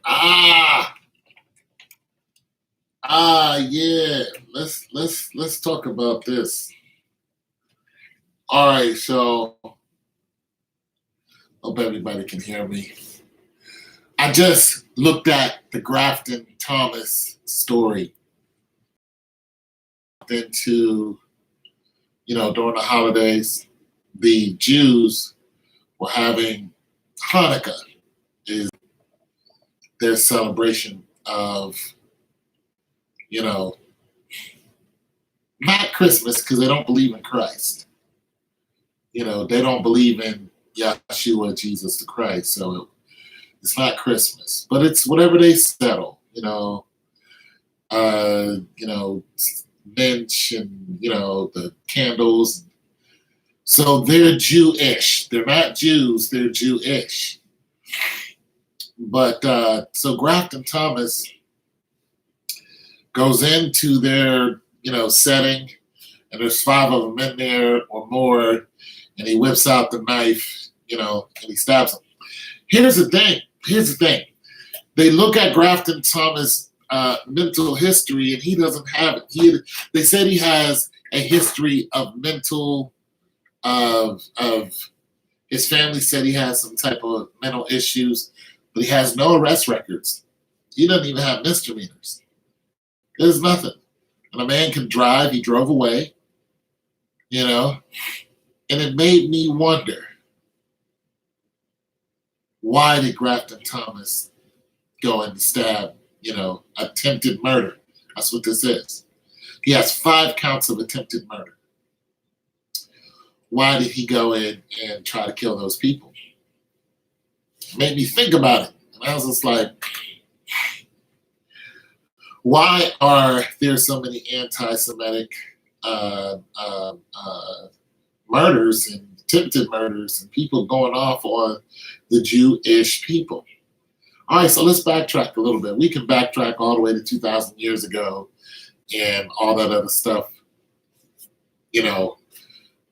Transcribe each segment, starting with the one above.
Ah, yeah. Let's talk about this. All right, so hope everybody can hear me. I just looked at the Grafton Thomas story into, during the holidays, the Jews were having Hanukkah, is their celebration of, you know, not Christmas because they don't believe in Christ. They don't believe in Yeshua, Jesus the Christ. So it's not Christmas, but it's whatever they settle. Uh, you know, Minch and the candles. So they're Jewish. They're not Jews. They're Jewish. But so Grafton Thomas goes into their setting, and there's 5 of them in there or more, and he whips out the knife, and he stabs them. Here's the thing. They look at Grafton Thomas' mental history, and he doesn't have it. They said he has a history of mental of his family said he has some type of mental issues, but he has no arrest records. He doesn't even have misdemeanors. There's nothing. And a man can drive. He drove away, and it made me wonder, why did Grafton Thomas go and stab, attempted murder? That's what this is. He has 5 counts of attempted murder. Why did he go in and try to kill those people? It made me think about it. And I was just like, why are there so many anti-Semitic murders and attempted murders and people going off on the Jewish people? All right, so let's backtrack a little bit. We can backtrack all the way to 2,000 years ago and all that other stuff.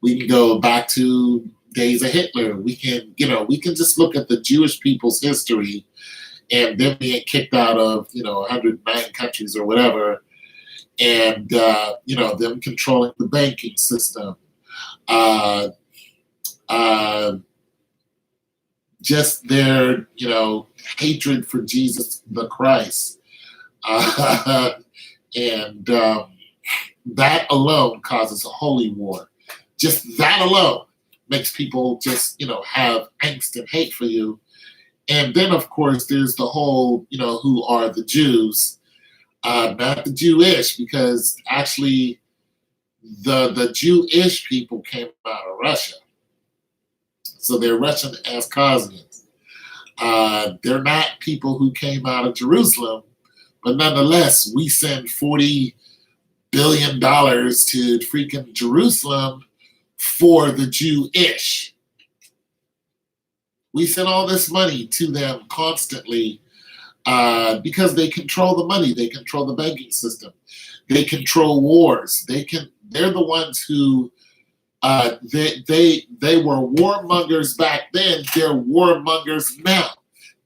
We can go back to days of Hitler. We can just look at the Jewish people's history and them being kicked out of, 109 countries or whatever, and, them controlling the banking system. Just their, hatred for Jesus the Christ. And that alone causes a holy war. Just that alone makes people just, have angst and hate for you. And then, of course, there's the whole, who are the Jews, not the Jewish, because actually the Jewish people came out of Russia. So they're Russian Ascasians. They're not people who came out of Jerusalem, but nonetheless, we send $40 billion to freaking Jerusalem for the Jewish. We send all this money to them constantly because they control the money, they control the banking system, they control wars. They're the ones who they were warmongers back then. They're warmongers now.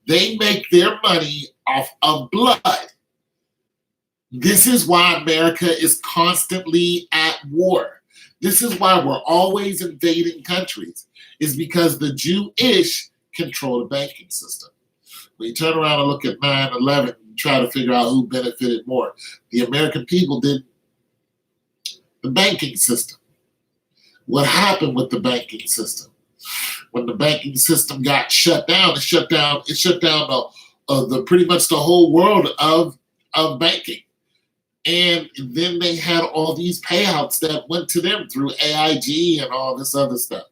They make their money off of blood. This is why America is constantly at war. This is why we're always invading countries, is because the Jewish control the banking system. When you turn around and look at 9/11 and try to figure out who benefited more, the American people did. The banking system. What happened with the banking system? When the banking system got shut down, it shut down the pretty much the whole world of banking. And then they had all these payouts that went to them through AIG and all this other stuff.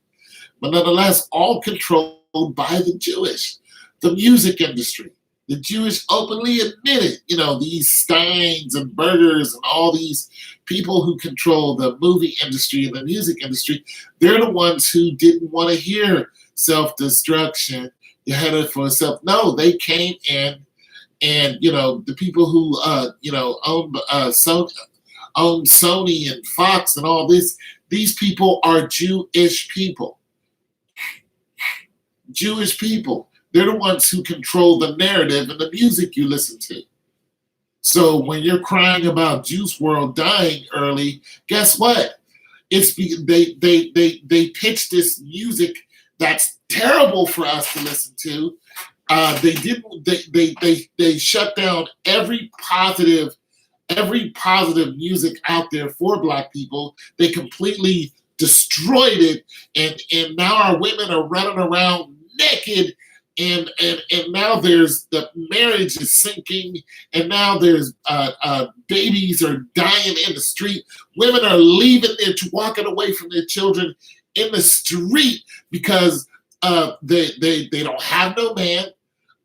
But nonetheless, all controlled by the Jewish. The music industry. The Jewish openly admitted, these Steins and Bergers and all these people who control the movie industry and the music industry, they're the ones who didn't want to hear self-destruction. You had it for self. No, they came in. And the people who own Sony and Fox and all this, these people are Jewish people. Jewish people. They're the ones who control the narrative and the music you listen to. So when you're crying about Juice World dying early, guess what? They pitched this music that's terrible for us to listen to. They shut down every positive music out there for Black people. They completely destroyed it, and now our women are running around naked, and now there's the marriage is sinking, and now there's babies are dying in the street. Women are leaving it, walking away from their children in the street because they don't have no man.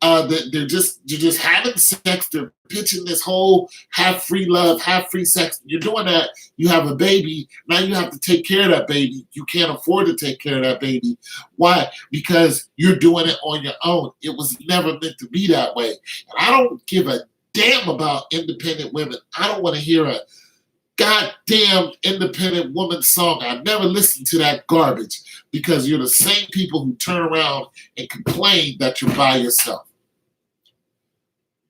They're just having sex. They're pitching this whole have free love, have free sex. You're doing that. You have a baby. Now you have to take care of that baby. You can't afford to take care of that baby. Why? Because you're doing it on your own. It was never meant to be that way. And I don't give a damn about independent women. I don't want to hear a goddamn independent woman song. I never listened to that garbage because you're the same people who turn around and complain that you're by yourself.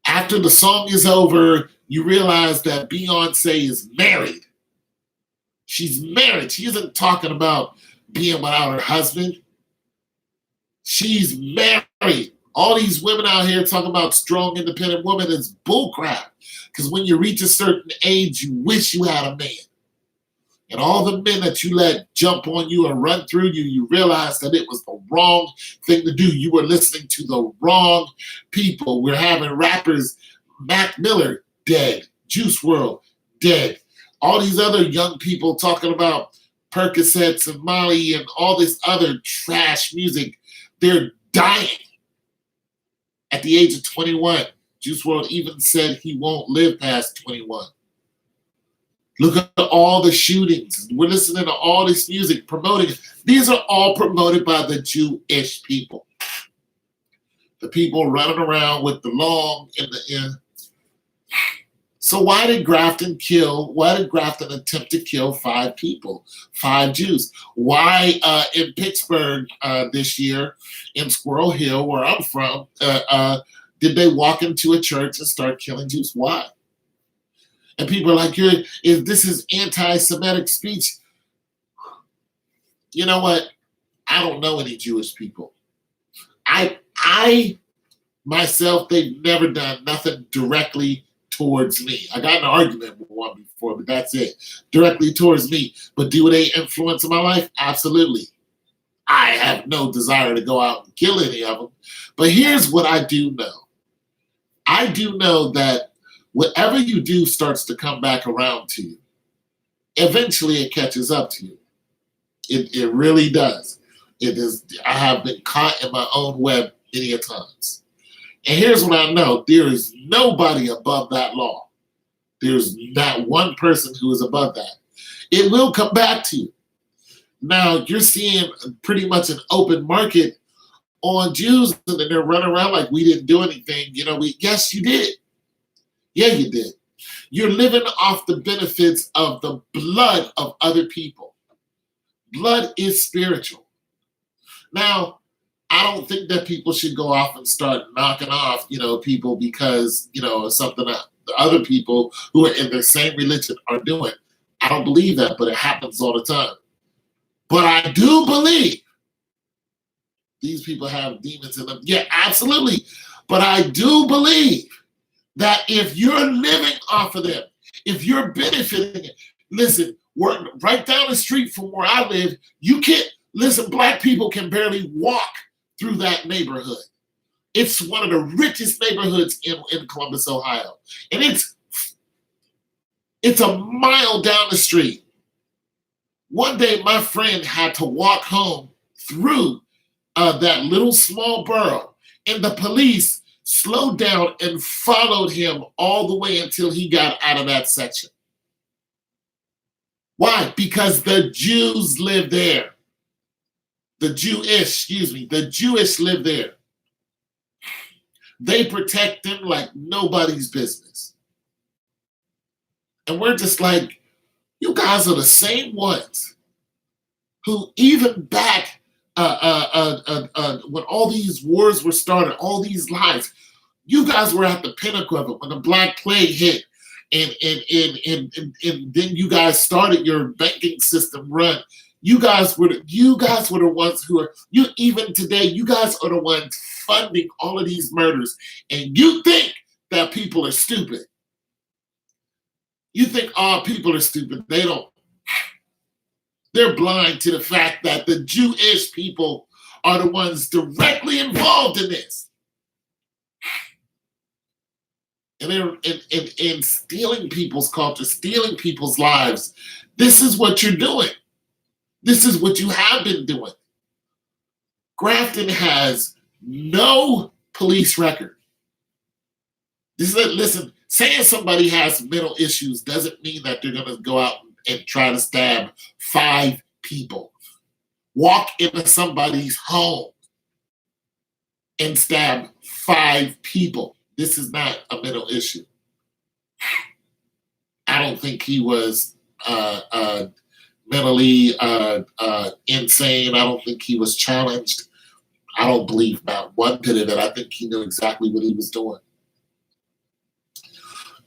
After the song is over, you realize that Beyonce is married. She's married. She isn't talking about being without her husband. She's married. All these women out here talking about strong, independent women is bullcrap. Because when you reach a certain age, you wish you had a man. And all the men that you let jump on you and run through you, you realize that it was the wrong thing to do. You were listening to the wrong people. We're having rappers, Mac Miller, dead. Juice World, dead. All these other young people talking about Percocets and Molly and all this other trash music, they're dying at the age of 21. Juice WRLD even said he won't live past 21. Look at all the shootings. We're listening to all this music promoting it. These are all promoted by the Jewish people. The people running around with the long in the end. So why did Grafton attempt to kill 5 people, 5 Jews? Why in Pittsburgh this year, in Squirrel Hill, where I'm from, did they walk into a church and start killing Jews? Why? And people are like, this is anti-Semitic speech. You know what? I don't know any Jewish people. I myself, they've never done nothing directly towards me. I got in an argument with one before, but that's it. Directly towards me. But do they influence my life? Absolutely. I have no desire to go out and kill any of them. But here's what I do know. I do know that whatever you do starts to come back around to you. Eventually it catches up to you. It really does. It is. I have been caught in my own web many a times. And here's what I know. There is nobody above that law. There's not one person who is above that. It will come back to you. Now, you're seeing pretty much an open market on Jews, and then they're running around like we didn't do anything. Yes, you did. Yeah, you did. You're living off the benefits of the blood of other people. Blood is spiritual. Now, I don't think that people should go off and start knocking off, people because, something that the other people who are in their same religion are doing. I don't believe that, but it happens all the time. But I do believe these people have demons in them. Yeah, absolutely. But I do believe that if you're living off of them, if you're benefiting, listen, we're right down the street from where I live, Black people can barely walk through that neighborhood. It's one of the richest neighborhoods in Columbus, Ohio. And it's a mile down the street. One day, my friend had to walk home through that little small borough, and the police slowed down and followed him all the way until he got out of that section. Why? Because the Jews live there. The Jewish live there. They protect them like nobody's business. And we're just like, you guys are the same ones who even back when all these wars were started, all these lives, you guys were at the pinnacle of it when the Black Plague hit, and then you guys started your banking system run. You guys were the ones who are you even today. You guys are the ones funding all of these murders, and you think that people are stupid. You think all people are stupid. They don't. They're blind to the fact that the Jewish people are the ones directly involved in this. And they're in stealing people's culture, stealing people's lives. This is what you're doing. This is what you have been doing. Grafton has no police record. Listen, saying somebody has mental issues doesn't mean that they're going to go out and try to stab 5 people. Walk into somebody's home and stab 5 people. This is not a mental issue. I don't think he was mentally insane. I don't think he was challenged. I don't believe not one bit of it. I think he knew exactly what he was doing.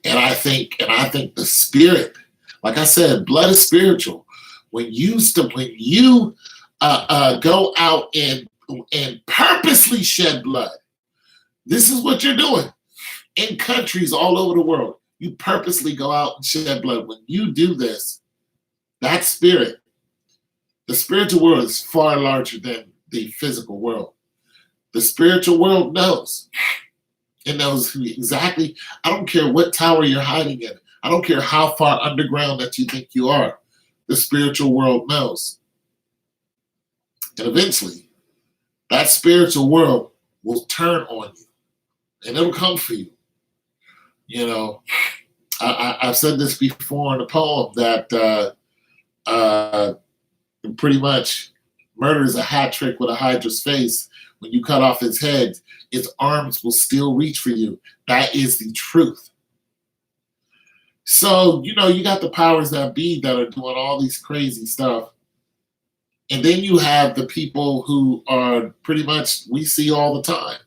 And I think the spirit, like I said, blood is spiritual. When you go out and purposely shed blood, this is what you're doing in countries all over the world. You purposely go out and shed blood. When you do this, that spirit, the spiritual world is far larger than the physical world. The spiritual world knows. It knows who exactly. I don't care what tower you're hiding in. I don't care how far underground that you think you are. The spiritual world knows. And eventually, that spiritual world will turn on you. And it'll come for you. You know, I've said this before in a poem that pretty much murder is a hat trick with a hydra's face. When you cut off its head, its arms will still reach for you. That is the truth. So, you know, you got the powers that be that are doing all these crazy stuff. And then you have the people who are pretty much, we see all the time,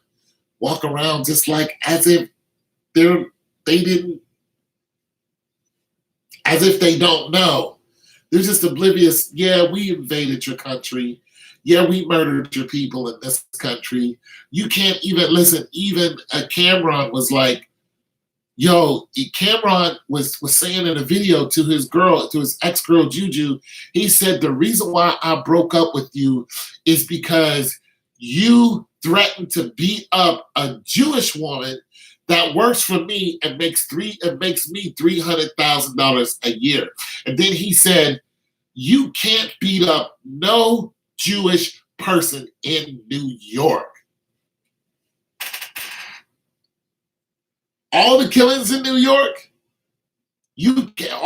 walk around just like as if as if they don't know. They're just oblivious. Yeah, we invaded your country. Yeah, we murdered your people in this country. You can't even listen. Even Cameron was like, yo, Cameron was saying in a video to his ex-girl Juju, he said, the reason why I broke up with you is because you threatened to beat up a Jewish woman that works for me and makes me $300,000 a year. And then he said, you can't beat up no Jewish person in New York. All the killings in New York,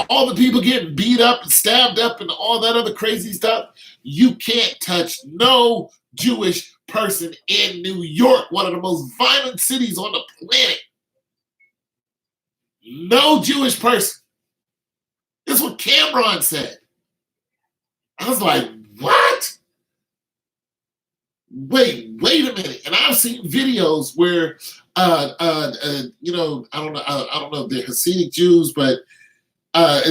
all the people getting beat up and stabbed up and all that other crazy stuff, you can't touch no Jewish person in New York, one of the most violent cities on the planet. No Jewish person. That's what Cameron said. I was like, what? Wait a minute. And I've seen videos where, you know, I don't know if they're Hasidic Jews, but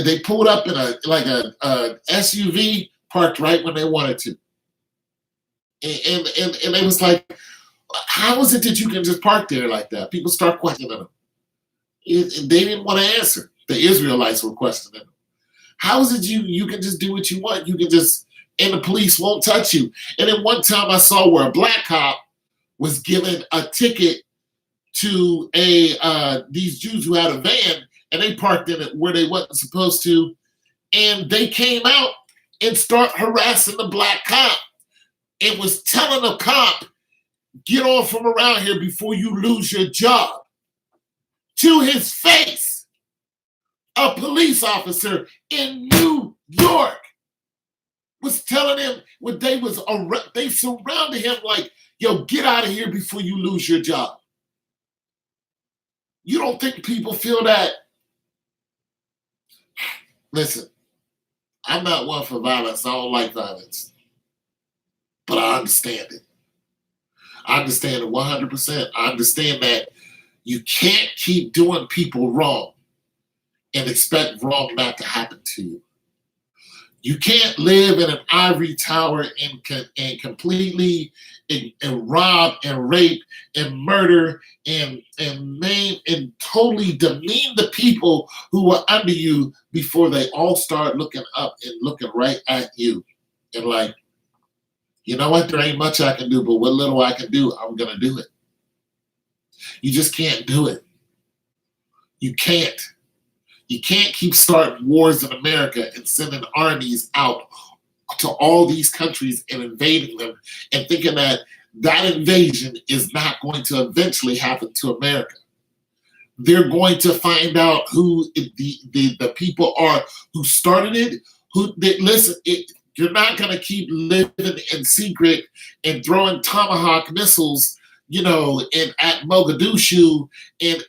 they pulled up in a SUV parked right when they wanted to. And they was like, how is it that you can just park there like that? People start questioning them. They didn't want to answer. The Israelites were questioning them. How is it you can just do what you want? You can just, and the police won't touch you. And then one time I saw where a black cop was given a ticket to these Jews who had a van, and they parked in it where they wasn't supposed to, and they came out and start harassing the black cop and was telling the cop, get off from around here before you lose your job. To his face, a police officer in New York was telling him when they surrounded him like, yo, get out of here before you lose your job. You don't think people feel that? Listen, I'm not one for violence. I don't like violence. but I understand it. I understand it 100%. I understand that you can't keep doing people wrong and expect wrong not to happen to you. You can't live in an ivory tower and completely and rob and rape and murder and name and totally demean the people who are under you before they all start looking up and looking right at you. And like, you know what? There ain't much I can do, but what little I can do, I'm going to do it. You just can't do it. You can't. You can't keep starting wars in America and sending armies out to all these countries and invading them and thinking that that invasion is not going to eventually happen to America. They're going to find out who the people are who started it. Listen, you're not going to keep living in secret and throwing tomahawk missiles, and at Mogadishu and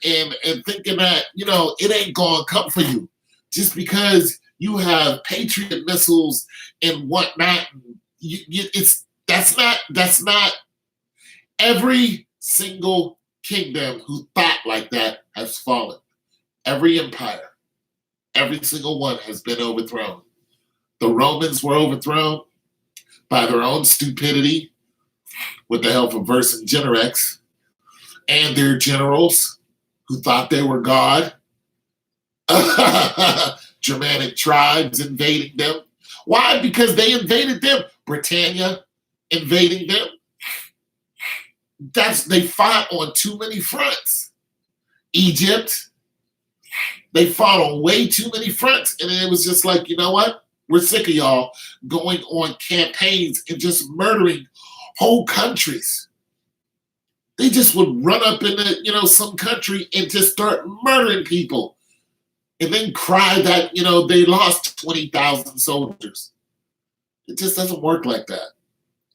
thinking that, it ain't gonna come for you. Just because you have Patriot missiles and whatnot, that's not every single kingdom who thought like that has fallen. Every empire, every single one has been overthrown. The Romans were overthrown by their own stupidity, with the help of Vercingetorix and their generals who thought they were God. Germanic tribes invading them. Why? Because they invaded them. Britannia invading them. They fought on too many fronts. Egypt, they fought on way too many fronts. And it was just like, you know what? We're sick of y'all going on campaigns and just murdering whole countries. They just would run up in some country and just start murdering people and then cry that, they lost 20,000 soldiers. It just doesn't work like that.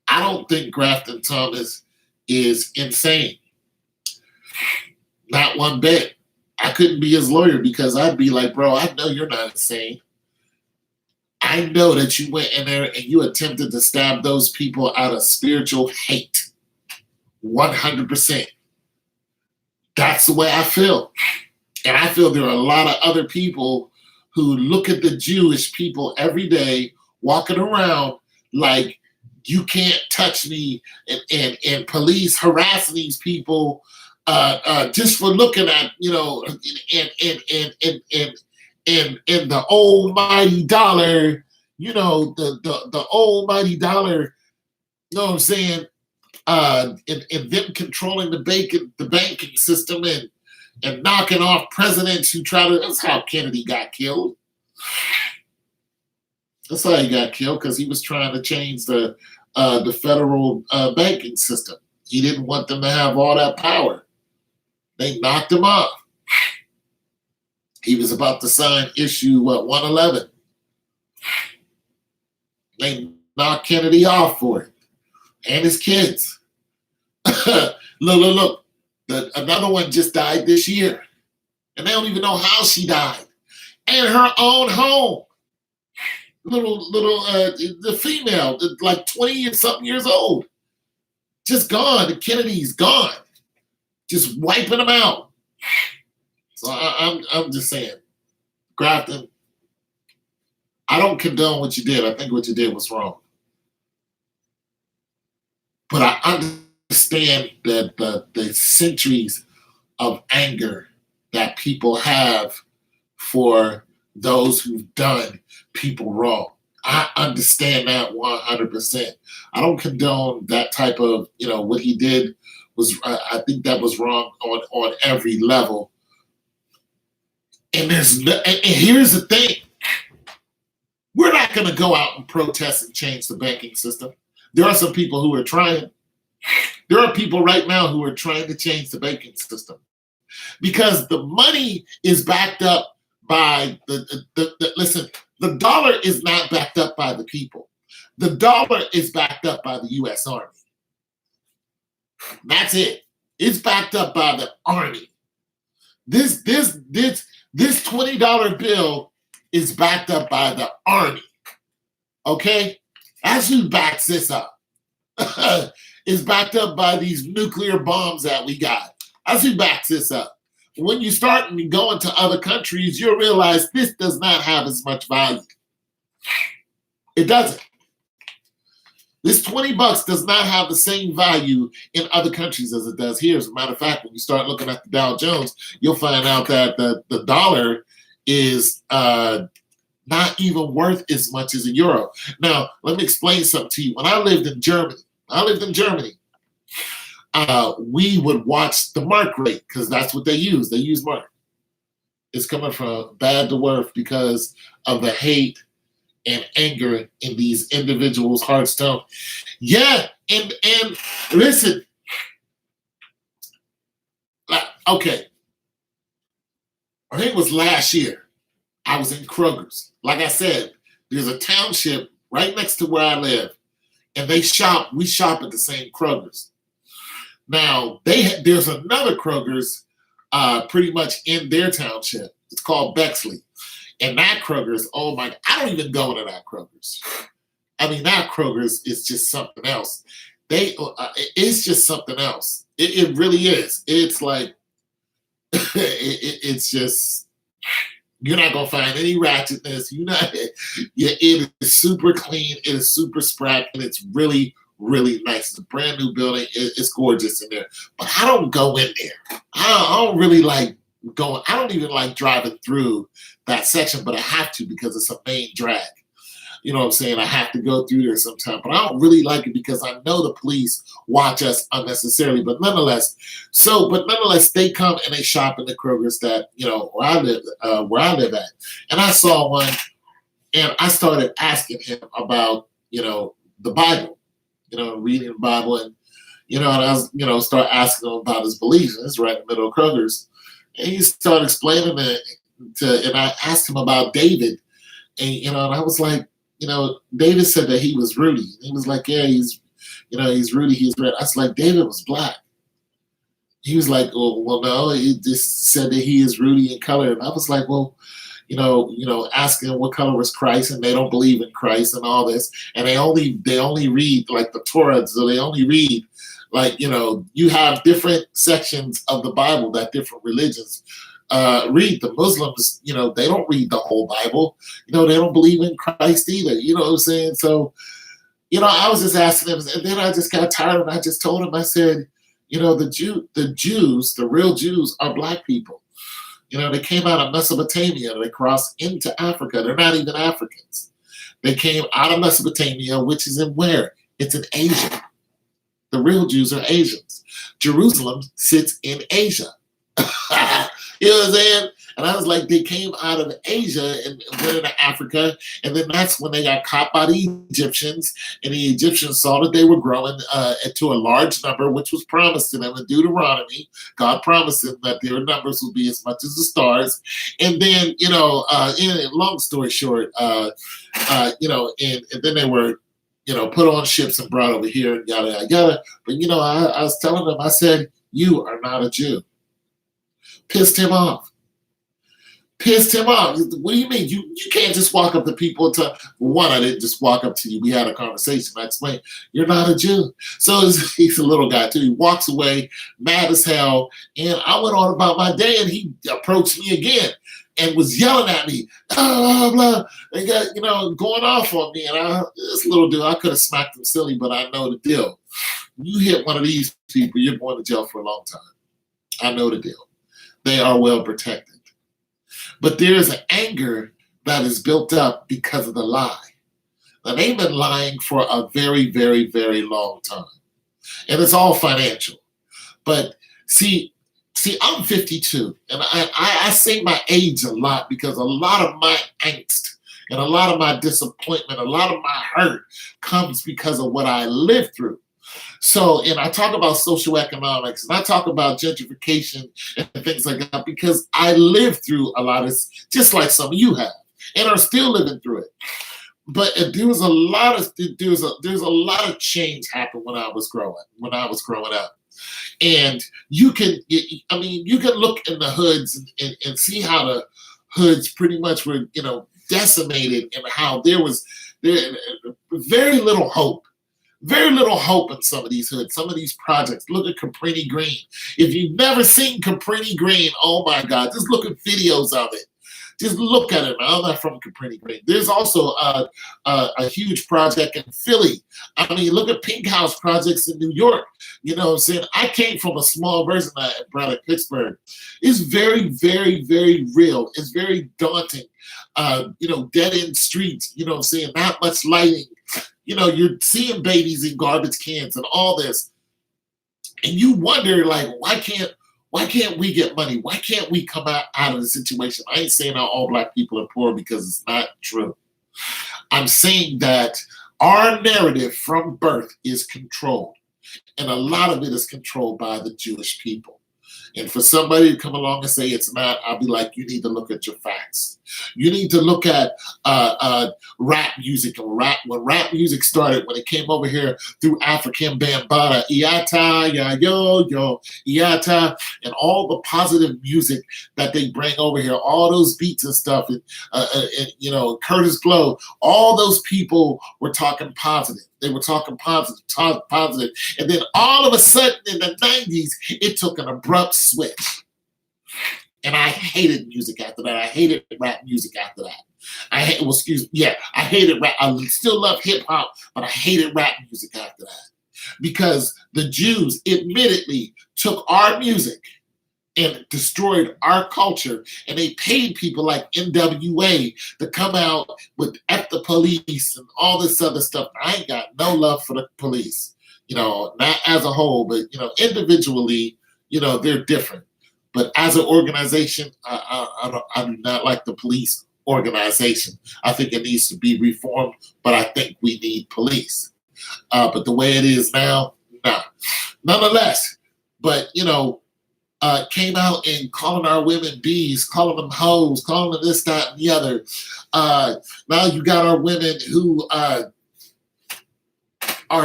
I don't think Grafton Thomas is insane. Not one bit. I couldn't be his lawyer because I'd be like, bro, I know you're not insane. I know that you went in there and you attempted to stab those people out of spiritual hate. 100%. That's the way I feel. And I feel there are a lot of other people who look at the Jewish people every day walking around like, you can't touch me, and police harassing these people just for looking at, and the almighty dollar, the almighty dollar, you know what I'm saying? And them controlling the banking system and knocking off presidents who try to. That's how Kennedy got killed. That's how he got killed, because he was trying to change the federal banking system. He didn't want them to have all that power. They knocked him off. He was about to sign issue 111. They knocked Kennedy off for it, and his kids. Look. Another one just died this year, and they don't even know how she died. In her own home. The female, like 20 and something years old, just gone. The Kennedy's gone, just wiping them out. So I'm just saying, Grafton, I don't condone what you did. I think what you did was wrong. But I understand that the centuries of anger that people have for those who've done people wrong. I understand that 100%. I don't condone that type of, what he did was, I think that was wrong on every level. And here's the thing. We're not going to go out and protest and change the banking system. There are some people who are trying. There are people right now who are trying to change the banking system because the money is backed up by listen, the dollar is not backed up by the people. The dollar is backed up by the U.S. Army. That's it. It's backed up by the Army. This $20 bill is backed up by the Army. Okay? That's who backs this up. is backed up by these nuclear bombs that we got. That's who backs this up. When you start and go into other countries, you'll realize this does not have as much value. It doesn't. This $20 does not have the same value in other countries as it does here. As a matter of fact, when you start looking at the Dow Jones, you'll find out that the dollar is not even worth as much as a euro. Now, let me explain something to you. When I lived in Germany, we would watch the mark rate because that's what they use. They use mark. It's coming from bad to worse because of the hate and anger in these individuals' hearts. Stone. Yeah, and listen. Okay, I think it was last year. I was in Kroger's. Like I said, there's a township right next to where I live, and we shop at the same Kroger's. Now, there's another Kroger's pretty much in their township. It's called Bexley. And that Kroger's, oh my, I don't even go to that Kroger's. I mean, that Kroger's is just something else. It's just something else. It really is. It's like, it's just, you're not going to find any ratchetness. It is super clean. It is super sprack. And it's really, really nice. It's a brand new building. It's gorgeous in there. But I don't go in there. I don't really like going. I don't even like driving through that section, but I have to because it's a main drag. You know what I'm saying? I have to go through there sometime, but I don't really like it because I know the police watch us unnecessarily. But nonetheless, they come and they shop in the Kroger's that where I live at, and I saw one, and I started asking him about the Bible, reading the Bible, and and I was start asking him about his beliefs. And it's right in the middle of Kroger's, and he started explaining it. And I asked him about David, and and I was like, David said that he was Rudy. He was like, yeah, he's Rudy, he's red. I was like, David was black. He was like, well, no, he just said that he is Rudy in color. And I was like, well, asking what color was Christ, and they don't believe in Christ and all this, and they only read like the Torah, so they only read like you have different sections of the Bible that different religions read. The Muslims, they don't read the whole Bible. They don't believe in Christ either. You know what I'm saying? So, I was just asking him, and then I just got tired, and I just told him, I said, the Jews, the real Jews, are black people. They came out of Mesopotamia. They crossed into Africa. They're not even Africans. They came out of Mesopotamia, which is in where? It's in Asia. The real Jews are Asians. Jerusalem sits in Asia. You know what I'm saying? And I was like, they came out of Asia and went into Africa, and then that's when they got caught by the Egyptians, and the Egyptians saw that they were growing to a large number, which was promised to them in Deuteronomy. God promised them that their numbers would be as much as the stars. And then, long story short, and then they were, put on ships and brought over here and yada, yada, yada. But, I was telling them, I said, you are not a Jew. Pissed him off. What do you mean? You can't just walk up to people and tell, one, I didn't just walk up to you. We had a conversation. I explained, you're not a Jew. So he's a little guy too. He walks away, mad as hell. And I went on about my day, and he approached me again and was yelling at me, blah, blah, blah. They got, going off on me. And this little dude, I could have smacked him silly, but I know the deal. You hit one of these people, you're going to jail for a long time. I know the deal. They are well protected. But there's an anger that is built up because of the lie. Now, they've been lying for a very, very, very long time. And it's all financial. But see, I'm 52, and I say my age a lot because a lot of my angst and a lot of my disappointment, a lot of my hurt comes because of what I lived through. So, and I talk about socioeconomics, and I talk about gentrification and things like that because I lived through a lot of, just like some of you have, and are still living through it. But there was a lot of change happened when I was growing up, and you can look in the hoods and see how the hoods pretty much were decimated, and how there was very little hope. Very little hope in some of these hoods, some of these projects. Look at Cabrini Green. If you've never seen Cabrini Green, oh my God, just look at videos of it. Just look at it. I'm not from Cabrini Green. There's also a huge project in Philly. I mean, look at Pink House projects in New York. You know what I'm saying? I came from a small version of that in Braddock, Pittsburgh. It's very, very, very real. It's very daunting. You know, dead-end streets, you know what I'm saying? Not much lighting. You know, you're seeing babies in garbage cans and all this. And you wonder, like, why can't we get money? Why can't we come out of the situation? I ain't saying all black people are poor, because it's not true. I'm saying that our narrative from birth is controlled. And a lot of it is controlled by the Jewish people. And for somebody to come along and say it's not, I'll be like, you need to look at your facts. You need to look at rap music. And when rap music started, when it came over here through African Bambaataa, Iata, ya yo, yo, Iata, and all the positive music that they bring over here, all those beats and stuff, and you know, Curtis Blow, all those people were talking positive. They were talking positive. And then all of a sudden in the 90s, it took an abrupt switch. And I hated music after that. I hated rap music after that. I hated rap. I still love hip hop, but I hated rap music after that. Because the Jews admittedly took our music and destroyed our culture, and they paid people like NWA to come out with F the Police and all this other stuff. I ain't got no love for the police, you know, not as a whole, but, you know, individually, you know, they're different. But as an organization, I do not like the police organization. I think it needs to be reformed, but I think we need police. But the way it is now, nah. Nonetheless, but, you know, came out and calling our women bees, calling them hoes, calling them this, that, and the other. Now you got our women who are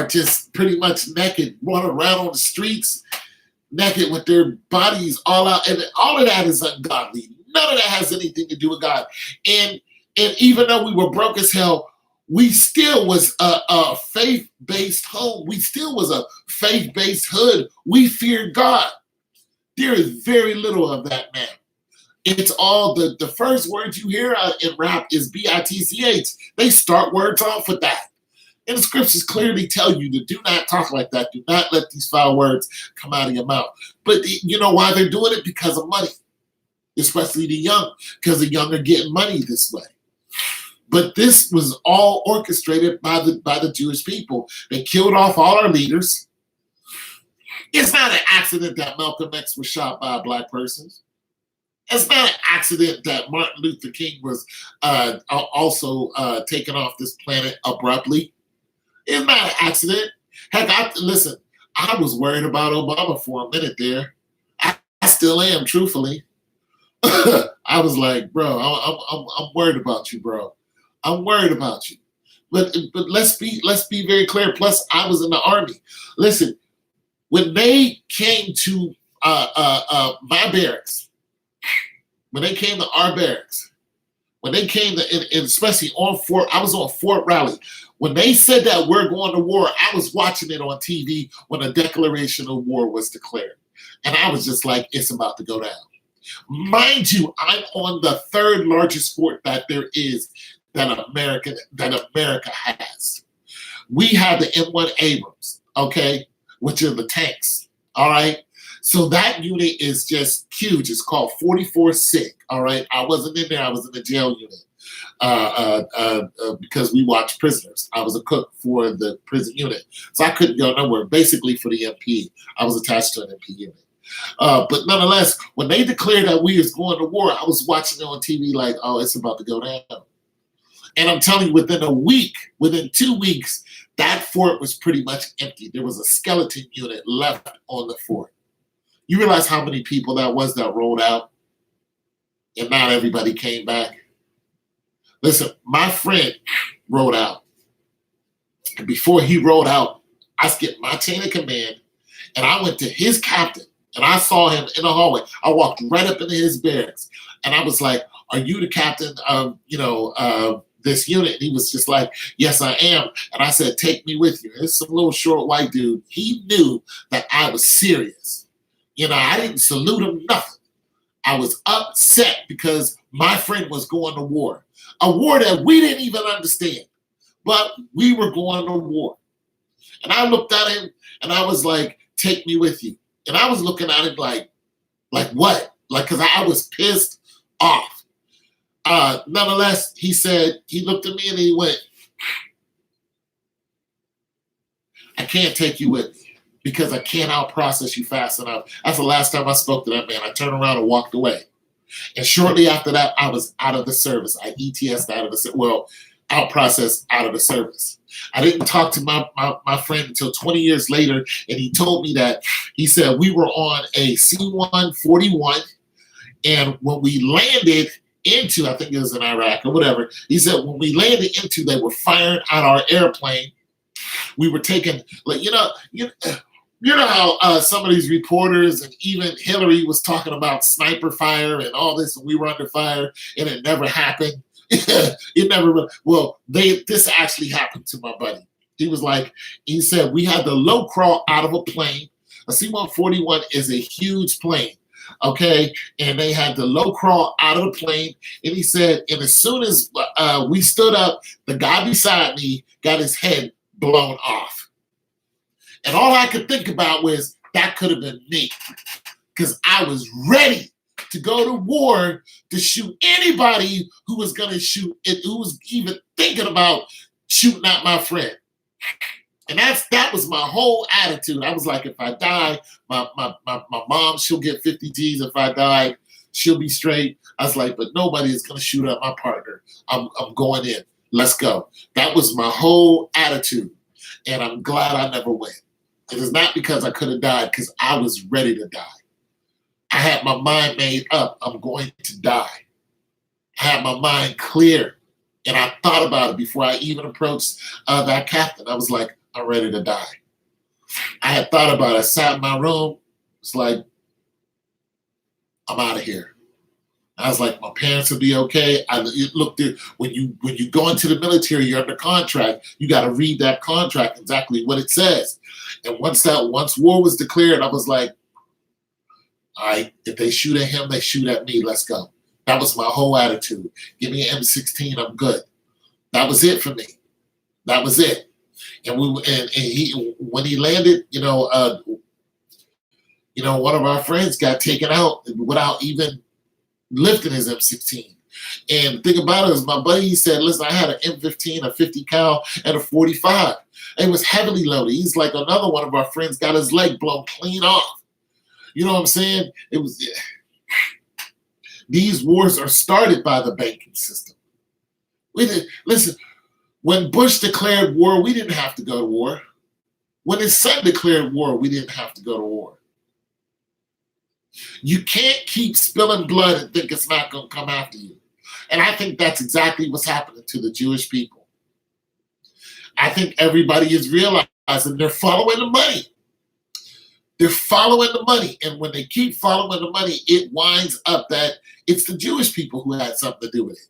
just pretty much naked, running around on the streets, naked with their bodies all out, and all of that is ungodly. None of that has anything to do with God. And even though we were broke as hell, we still was a faith-based home. We still was a faith-based hood. We feared God. There is very little of that now. It's all the first words you hear in rap is B-I-T-C-H. They start words off with that. And the scriptures clearly tell you to do not talk like that. Do not let these foul words come out of your mouth. But you know why they're doing it? Because of money, especially the young, because the young are getting money this way. But this was all orchestrated by the Jewish people. They killed off all our leaders. It's not an accident that Malcolm X was shot by a black person. It's not an accident that Martin Luther King was also taken off this planet abruptly. It's not an accident. Heck, listen, I was worried about Obama for a minute there. I still am, truthfully. I was like, bro, I'm worried about you, bro. I'm worried about you. But let's be very clear. Plus, I was in the Army. Listen, when they came to my barracks, when they came to our barracks, when they came to, and especially on Fort, I was on Fort Raleigh. When they said that we're going to war, I was watching it on TV when a declaration of war was declared. And I was just like, it's about to go down. Mind you, I'm on the third largest fort that there is that America has. We have the M1 Abrams, okay, which are the tanks, all right? So that unit is just huge. It's called 44 SIG, all right? I wasn't in there. I was in the jail unit because we watched prisoners. I was a cook for the prison unit. So I couldn't go nowhere. Basically for the MP, I was attached to an MP unit. But nonetheless, when they declared that we was going to war, I was watching it on TV like, oh, it's about to go down. And I'm telling you, within 2 weeks, that fort was pretty much empty. There was a skeleton unit left on the fort. You realize how many people that was that rolled out? And not everybody came back. Listen, my friend rolled out. And before he rolled out, I skipped my chain of command and I went to his captain and I saw him in the hallway. I walked right up into his barracks and I was like, are you the captain of, this unit. And he was just like, yes, I am. And I said, take me with you. And it's some little short white dude. He knew that I was serious. You know, I didn't salute him, nothing. I was upset because my friend was going to war, a war that we didn't even understand, but we were going to war. And I looked at him and I was like, take me with you. And I was looking at him like what? Like, because I was pissed off. Nonetheless, he said, he looked at me and he went, I can't take you with me because I can't out-process you fast enough. That's the last time I spoke to that man. I turned around and walked away. And shortly after that, I was out of the service. I ETS'd out of the, well, out-processed out of the service. I didn't talk to my friend until 20 years later, and he told me that, he said, we were on a C-141, and when we landed into, I think it was in Iraq or whatever, he said, when we landed into, they were firing at our airplane. We were taking, like, you know how some of these reporters and even Hillary was talking about sniper fire and all this, and we were under fire, and it never happened. It never. Well, this actually happened to my buddy. He was like, he said we had to low crawl out of a plane. A C-141 is a huge plane, okay, and they had to low crawl out of the plane. And he said, and as soon as we stood up, the guy beside me got his head blown off. And all I could think about was that could have been me, because I was ready to go to war to shoot anybody who was going to shoot it, who was even thinking about shooting at my friend. And that was my whole attitude. I was like, if I die, my mom, she'll get 50 G's. If I die, she'll be straight. I was like, but nobody is going to shoot at my partner. I'm going in. Let's go. That was my whole attitude. And I'm glad I never went. It is not because I could have died, because I was ready to die. I had my mind made up. I'm going to die. I had my mind clear. And I thought about it before I even approached that captain. I was like, I'm ready to die. I had thought about it. I sat in my room. It's like, I'm out of here. I was like, my parents will be okay. Look, when you go into the military, you're under contract. You got to read that contract, exactly what it says. And once war was declared, I was like, all right, if they shoot at him, they shoot at me. Let's go. That was my whole attitude. Give me an M16, I'm good. That was it for me. That was it. And he when he landed, one of our friends got taken out without even lifting his M16. And the thing about it is, my buddy, he said, listen, I had an M15, a 50 cal, and a 45. It was heavily loaded. He's like, another one of our friends got his leg blown clean off. You know what I'm saying? These wars are started by the banking system. Listen, when Bush declared war, we didn't have to go to war. When his son declared war, we didn't have to go to war. You can't keep spilling blood and think it's not going to come after you. And I think that's exactly what's happening to the Jewish people. I think everybody is realizing they're following the money. They're following the money. And when they keep following the money, it winds up that it's the Jewish people who had something to do with it.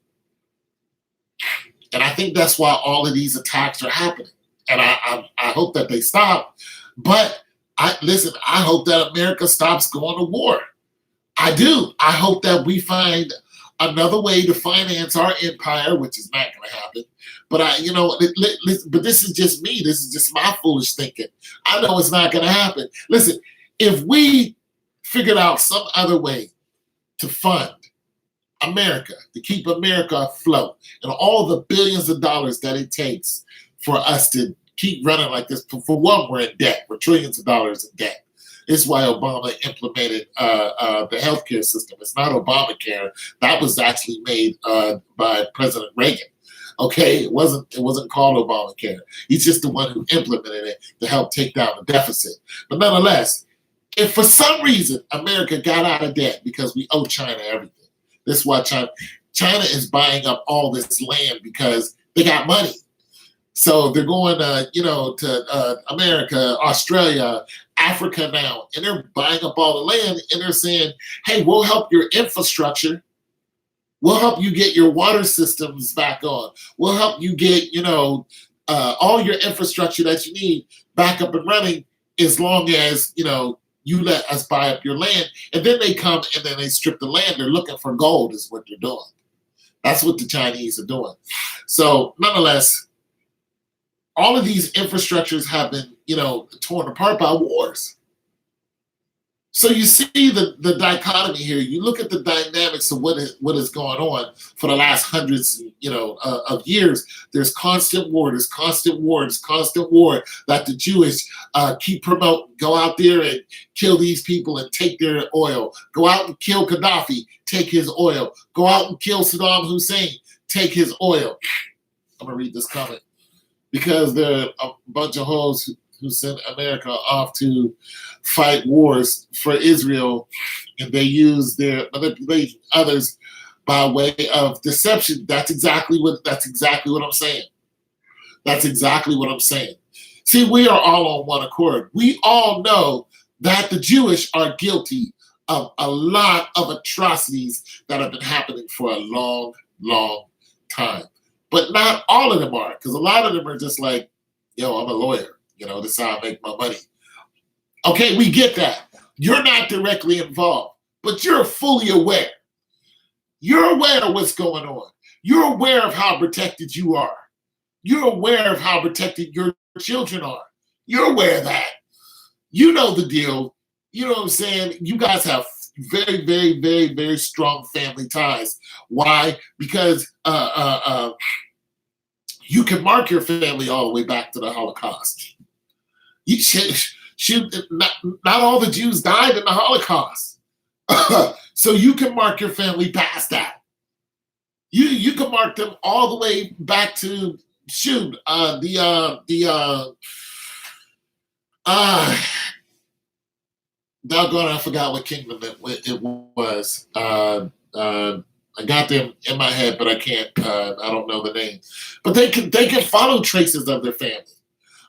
And I think that's why all of these attacks are happening. And I hope that they stop. But I hope that America stops going to war. I do. I hope that we find another way to finance our empire, which is not going to happen. But but this is just me. This is just my foolish thinking. I know it's not going to happen. Listen, if we figured out some other way to fund America, to keep America afloat, and all the billions of dollars that it takes for us to keep running like this, for one, we're in debt. We're trillions of dollars in debt. This is why Obama implemented the healthcare system. It's not Obamacare. That was actually made by President Reagan. Okay, it wasn't called Obamacare. He's just the one who implemented it to help take down the deficit. But nonetheless, if for some reason America got out of debt because we owe China everything, this is why China is buying up all this land because they got money. So they're going to America, Australia, Africa now, and they're buying up all the land, and they're saying, hey, we'll help your infrastructure. We'll help you get your water systems back on. We'll help you get, all your infrastructure that you need back up and running, as long as, you let us buy up your land. And then they come and then they strip the land. They're looking for gold is what they're doing. That's what the Chinese are doing. So nonetheless, all of these infrastructures have been, torn apart by wars. So you see the dichotomy here. You look at the dynamics of what is going on for the last hundreds, of years. There's constant war. There's constant war. There's constant war that the Jewish keep promoting. Go out there and kill these people and take their oil. Go out and kill Gaddafi, take his oil. Go out and kill Saddam Hussein, take his oil. I'm gonna read this comment because there are a bunch of hoes who sent America off to fight wars for Israel, and they use their manipulation others by way of deception. That's exactly what I'm saying. That's exactly what I'm saying. See, we are all on one accord. We all know that the Jewish are guilty of a lot of atrocities that have been happening for a long, long time. But not all of them are, because a lot of them are just like, yo, I'm a lawyer. This is how I make my money. Okay, we get that. You're not directly involved, but you're fully aware. You're aware of what's going on. You're aware of how protected you are. You're aware of how protected your children are. You're aware of that. You know the deal. You know what I'm saying? You guys have very, very, very, very strong family ties. Why? Because you can mark your family all the way back to the Holocaust. Not all the Jews died in the Holocaust. So you can mark your family past that. You can mark them all the way back to doggone, I forgot what kingdom it was. I got them in my head, but I can't. I don't know the name. But they can follow traces of their family.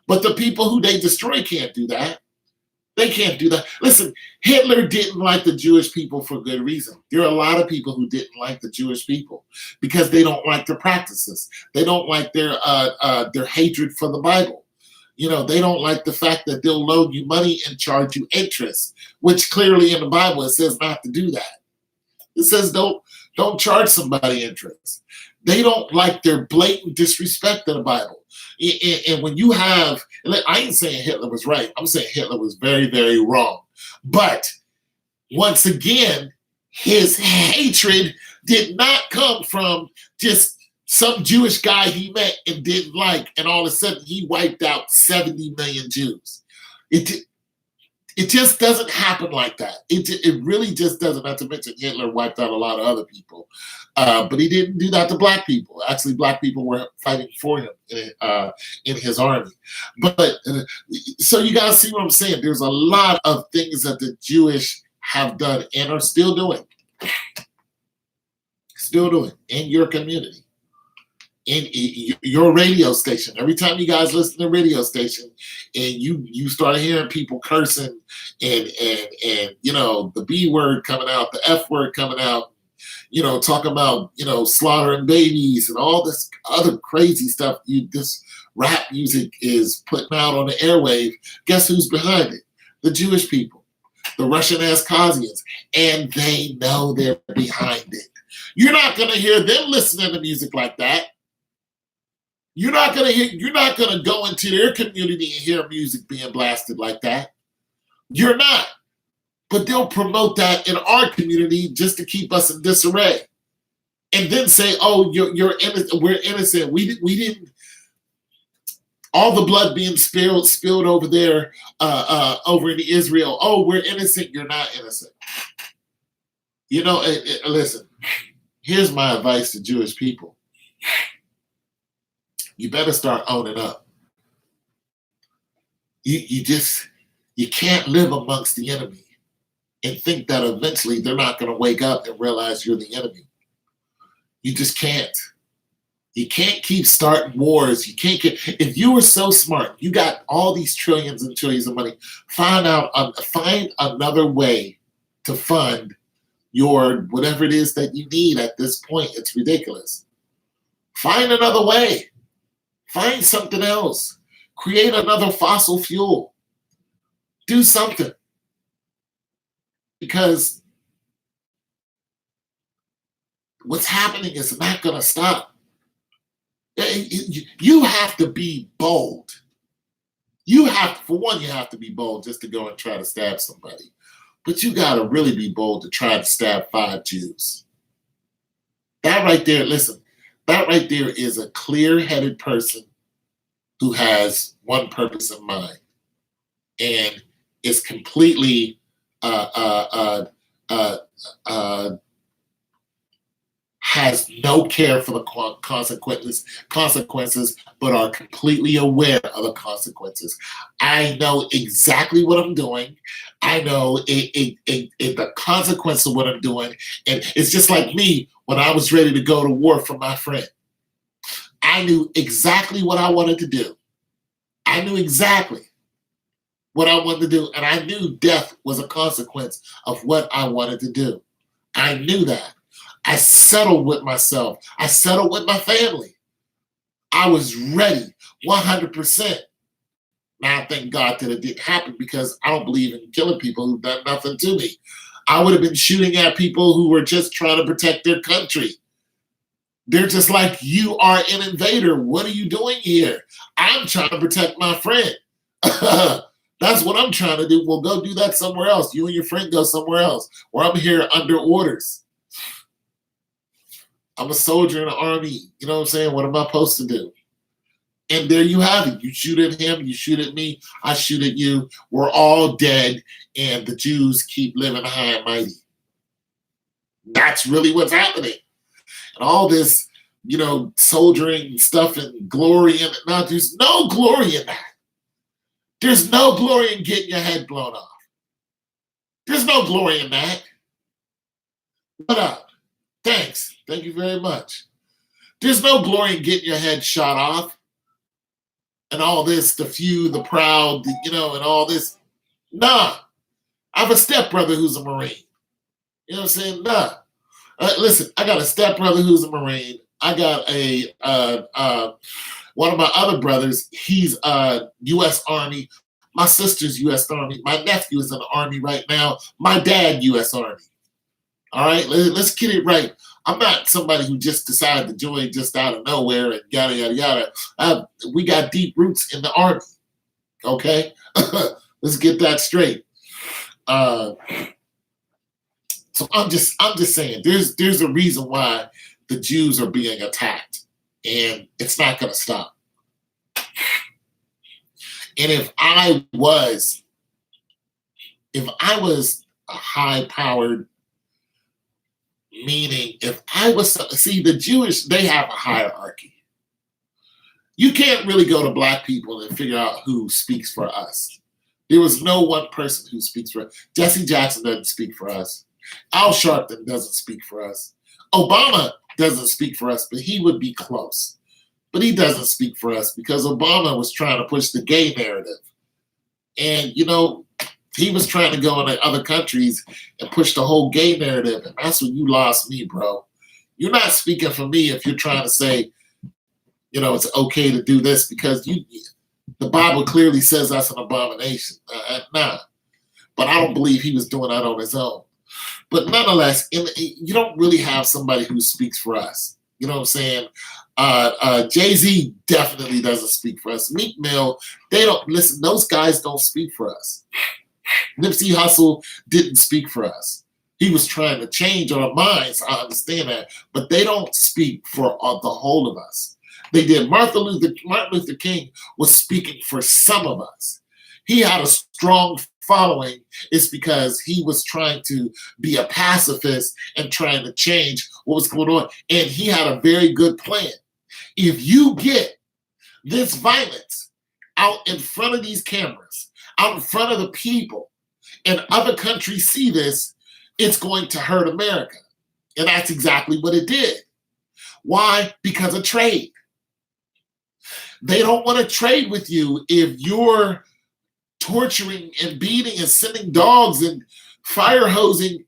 But the people who they destroy can't do that. They can't do that. Listen, Hitler didn't like the Jewish people for good reason. There are a lot of people who didn't like the Jewish people because they don't like their practices. They don't like their hatred for the Bible. They don't like the fact that they'll loan you money and charge you interest, which clearly in the Bible it says not to do that. It says don't charge somebody interest. They don't like their blatant disrespect of the Bible. And when you have, I ain't saying Hitler was right. I'm saying Hitler was very, very wrong. But once again, his hatred did not come from just some Jewish guy he met and didn't like, and all of a sudden he wiped out 70 million Jews. It just doesn't happen like that. It really just doesn't. Not to mention Hitler wiped out a lot of other people. But he didn't do that to black people. Actually, black people were fighting for him in his army. But so you guys see what I'm saying? There's a lot of things that the Jewish have done and are still doing. Still doing in your community. In your radio station. Every time you guys listen to the radio station and you start hearing people cursing and the B word coming out, the F word coming out, talking about, slaughtering babies and all this other crazy stuff this rap music is putting out on the airwave, guess who's behind it? The Jewish people, the Russian Ascasians, and they know they're behind it. You're not going to hear them listening to music like that. You're not gonna go into their community and hear music being blasted like that. You're not. But they'll promote that in our community just to keep us in disarray. And then say, oh, you're innocent, we're innocent. We didn't all the blood being spilled over there, over in Israel. Oh, we're innocent. You're not innocent. Listen, here's my advice to Jewish people. You better start owning up. You can't live amongst the enemy and think that eventually they're not going to wake up and realize you're the enemy. You just can't. You can't keep starting wars. If you were so smart, you got all these trillions and trillions of money, find another way to fund your whatever it is that you need at this point. It's ridiculous. Find another way. Find something else. Create another fossil fuel. Do something. Because what's happening is not going to stop. You have to be bold. For one, you have to be bold just to go and try to stab somebody. But you got to really be bold to try to stab 5 Jews. That right there, listen, that right there is a clear-headed person who has one purpose in mind and is completely has no care for the consequences, but are completely aware of the consequences. I know exactly what I'm doing. I know the consequence of what I'm doing. And it's just like me when I was ready to go to war for my friend. I knew exactly what I wanted to do. I knew exactly what I wanted to do. And I knew death was a consequence of what I wanted to do. I knew that. I settled with myself. I settled with my family. I was ready, 100%. Now, thank God that it didn't happen because I don't believe in killing people who've done nothing to me. I would have been shooting at people who were just trying to protect their country. They're just like, you are an invader. What are you doing here? I'm trying to protect my friend. That's what I'm trying to do. Well, go do that somewhere else. You and your friend go somewhere else. Or I'm here under orders. I'm a soldier in the army. You know what I'm saying? What am I supposed to do? And there you have it. You shoot at him, you shoot at me, I shoot at you. We're all dead, and the Jews keep living high and mighty. That's really what's happening. And all this, soldiering stuff and glory in it. Now, there's no glory in that. There's no glory in getting your head blown off. There's no glory in that. What up? Thanks. Thank you very much. There's no glory in getting your head shot off and all this, the few, the proud, and all this. Nah. I have a stepbrother who's a Marine. You know what I'm saying? Nah. Listen, I got a stepbrother who's a Marine. I got one of my other brothers, he's U.S. Army. My sister's U.S. Army. My nephew is in the Army right now. My dad, U.S. Army. All right, let's get it right. I'm not somebody who just decided to join just out of nowhere and yada, yada, yada. We got deep roots in the Army, okay? Let's get that straight. So I'm just saying, there's a reason why the Jews are being attacked, and it's not going to stop. And if I was a high-powered, meaning if I was, see, the Jewish, they have a hierarchy. You can't really go to black people and figure out who speaks for us. There was no one person who speaks for us. Jesse Jackson doesn't speak for us. Al Sharpton doesn't speak for us. Obama doesn't speak for us, but he would be close. But he doesn't speak for us because Obama was trying to push the gay narrative. And, he was trying to go into other countries and push the whole gay narrative. And that's when you lost me, bro. You're not speaking for me if you're trying to say, it's okay to do this because the Bible clearly says that's an abomination. Nah. But I don't believe he was doing that on his own. But nonetheless, you don't really have somebody who speaks for us. You know what I'm saying? Jay-Z definitely doesn't speak for us. Meek Mill, they don't listen. Those guys don't speak for us. Nipsey Hussle didn't speak for us. He was trying to change our minds. I understand that, but they don't speak for the whole of us. They did. Martin Luther King was speaking for some of us. He had a strong following. It's because he was trying to be a pacifist and trying to change what was going on. And he had a very good plan. If you get this violence out in front of these cameras, out in front of the people, and other countries see this, it's going to hurt America. And that's exactly what it did. Why? Because of trade. They don't want to trade with you if you're torturing and beating and sending dogs and fire hosing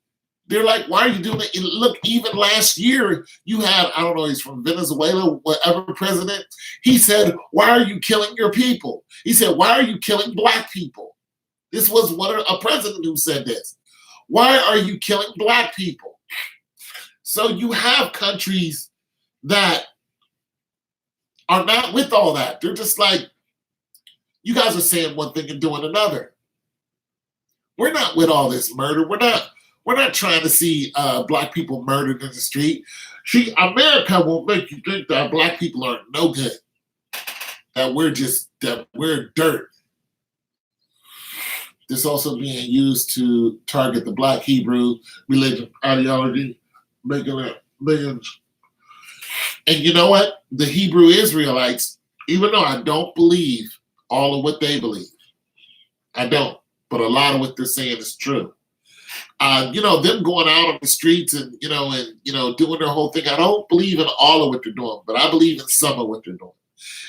They're like, why are you doing it? And look, even last year, you had, I don't know, he's from Venezuela, whatever president. He said, why are you killing your people? He said, why are you killing black people? This was a president who said this. Why are you killing black people? So you have countries that are not with all that. They're just like, you guys are saying one thing and doing another. We're not with all this murder. We're not trying to see black people murdered in the street. See, America will make you think that black people are no good, that we're dirt. This also being used to target the black Hebrew religion ideology, making it millions. And you know what? The Hebrew Israelites, even though I don't believe all of what they believe, I don't, but a lot of what they're saying is true. Them going out on the streets and doing their whole thing. I don't believe in all of what they're doing, but I believe in some of what they're doing.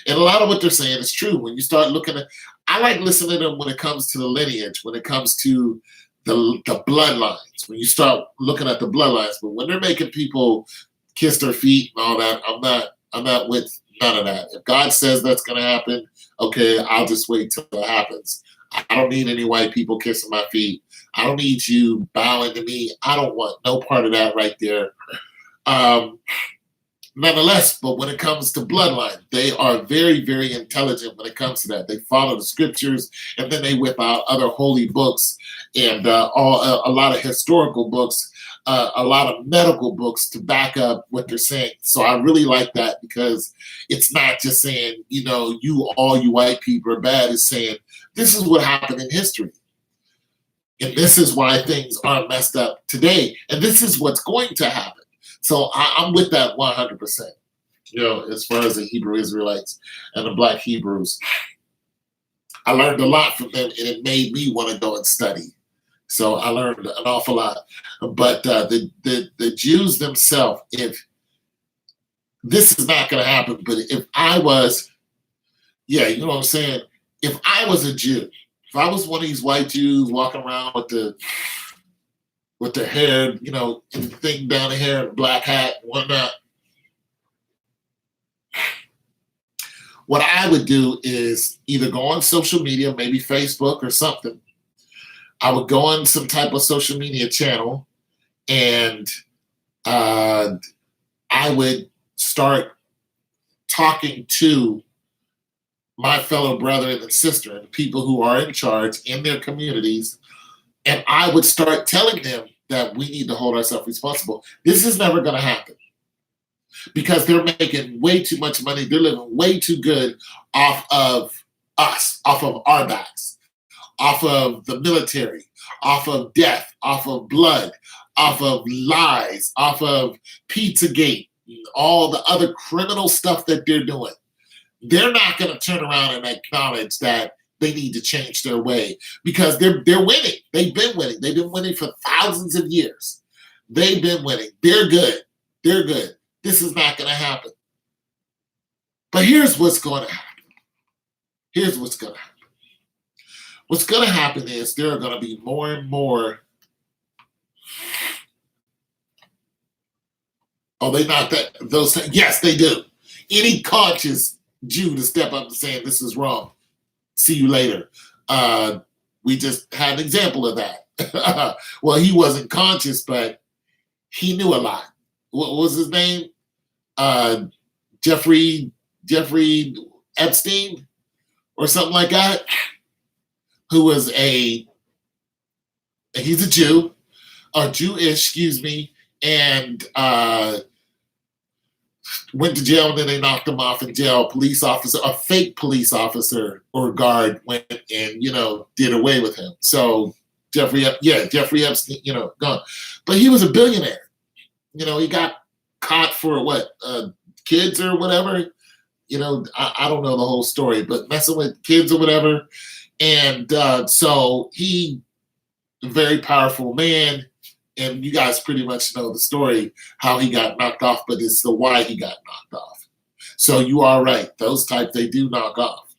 And a lot of what they're saying is true. When you start looking at, I like listening to them when it comes to the lineage, when it comes to the bloodlines, when you start looking at the bloodlines. But when they're making people kiss their feet and all that, I'm not with none of that. If God says that's going to happen, okay, I'll just wait till it happens. I don't need any white people kissing my feet. I don't need you bowing to me. I don't want no part of that right there. Nonetheless, but when it comes to bloodline, they are very, very intelligent when it comes to that. They follow the scriptures, and then they whip out other holy books and a lot of historical books, a lot of medical books to back up what they're saying. So I really like that, because it's not just saying, all you white people are bad. It's saying, this is what happened in history. And this is why things are messed up today. And this is what's going to happen. So I'm with that 100%, as far as the Hebrew Israelites and the black Hebrews. I learned a lot from them, and it made me want to go and study. So I learned an awful lot. But the Jews themselves, if this is not going to happen, but if I was, you know what I'm saying? If I was a Jew, if I was one of these white Jews walking around with their hair, thing down the hair, black hat, whatnot, what I would do is either go on social media, maybe Facebook or something. I would go on some type of social media channel, and I would start talking to my fellow brother and sister and people who are in charge in their communities, and I would start telling them that we need to hold ourselves responsible. This is never going to happen, because they're making way too much money. They're living way too good off of us, off of our backs, off of the military, off of death, off of blood, off of lies, off of Pizzagate, all the other criminal stuff that they're doing. They're not going to turn around and acknowledge that they need to change their way, because they're winning. They've been winning. They've been winning for thousands of years. They've been winning. They're good. They're good. This is not going to happen. But here's what's going to happen. Here's what's going to happen. What's going to happen is there are going to be more and more. Oh, they not that those? Yes, they do. Any conscious Jew to step up and saying this is wrong. See you later. We just had an example of that. Well, he wasn't conscious, but he knew a lot. What was his name? Jeffrey Epstein or something like that, who was he's a Jew, or Jewish, excuse me, and went to jail, and then they knocked him off in jail. Police officer, a fake police officer or guard went and, did away with him. So Jeffrey Epstein, gone. But he was a billionaire. He got caught for kids or whatever. I don't know the whole story, but messing with kids or whatever. And so he, a very powerful man, and you guys pretty much know the story, how he got knocked off, but it's the why he got knocked off. So you are right. Those types, they do knock off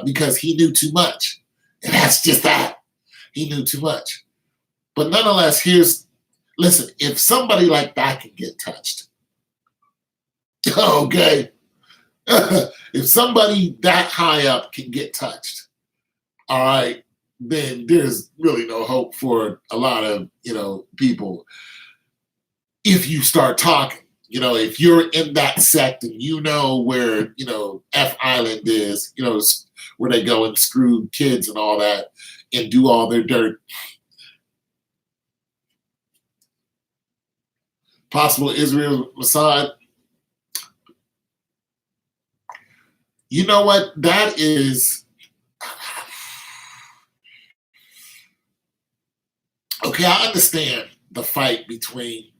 because he knew too much. And that's just that. He knew too much. But nonetheless, here's Listen, if somebody like that can get touched, okay, if somebody that high up can get touched, all right, then there's really no hope for a lot of, people. If you start talking, if you're in that sect and you know where, F Island is, where they go and screw kids and all that and do all their dirt. Possible Israel Mossad. You know what? That is okay. I understand the fight between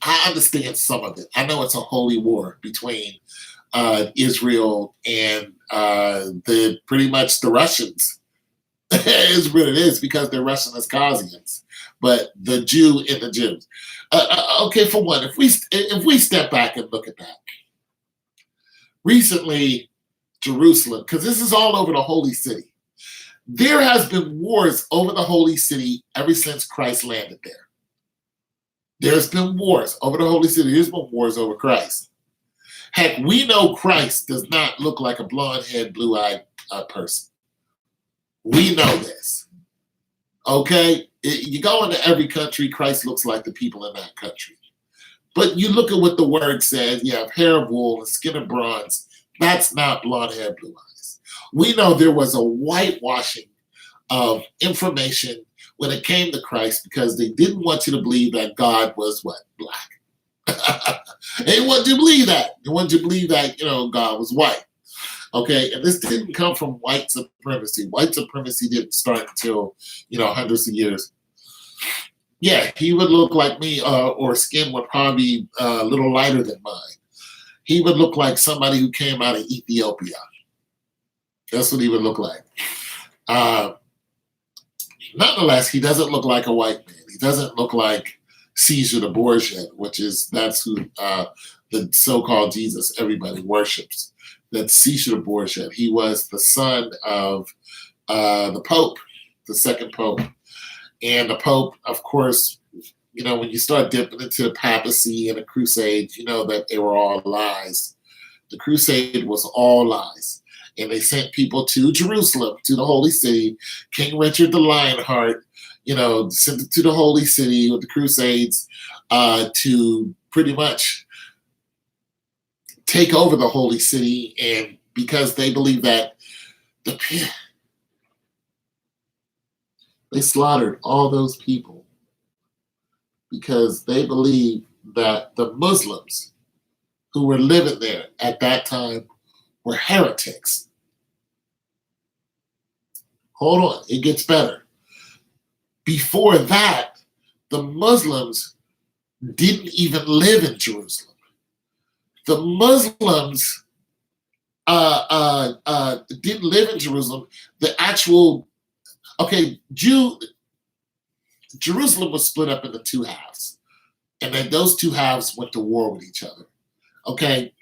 I understand some of it. I know it's a holy war between Israel and the pretty much the Russians. Is what it is because they're Russian as Causians, but the Jew and the Jews. Okay, for one, if we step back and look at that, recently Jerusalem, because this is all over the holy city. There has been wars over the holy city ever since Christ landed there. There's been wars over the holy city. There's been wars over Christ. Heck, we know Christ does not look like a blonde-haired, blue-eyed person. We know this. Okay? You go into every country, Christ looks like the people in that country. But you look at what the word says, you have hair of wool and skin of bronze. That's not blonde hair, blue eyes. We know there was a whitewashing of information when it came to Christ because they didn't want you to believe that God was what? Black. They didn't want you to believe that. They wanted you to believe that, God was white. Okay, and this didn't come from white supremacy. White supremacy didn't start until, hundreds of years. Yeah, he would look like me, or skin would probably be a little lighter than mine. He would look like somebody who came out of Ethiopia. That's what he would look like. Nonetheless, he doesn't look like a white man. He doesn't look like Caesar the Borgia, that's who the so-called Jesus everybody worships. That's Caesar the Borgia. He was the son of the Pope, the second Pope. And the Pope, of course, when you start dipping into the papacy and the Crusades, you know that they were all lies. The Crusade was all lies. And they sent people to Jerusalem, to the holy city. King Richard the Lionheart, sent it to the holy city with the Crusades to pretty much take over the holy city. And because they believe that they slaughtered all those people because they believed that the Muslims who were living there at that time were heretics. Hold on, it gets better. Before that, the Muslims didn't even live in Jerusalem. The Muslims didn't live in Jerusalem. The actual Jerusalem was split up into two halves. And then those two halves went to war with each other. Okay?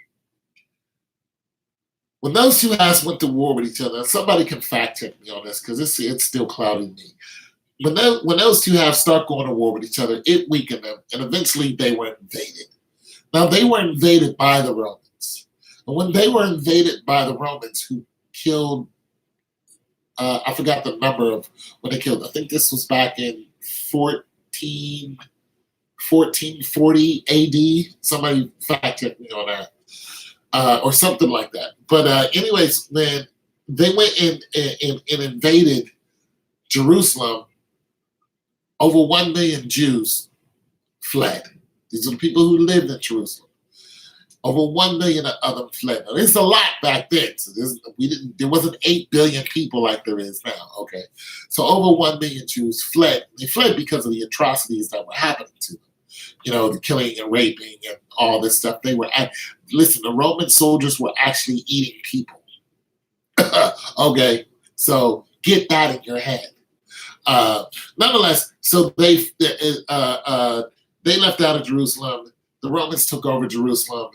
When those two halves went to war with each other, somebody can fact check me on this because it's still clouding me. When those two halves start going to war with each other, it weakened them, and eventually they were invaded. Now, they were invaded by the Romans. And when they were invaded by the Romans, who killed I forgot the number of when they killed. I think this was back in 1440 AD. Somebody fact check me on that. Or something like that. But anyways, when they went and invaded Jerusalem, over 1 million Jews fled. These are the people who lived in Jerusalem. Over 1 million of them fled. Now, there's a lot back then. So there wasn't 8 billion people like there is now. Okay, so over 1 million Jews fled. They fled because of the atrocities that were happening to them. The killing and raping and all this stuff. Listen, the Roman soldiers were actually eating people. Okay, so get that in your head. Nonetheless, so they left out of Jerusalem. The Romans took over Jerusalem.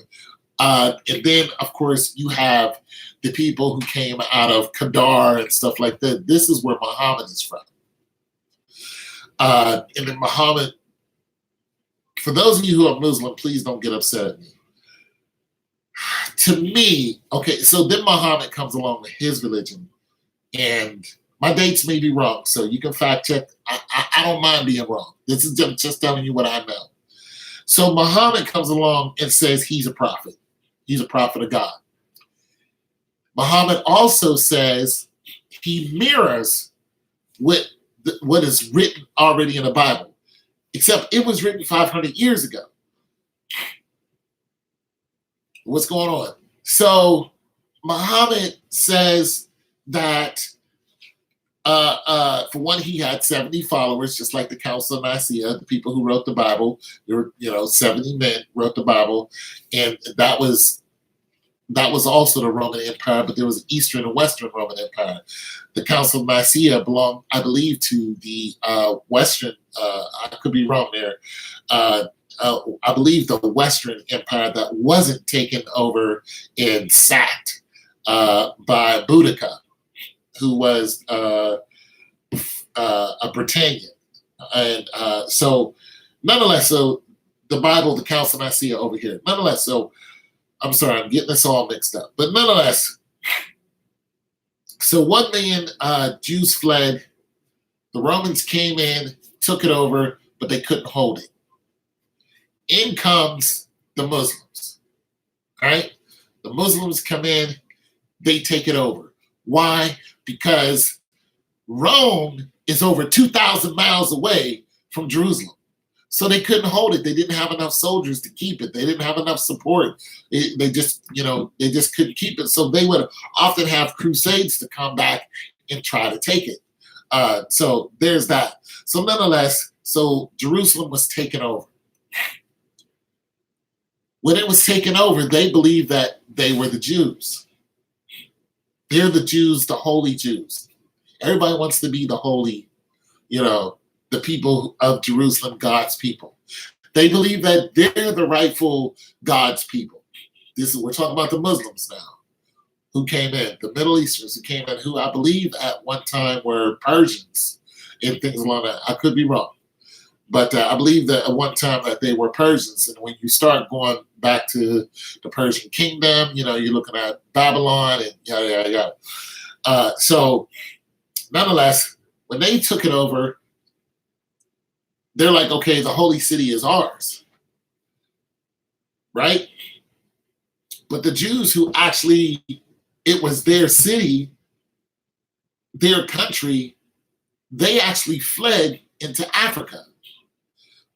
And then, of course, you have the people who came out of Kedar and stuff like that. This is where Muhammad is from. And then Muhammad For those of you who are Muslim, please don't get upset at me. To me, okay, so then Muhammad comes along with his religion, and my dates may be wrong, so you can fact check. I don't mind being wrong. This is just telling you what I know. So Muhammad comes along and says he's a prophet. He's a prophet of God. Muhammad also says he mirrors what is written already in the Bible, except it was written 500 years ago. What's going on? So Muhammad says that for one, he had 70 followers, just like the Council of Nicaea, the people who wrote the Bible. There were, 70 men wrote the Bible, and that was also the Roman Empire, but there was Eastern and Western Roman Empire. The Council of Nicaea belonged, I believe, to the Western. I could be wrong there. I believe the Western Empire that wasn't taken over and sacked by Boudica, who was a Britannian. And so, nonetheless, so the Bible, the Council of Nicaea over here. Nonetheless, so I'm sorry, I'm getting this all mixed up. But nonetheless, so 1 million Jews fled. The Romans came in, took it over, but they couldn't hold it. In comes the Muslims, right? The Muslims come in, they take it over. Why? Because Rome is over 2,000 miles away from Jerusalem. So they couldn't hold it. They didn't have enough soldiers to keep it. They didn't have enough support. They just couldn't keep it. So they would often have crusades to come back and try to take it. So there's that. So nonetheless, so Jerusalem was taken over. When it was taken over, they believed that they were the Jews. They're the Jews, the holy Jews. Everybody wants to be the holy, the people of Jerusalem, God's people. They believe that they're the rightful God's people. We're talking about the Muslims now, who came in, the Middle Easterns who came in, who I believe at one time were Persians and things along that. I could be wrong. But I believe that at one time that they were Persians. And when you start going back to the Persian kingdom, you're looking at Babylon and yada, yada, yada. So nonetheless, when they took it over, they're like, okay, the holy city is ours, right? But the Jews who actually, it was their city, their country, they actually fled into Africa.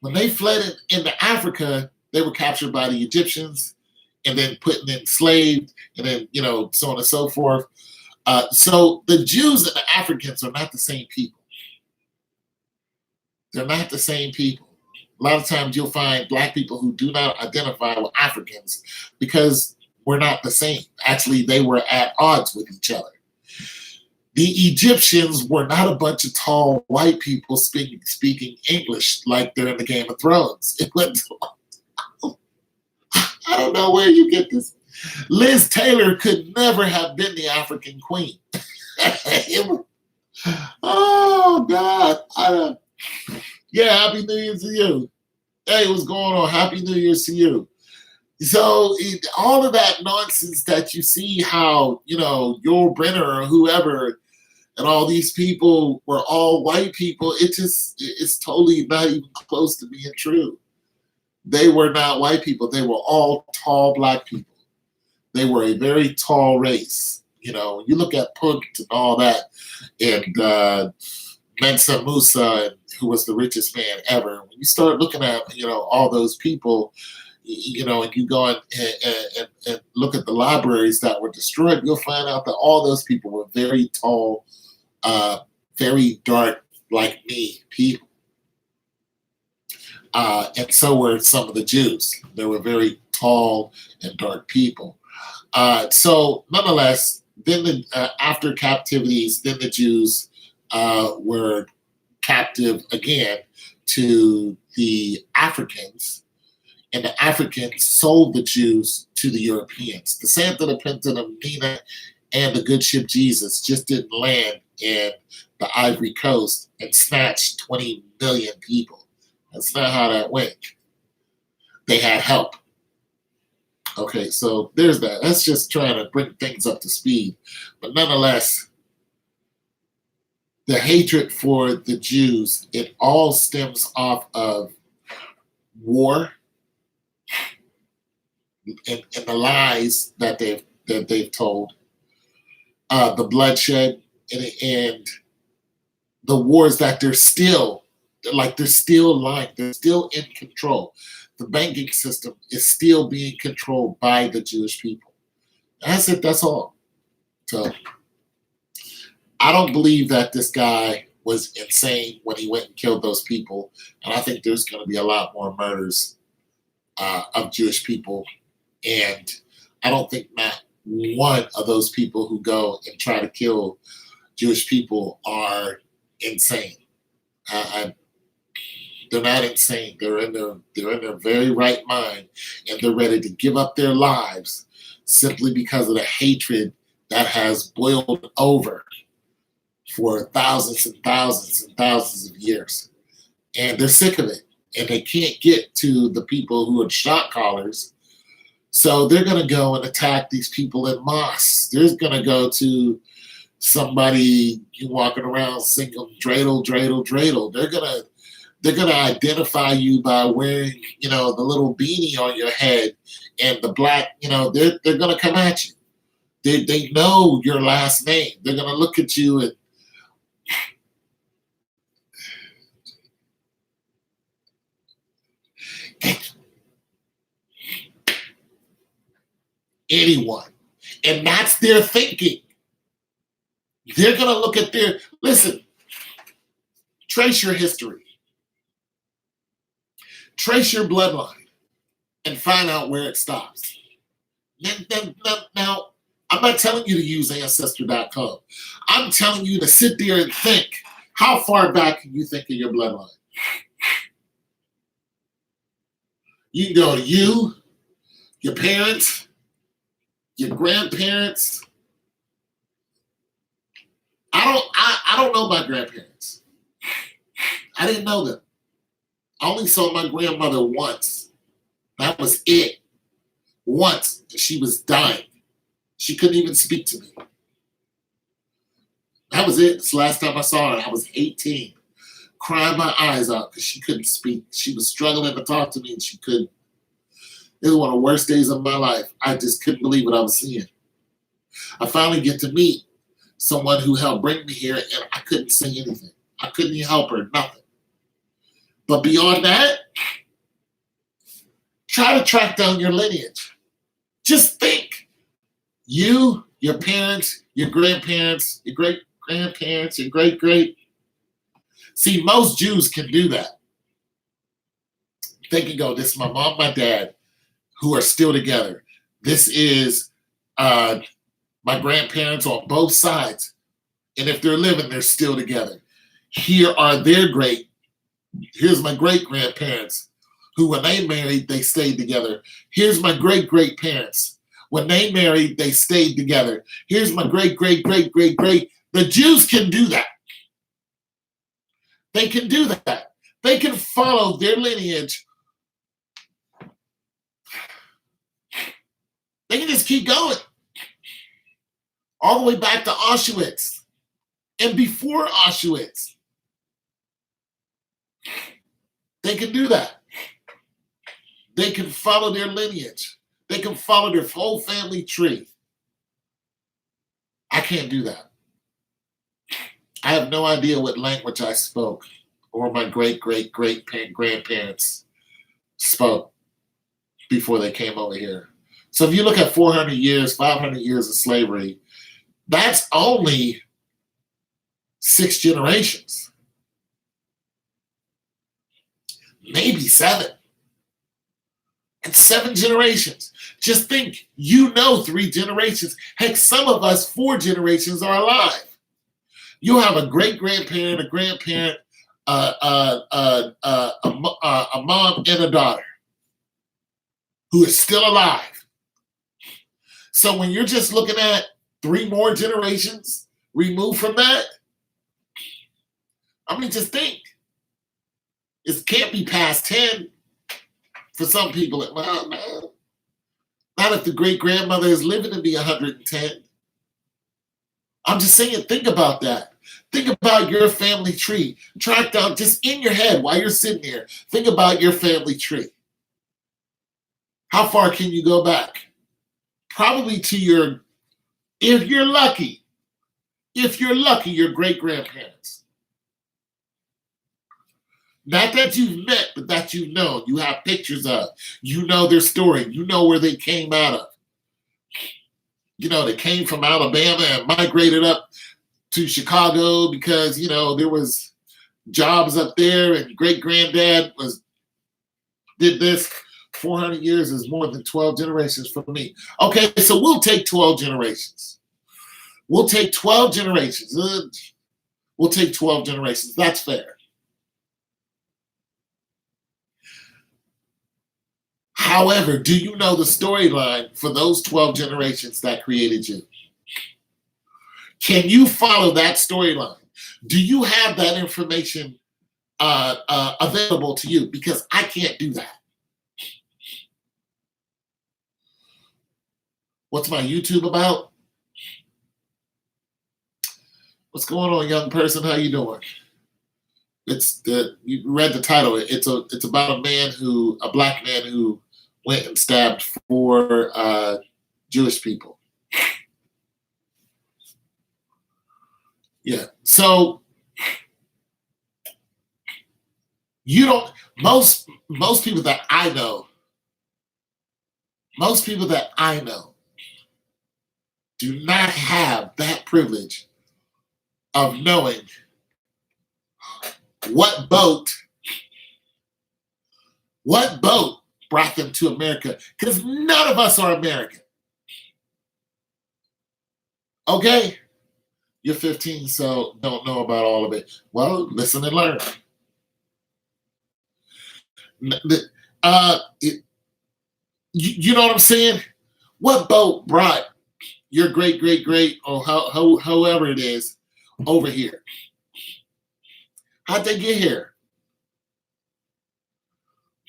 When they fled into Africa, they were captured by the Egyptians and then put and enslaved and then, so on and so forth. So the Jews and the Africans are not the same people. They're not the same people. A lot of times you'll find Black people who do not identify with Africans because we're not the same. Actually, they were at odds with each other. The Egyptians were not a bunch of tall white people speaking English like they're in the Game of Thrones. It was, I don't know where you get this. Liz Taylor could never have been the African queen. Oh, God. Yeah, Happy New Year to you. Hey, what's going on? Happy New Year to you. So all of that nonsense that you see how, Yul Brynner or whoever and all these people were all white people, it's totally not even close to being true. They were not white people. They were all tall Black people. They were a very tall race. You look at Punt and all that, and Mansa Musa, who was the richest man ever. When you start looking at, all those people, and you go and look at the libraries that were destroyed, you'll find out that all those people were very tall, very dark, like me people. And so were some of the Jews. They were very tall and dark people. So nonetheless, then after captivities, then the Jews were captive again to the Africans, and the Africans sold the Jews to the Europeans. The Santa, the Pinta, the Nina, and the good ship Jesus just didn't land in the Ivory Coast and snatch 20 million people. That's not how that went. they had help. Okay, so there's that. That's just trying to bring things up to speed. But nonetheless, the hatred for the Jews, it all stems off of war and the lies that they've told, the bloodshed, and the wars that they're still lying, they're still in control. The banking system is still being controlled by the Jewish people. That's it. That's all. So I don't believe that this guy was insane when he went and killed those people, and I think there's going to be a lot more murders of Jewish people. And I don't think not one of those people who go and try to kill Jewish people are insane. They're not insane. They're in their very right mind, and they're ready to give up their lives simply because of the hatred that has boiled over for thousands and thousands and thousands of years. And they're sick of it, and they can't get to the people who are shot callers. So they're going to go and attack these people in mosques. They're going to go to somebody walking around singing dreidel, dreidel, dreidel. They're gonna identify you by wearing, the little beanie on your head and the black, they're gonna come at you. They know your last name. They're gonna look at you and anyone. And that's their thinking. They're gonna look at listen, trace your history. Trace your bloodline and find out where it stops. Now, I'm not telling you to use Ancestry.com. I'm telling you to sit there and think, how far back can you think of your bloodline? You can go to you, your parents, your grandparents. I don't know my grandparents. I didn't know them. I only saw my grandmother once. That was it. Once. She was dying. She couldn't even speak to me. That was it. It's the last time I saw her. I was 18. Crying my eyes out because she couldn't speak. She was struggling to talk to me and she couldn't. It was one of the worst days of my life. I just couldn't believe what I was seeing. I finally get to meet someone who helped bring me here, and I couldn't say anything. I couldn't even help her, nothing. But beyond that, try to track down your lineage. Just think. You, your parents, your grandparents, your great-grandparents, your great-great. See, most Jews can do that. They can go, this is my mom, my dad, who are still together. This is my grandparents on both sides. And if they're living, they're still together. Here are here's my great-grandparents, who when they married, they stayed together. Here's my great-great-parents. When they married, they stayed together. Here's my great-great-great-great-great. The Jews can do that. They can do that. They can follow their lineage. They can just keep going. All the way back to Auschwitz. And before Auschwitz. They can do that. They can follow their lineage. They can follow their whole family tree. I can't do that. I have no idea what language I spoke or my great-great-great-grandparents spoke before they came over here. So if you look at 400 years, 500 years of slavery, that's only 6 generations. Maybe 7. And 7 generations. Just think, 3 generations. Heck, some of us 4 generations are alive. You have a great-grandparent, a grandparent, a mom, and a daughter who is still alive. So when you're just looking at 3 more generations removed from that, just think. It can't be past 10. For some people, well, no, not if the great grandmother is living to be 110. I'm just saying, think about that. Think about your family tree. Track down just in your head while you're sitting here. Think about your family tree. How far can you go back? Probably to your, if you're lucky, your great grandparents. Not that you've met, but that you've known. You have pictures of. You know their story. You know where they came out of. You know, they came from Alabama and migrated up to Chicago because, you know, there was jobs up there, and great granddad did this. 400 years is more than 12 generations for me. Okay, so we'll take 12 generations. We'll take 12 generations. We'll take 12 generations. That's fair. However, do you know the storyline for those 12 generations that created you? Can you follow that storyline? Do you have that information available to you? Because I can't do that. What's my YouTube about? What's going on, young person? How you doing? You read the title. It's about a black man who went and stabbed 4 Jewish people. Yeah. So you don't. Most people that I know. Most people that I know do not have that privilege of knowing what boat brought them to America, because none of us are American. Okay? You're 15, so don't know about all of it. Well, listen and learn. You know what I'm saying? What boat brought your great, or however it is, over here? How'd they get here?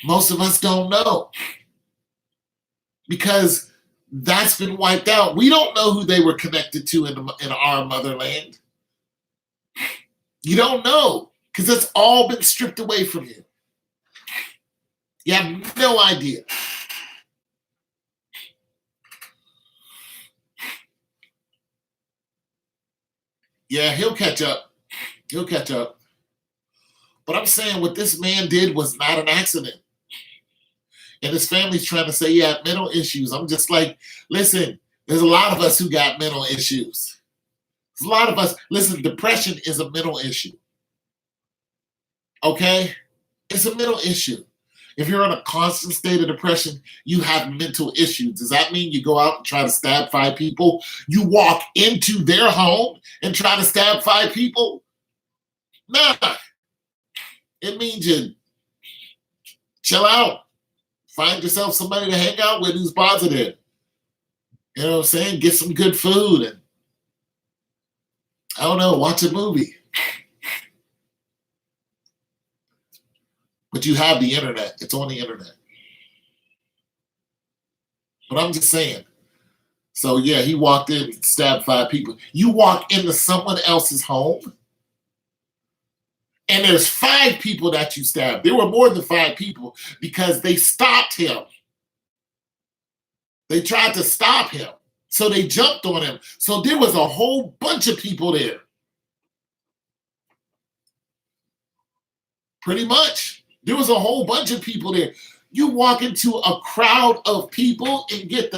Most of us don't know, because that's been wiped out. We don't know who they were connected to in our motherland. You don't know, because it's all been stripped away from you. You have no idea. Yeah, he'll catch up. He'll catch up. But I'm saying what this man did was not an accident. And his family's trying to say, yeah, mental issues. I'm just like, listen, there's a lot of us who got mental issues. There's a lot of us. Listen, depression is a mental issue. Okay? It's a mental issue. If you're in a constant state of depression, you have mental issues. Does that mean you go out and try to stab 5 people? You walk into their home and try to stab 5 people? Nah. It means you chill out. Find yourself somebody to hang out with who's positive. You know what I'm saying? Get some good food and, I don't know, watch a movie. But you have the internet. It's on the internet. But I'm just saying. So yeah, he walked in and stabbed 5 people. You walk into someone else's home, and there's 5 people that you stabbed. There were more than 5 people because they stopped him. They tried to stop him. So they jumped on him. So there was a whole bunch of people there. Pretty much. There was a whole bunch of people there. You walk into a crowd of people and get.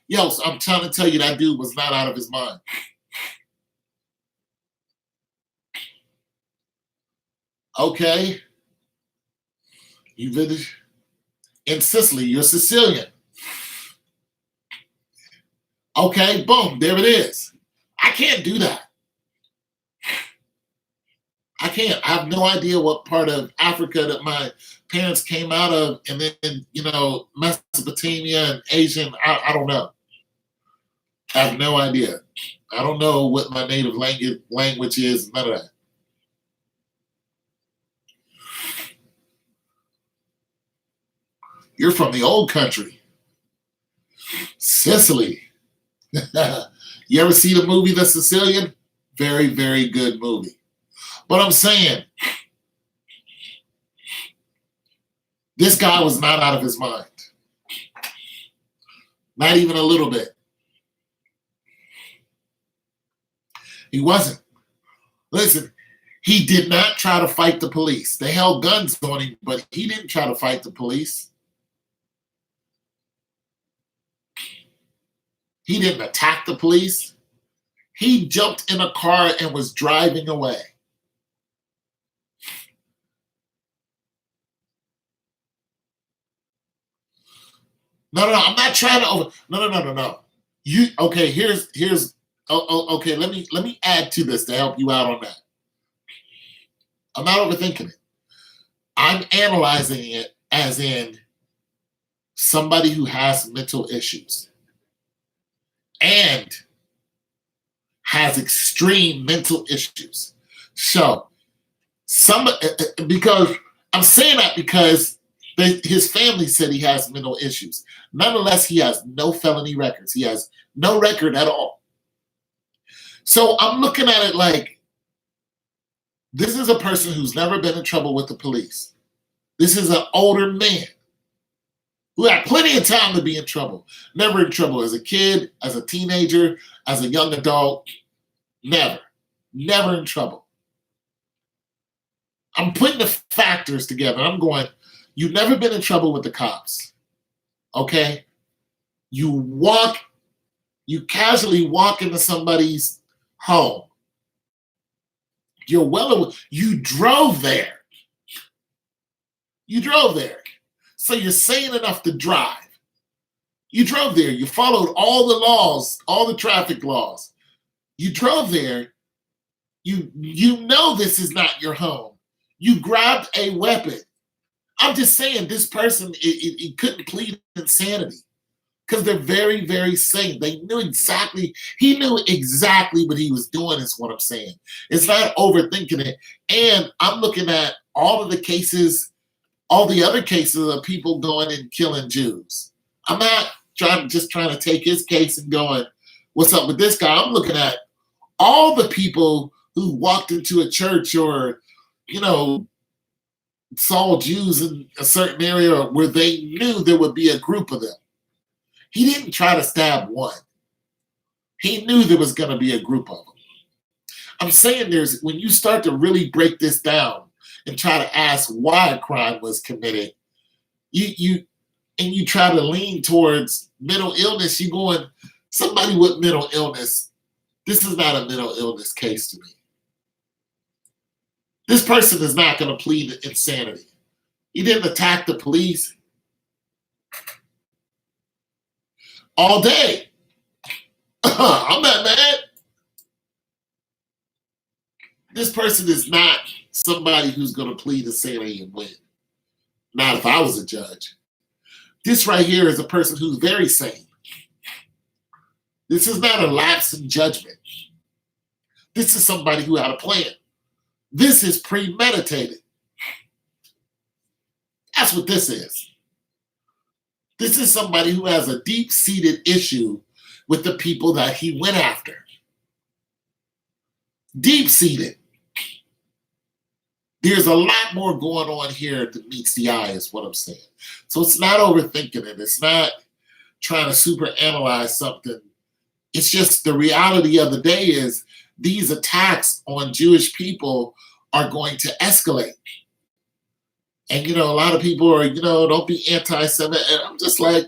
Yo, so I'm trying to tell you, that dude was not out of his mind. Okay. You visit in Sicily, you're Sicilian. Okay, boom, there it is. I can't do that. I can't. I have no idea what part of Africa that my parents came out of, and then, you know, Mesopotamia and Asian. I don't know. I have no idea. I don't know what my native language is, none of that. You're from the old country. Sicily. You ever see the movie The Sicilian? Very, very good movie. But I'm saying, this guy was not out of his mind. Not even a little bit. He wasn't. Listen, he did not try to fight the police. They held guns on him, but he didn't try to fight the police. He didn't attack the police. He jumped in a car and was driving away. No, I'm not trying to over. No. You okay? Here's. Okay. Let me add to this to help you out on that. I'm not overthinking it. I'm analyzing it as in somebody who has mental issues and has extreme mental issues. So, because I'm saying that because his family said he has mental issues. Nonetheless, he has no felony records. He has no record at all. So I'm looking at it like, this is a person who's never been in trouble with the police. This is an older man who had plenty of time to be in trouble. Never in trouble as a kid, as a teenager, as a young adult. Never in trouble. I'm putting the factors together. I'm going, you've never been in trouble with the cops. Okay? You casually walk into somebody's home. You drove there. So you're sane enough to drive. You drove there. You followed all the laws, all the traffic laws. You drove there. You know this is not your home. You grabbed a weapon. I'm just saying this person, he couldn't plead insanity because they're very, very sane. He knew exactly what he was doing is what I'm saying. It's not overthinking it. And I'm looking at all of the cases, all the other cases of people going and killing Jews. I'm not trying to take his case and going, what's up with this guy? I'm looking at all the people who walked into a church or, saw Jews in a certain area where they knew there would be a group of them. He didn't try to stab one. He knew there was going to be a group of them. I'm saying when you start to really break this down and try to ask why a crime was committed, you try to lean towards mental illness, you're going, somebody with mental illness, this is not a mental illness case to me. This person is not going to plead insanity. He didn't attack the police all day. I'm not mad. This person is not somebody who's going to plead insanity and win. Not if I was a judge. This right here is a person who's very sane. This is not a lapse in judgment. This is somebody who had a plan. This is premeditated. That's what this is. This is somebody who has a deep-seated issue with the people that he went after. Deep-seated. There's a lot more going on here than meets the eye, is what I'm saying. So it's not overthinking it. It's not trying to super analyze something. It's just the reality of the day is these attacks on Jewish people are going to escalate. And, a lot of people are, don't be anti-Semitic. And I'm just like,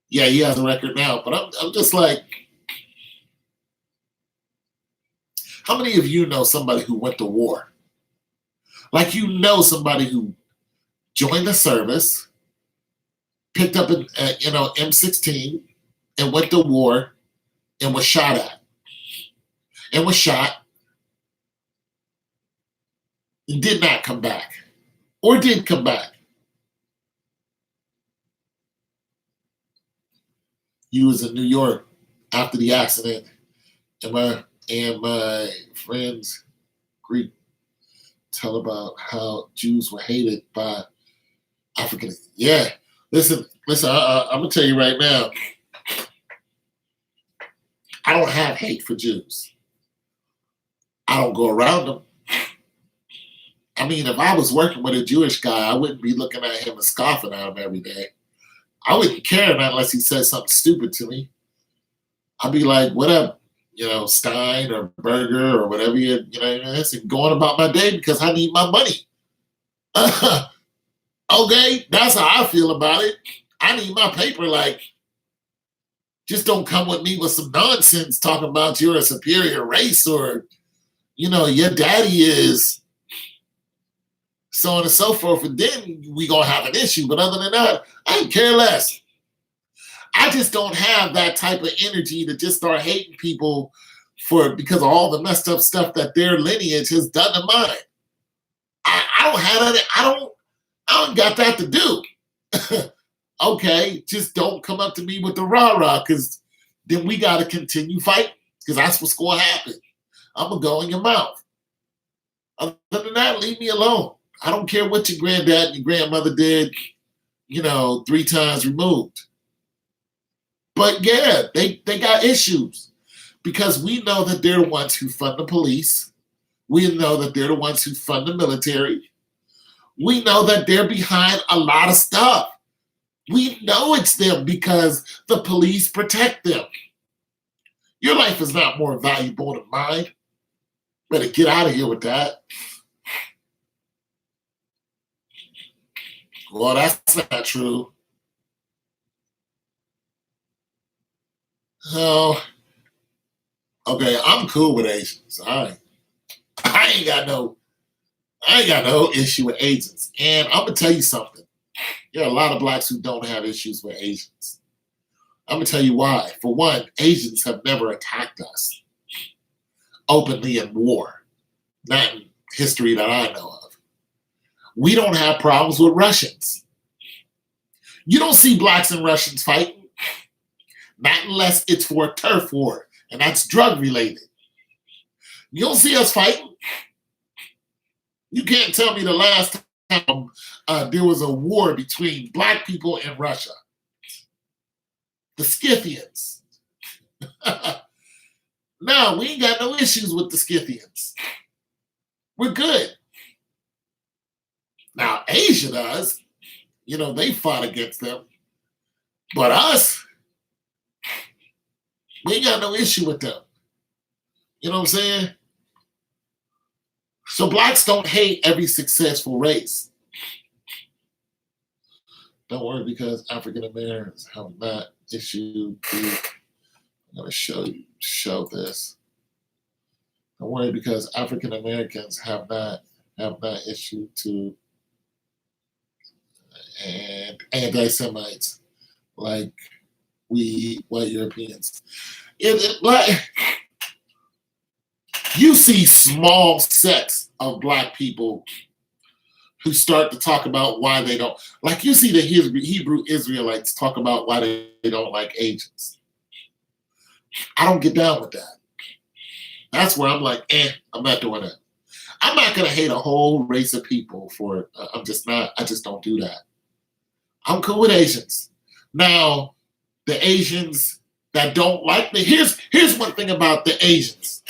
yeah, he has a record now. But I'm just like, how many of you know somebody who went to war? Like, somebody who joined the service, picked up an M16 and went to war and was shot at. And was shot and did not come back. Or did come back. You was in New York after the accident, and my friends agreed tell about how Jews were hated by African. Yeah, listen. I'm gonna tell you right now. I don't have hate for Jews. I don't go around them. I mean, if I was working with a Jewish guy, I wouldn't be looking at him and scoffing at him every day. I wouldn't care unless he said something stupid to me. I'd be like, what up, Stein or Burger or whatever and going about my day because I need my money. Okay, that's how I feel about it. I need my paper. Like, just don't come with me with some nonsense talking about you're a superior race or, your daddy is so on and so forth. And then we gonna have an issue. But other than that, I care less. I just don't have that type of energy to just start hating people because of all the messed up stuff that their lineage has done to mine. I don't have that. I don't got that to do. Okay, just don't come up to me with the rah-rah, because then we got to continue fighting, because that's what's going to happen. I'm going to go in your mouth. Other than that, leave me alone. I don't care what your granddad and your grandmother did, 3 times removed. But yeah, they got issues, because we know that they're the ones who fund the police. We know that they're the ones who fund the military. We know that they're behind a lot of stuff. We know it's them because the police protect them. Your life is not more valuable than mine. Better get out of here with that. Well, that's not true. Oh, okay, I'm cool with Asians. All right. I ain't got no issue with Asians. And I'm gonna tell you something. There are a lot of blacks who don't have issues with Asians. I'm gonna tell you why. For one, Asians have never attacked us openly in war. Not in history that I know of. We don't have problems with Russians. You don't see blacks and Russians fighting. Not unless it's for a turf war, and that's drug related. You don't see us fighting. You can't tell me the last time there was a war between black people and Russia. The Scythians. No, we ain't got no issues with the Scythians. We're good. Now, Asia does. They fought against them. But us, we ain't got no issue with them. You know what I'm saying? So blacks don't hate every successful race. Don't worry, because African Americans have not issued I'm going to show this. Don't worry, because African Americans have not issued to and anti-Semites like we white Europeans. You see small sets of black people who start to talk about why they don't. Like, you see the Hebrew Israelites talk about why they don't like Asians. I don't get down with that. That's where I'm like, I'm not doing that. I'm not going to hate a whole race of people for it. I just don't do that. I'm cool with Asians. Now, the Asians that don't like me, here's one thing about the Asians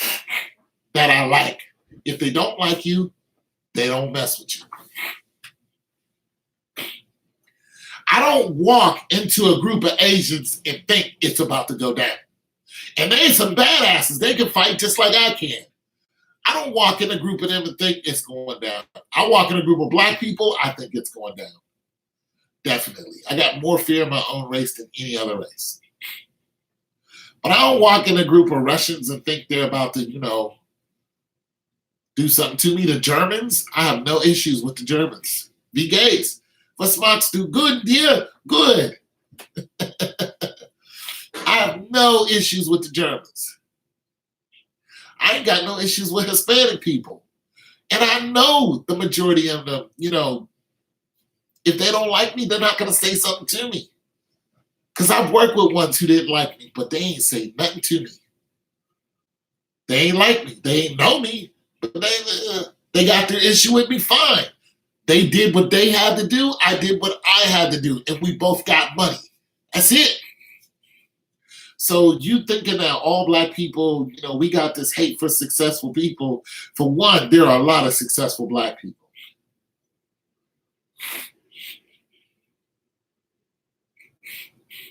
that I like. If they don't like you, they don't mess with you. I don't walk into a group of Asians and think it's about to go down. And they ain't some badasses. They can fight just like I can. I don't walk in a group of them and think it's going down. I walk in a group of black people, I think it's going down. Definitely. I got more fear of my own race than any other race. But I don't walk in a group of Russians and think they're about to, do something to me. The Germans, I have no issues with the Germans. Wie geht's? Was machst du? Good, dear? Good. I have no issues with the Germans. I ain't got no issues with Hispanic people. And I know the majority of them, if they don't like me, they're not going to say something to me. Because I've worked with ones who didn't like me, but they ain't say nothing to me. They ain't like me. They ain't know me, but They got their issue with me, fine. They did what they had to do. I did what I had to do. And we both got money. That's it. So you thinking that all black people, we got this hate for successful people. For one, there are a lot of successful black people.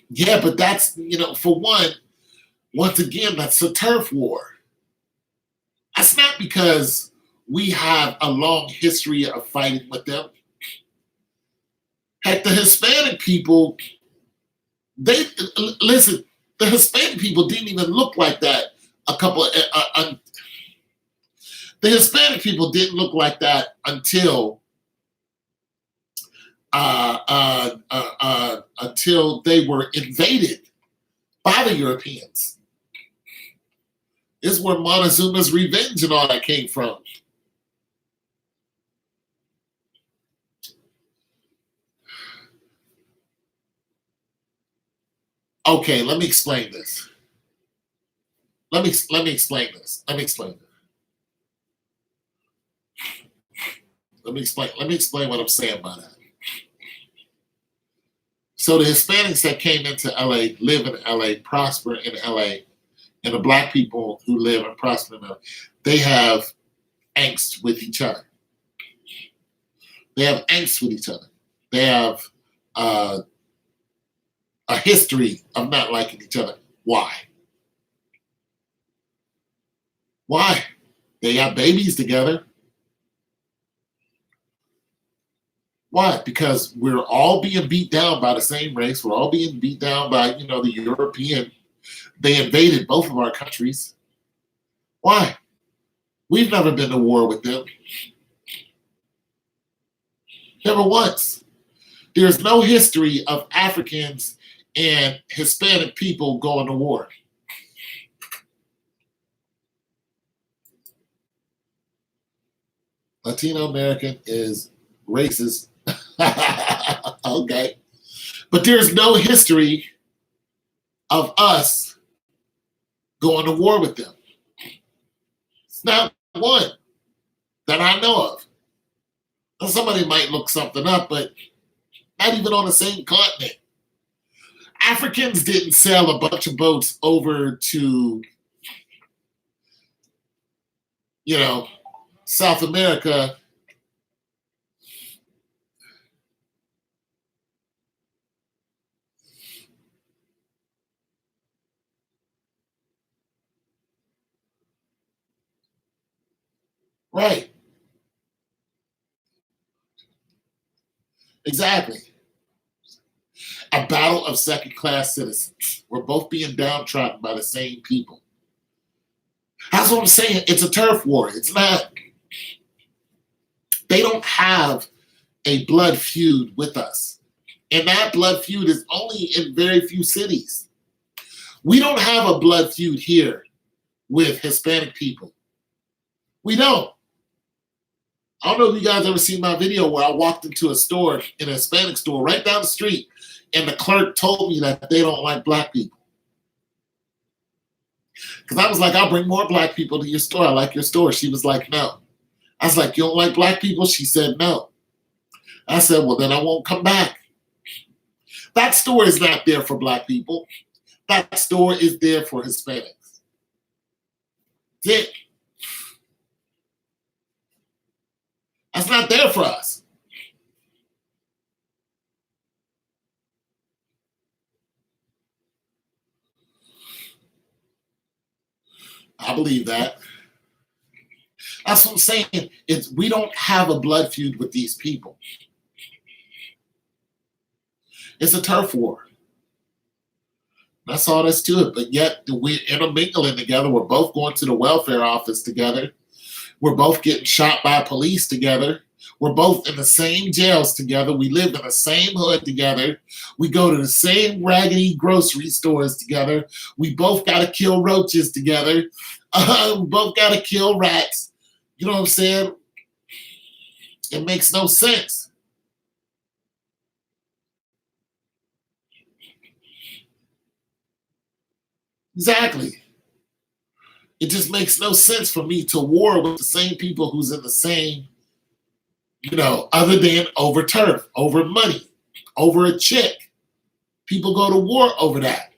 Yeah, but that's, for one, once again, that's a turf war. That's not because we have a long history of fighting with them. Heck, the Hispanic people, listen, the Hispanic people didn't even look like that the Hispanic people didn't look like that until until they were invaded by the Europeans. This is where Montezuma's revenge and all that came from. Okay, let me explain this. Let me explain this. Let me explain what I'm saying by that. So the Hispanics that came into LA, live in LA, prosper in LA, and the black people who live and prosper in LA, they have angst with each other. They have angst with each other. They have a history of not liking each other. Why? Why? They got babies together. Why? Because we're all being beat down by the same race. We're all being beat down by, the European. They invaded both of our countries. Why? We've never been to war with them. Never once. There's no history of Africans and Hispanic people going to war. Latino American is racist. Okay. But there's no history of us going to war with them. It's not one that I know of. Now, somebody might look something up, but not even on the same continent. Africans didn't sail a bunch of boats over to, South America. Right. Exactly. A battle of second-class citizens. We're both being downtrodden by the same people. That's what I'm saying. It's a turf war. It's not. They don't have a blood feud with us. And that blood feud is only in very few cities. We don't have a blood feud here with Hispanic people. We don't. I don't know if you guys ever seen my video where I walked into a store, in a Hispanic store, right down the street, and the clerk told me that they don't like black people. Because I was like, I'll bring more black people to your store. I like your store. She was like, no. I was like, you don't like black people? She said, no. I said, well, then I won't come back. That store is not there for black people. That store is there for Hispanics. That's it. That's not there for us. I believe that. That's what I'm saying. We don't have a blood feud with these people. It's a turf war. That's all that's to it. But yet we're intermingling together. We're both going to the welfare office together. We're both getting shot by police together. We're both in the same jails together. We live in the same hood together. We go to the same raggedy grocery stores together. We both got to kill roaches together. We both got to kill rats. You know what I'm saying? It makes no sense. Exactly. It just makes no sense for me to war with the same people who's in the same, other than over turf, over money, over a chick. People go to war over that.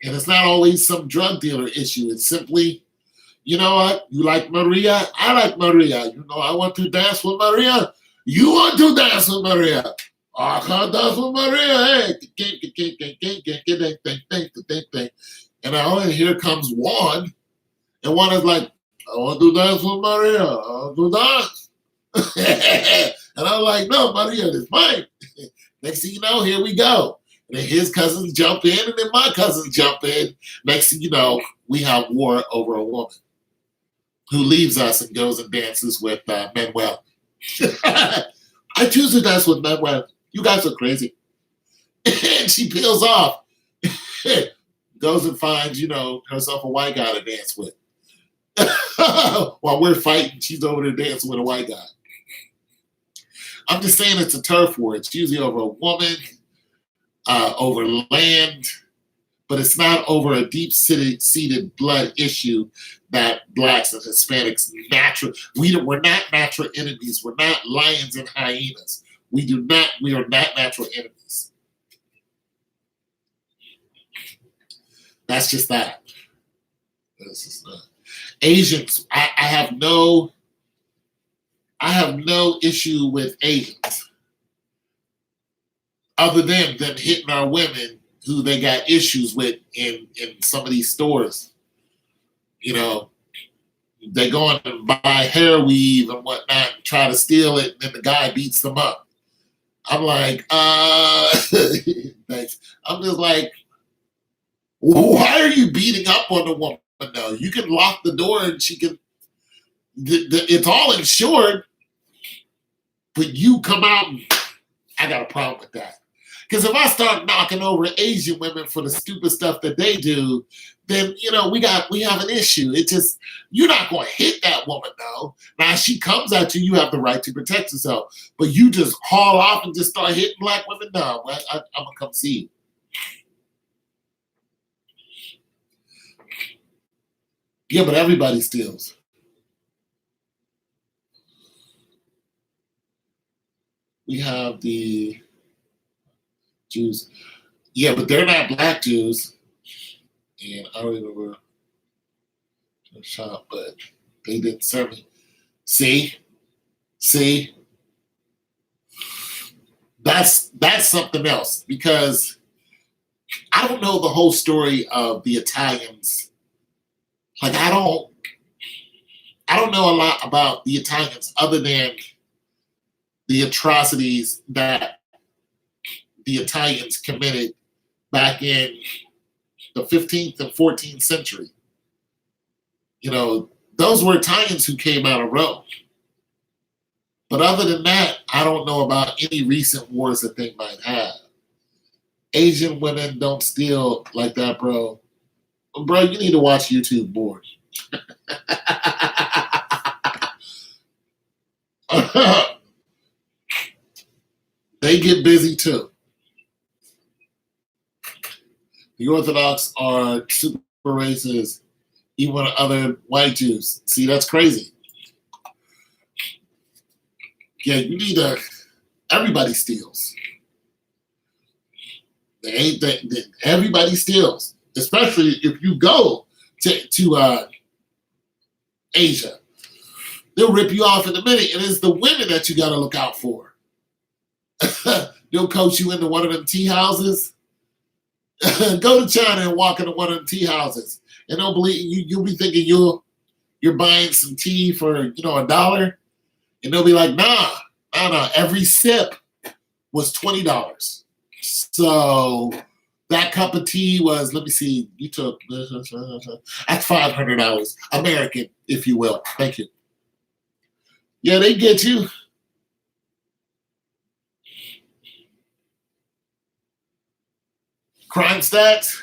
And it's not always some drug dealer issue. It's simply, you know what? You like Maria? I like Maria. I want to dance with Maria. You want to dance with Maria. I can't dance with Maria. Hey. And here comes Juan. And Juan is like, I want to dance with Maria. I want to dance. And I'm like, no, Maria, it's mine. Next thing you know, here we go. And then his cousins jump in, and then my cousins jump in. Next thing you know, we have war over a woman who leaves us and goes and dances with Manuel. I choose to dance with Manuel. You guys are crazy. And she peels off. Goes and finds, herself a white guy to dance with. While we're fighting, she's over there dancing with a white guy. I'm just saying it's a turf war. It's usually over a woman, over land, but it's not over a deep-seated blood issue that blacks and Hispanics we're not natural enemies. We're not lions and hyenas. We are not natural enemies. That's just that. This is not. Asians, I have no issue with Asians other than them hitting our women who they got issues with in some of these stores. They go on and buy hair weave and whatnot and try to steal it, and then the guy beats them up. I'm like, thanks. I'm just like, why are you beating up on the woman though? You can lock the door and she can, it's all insured, but you come out and I got a problem with that. Because if I start knocking over Asian women for the stupid stuff that they do, then we have an issue. It just, you're not going to hit that woman though. Now if she comes at you, you have the right to protect yourself. But you just haul off and just start hitting black women. No, I'm gonna come see you. Yeah, but everybody steals. We have the Jews. Yeah, but they're not black Jews. And I don't remember the shop, but they didn't serve me. See? That's something else, because I don't know the whole story of the Italians. Like I don't know a lot about the Italians other than the atrocities that the Italians committed back in the 15th and 14th century. Those were Italians who came out of Rome. But other than that, I don't know about any recent wars that they might have. Asian women don't steal like that, bro. Bro, you need to watch YouTube more. They get busy too. The Orthodox are super racist, even other white Jews. See, that's crazy. Yeah, you need to. Everybody steals. Everybody steals, especially if you go to Asia. They'll rip you off in a minute, and it's the women that you got to look out for. They'll coach you into one of them tea houses. Go to China and walk into one of them tea houses, and they'll believe you. You'll be thinking you're buying some tea for $1, and they'll be like, nah. Every sip was $20. So that cup of tea was, let me see, you took that's $500 American, if you will. Thank you. Yeah, they get you. Crime stats?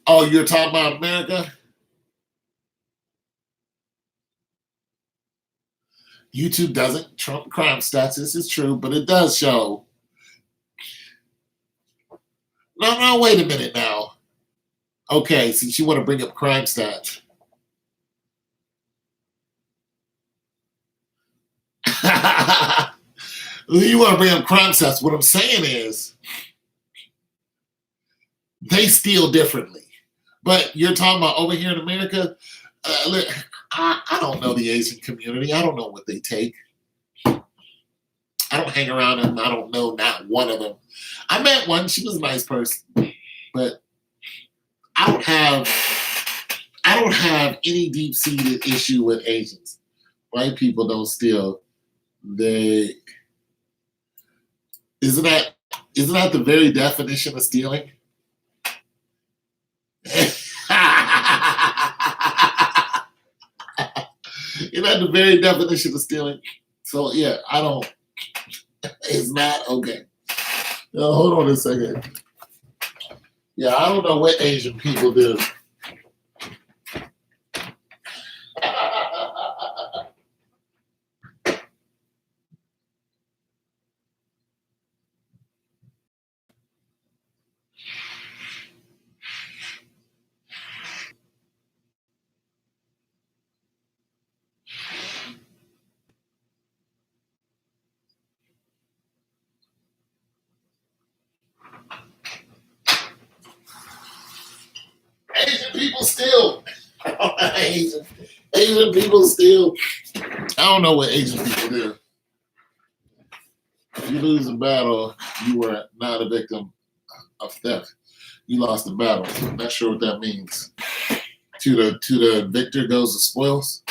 Oh, you're talking about America? YouTube doesn't trump crime stats. This is true, but it does show. No, wait a minute now. Okay, since you want to bring up crime stats. You want to bring up crime stats. What I'm saying is they steal differently. But you're talking about over here in America, look, I don't know the Asian community. I don't know what they take. I don't hang around them. I don't know not one of them. I met one. She was a nice person. But I don't have any deep seated issue with Asians. White people don't steal. They isn't that the very definition of stealing? Isn't that the very definition of stealing? So yeah, I don't. It's not okay. Hold on a second. Yeah, I don't know what Asian people do. Asian people steal. Asian people steal. I don't know what Asian people do. If you lose a battle, you were not a victim of theft. You lost the battle. I'm not sure what that means. To the victor goes the spoils.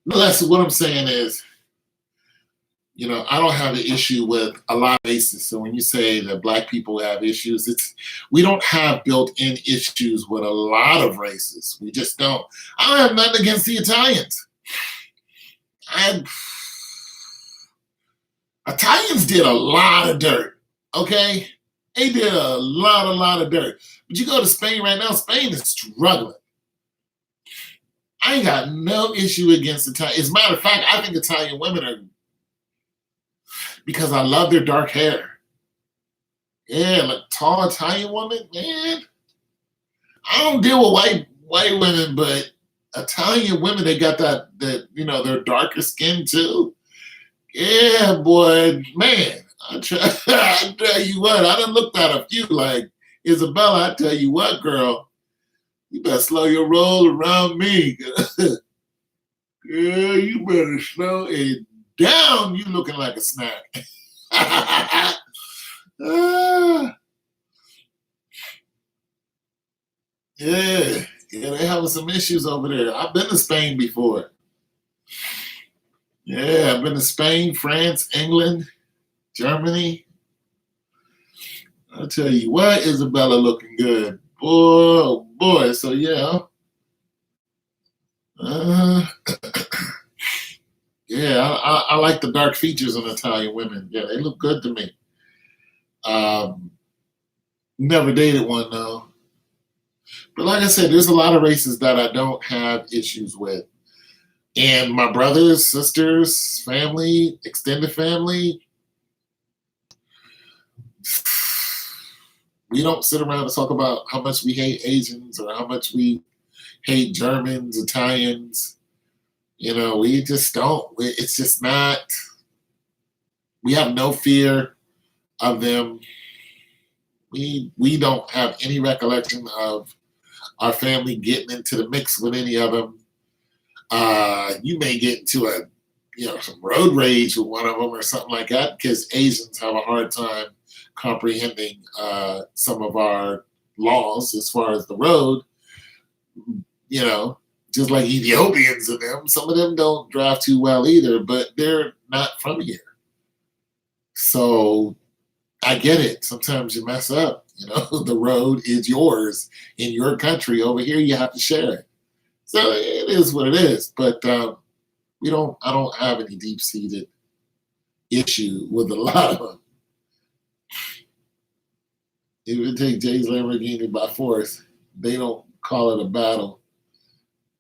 No, that's what I'm saying is, I don't have an issue with a lot of races. So when you say that black people have issues, we don't have built-in issues with a lot of races. We just don't. I don't have nothing against the Italians. Italians did a lot of dirt. Okay, they did a lot of dirt. But you go to Spain right now. Spain is struggling. I ain't got no issue against Italian. As a matter of fact, I think Italian women are, because I love their dark hair. Yeah, like tall Italian woman, man. I don't deal with white women, but Italian women, they got that they're darker skin too. Yeah, boy, man. I tell you what, I done looked at a few like Isabella. I tell you what, girl, you better slow your roll around me. Yeah, you better slow it down. You looking like a snack. Yeah, they having some issues over there. I've been to Spain before. Yeah, I've been to Spain, France, England, Germany. I'll tell you what, Isabella looking good. Boy, oh boy. So yeah. Yeah, I like the dark features on Italian women. Yeah, they look good to me. Never dated one though. But like I said, there's a lot of races that I don't have issues with. And my brothers, sisters, family, extended family, we don't sit around and talk about how much we hate Asians or how much we hate Germans, Italians. We just don't. It's just not. We have no fear of them. We don't have any recollection of our family getting into the mix with any of them. You may get into some road rage with one of them or something like that, because Asians have a hard time comprehending some of our laws as far as the road. Just like Ethiopians and them, some of them don't drive too well either, but they're not from here. So I get it. Sometimes you mess up. The road is yours in your country. Over here, you have to share it. So it is what it is. But I don't have any deep-seated issue with a lot of them. If you take Jay's Lamborghini by force, they don't call it a battle.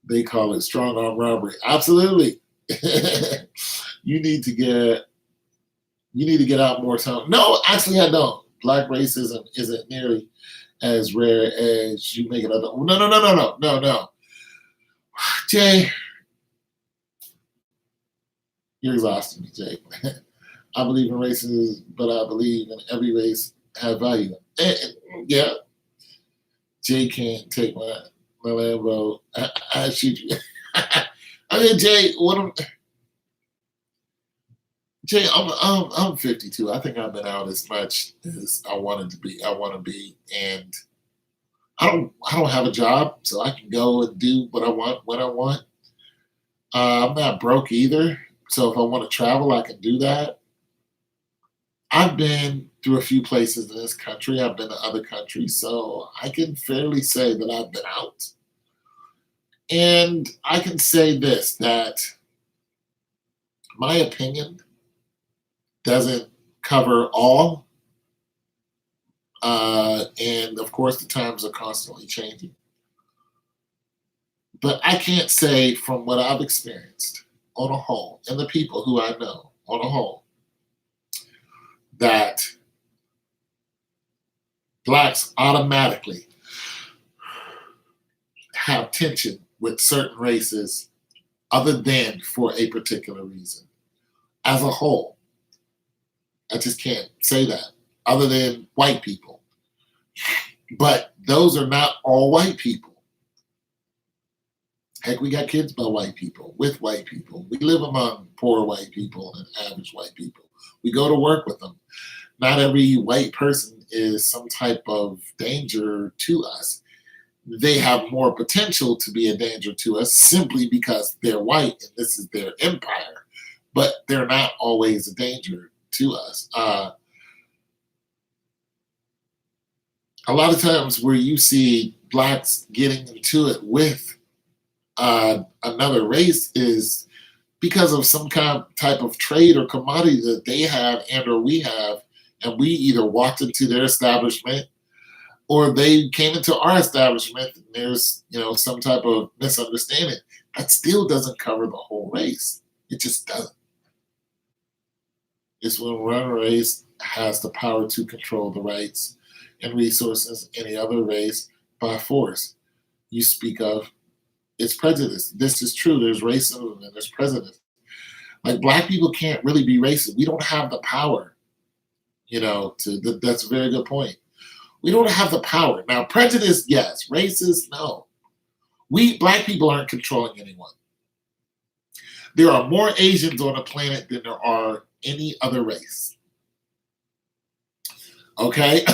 They call it strong arm robbery. Absolutely. You need to get out more time. No, actually I don't. Black racism isn't nearly as rare as you make it other. No, no, no, no, no, no, no. Jay, you're exhausting me, Jay. I believe in races, but I believe in every race have value. Yeah, Jay can't take my Lambo. I shoot you. I mean, Jay, Jay, I'm 52. I think I've been out as much as I wanted to be. I want to be, and I don't have a job, so I can go and do what I want when I want. I'm not broke either, so if I want to travel, I can do that. I've been through a few places in this country. I've been to other countries, so I can fairly say that I've been out. And I can say this, that my opinion doesn't cover all. And of course, the times are constantly changing. But I can't say from what I've experienced on a whole, and the people who I know on a whole, that blacks automatically have tension with certain races other than for a particular reason. As a whole, I just can't say that, other than white people. But those are not all white people. Heck, we got kids by white people, with white people. We live among poor white people and average white people. We go to work with them. Not every white person is some type of danger to us. They have more potential to be a danger to us simply because they're white and this is their empire. But they're not always a danger to us. A lot of times where you see blacks getting into it with another race is because of some type of trade or commodity that they have and or we have, and we either walked into their establishment or they came into our establishment and there's some type of misunderstanding. That still doesn't cover the whole race. It just doesn't. It's when one race has the power to control the rights and resources of any other race by force. You speak of, it's prejudice. This is true. There's racism and there's prejudice. Like, black people can't really be racist. We don't have the power, that's a very good point. We don't have the power. Now, prejudice, yes. Racist, no. We, black people, aren't controlling anyone. There are more Asians on the planet than there are any other race. Okay?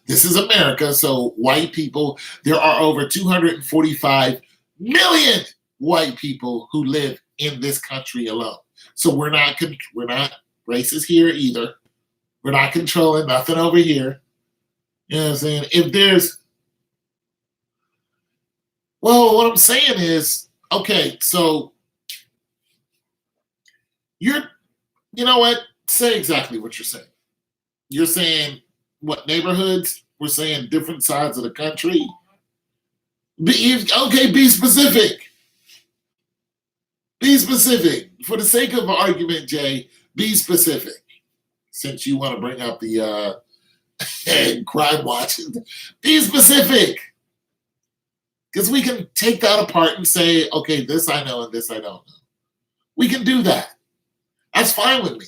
This is America, so white people, there are over 245 million white people who live in this country alone. So we're not racist here either. We're not controlling nothing over here. You know what I'm saying? If there's, well, what I'm saying is, okay, so you know what? Say exactly what you're saying. You're saying what neighborhoods? We're saying different sides of the country. Be specific. Be specific. For the sake of argument, Jay, be specific. Since you want to bring up the crime watching, be specific. Because we can take that apart and say, okay, this I know and this I don't know. We can do that. That's fine with me.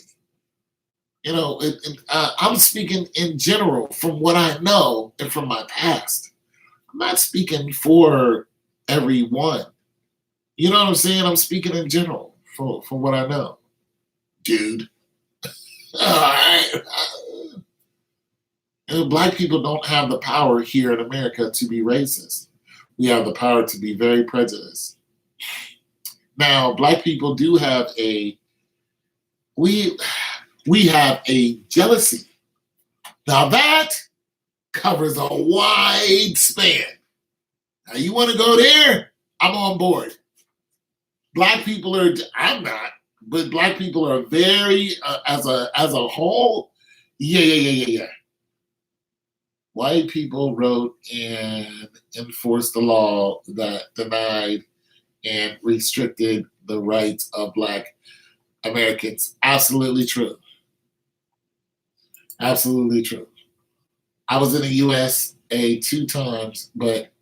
I'm speaking in general from what I know and from my past. I'm not speaking for everyone. You know what I'm saying? I'm speaking in general from what I know. Dude. All right. Black people don't have the power here in America to be racist. We have the power to be very prejudiced. Now, black people do have we have a jealousy. Now that covers a wide span. Now you want to go there? I'm on board. Black people are, I'm not, but black people are very, as a whole, yeah. White people wrote and enforced the law that denied and restricted the rights of black Americans. Absolutely true. Absolutely true. I was in the USA 2 times, but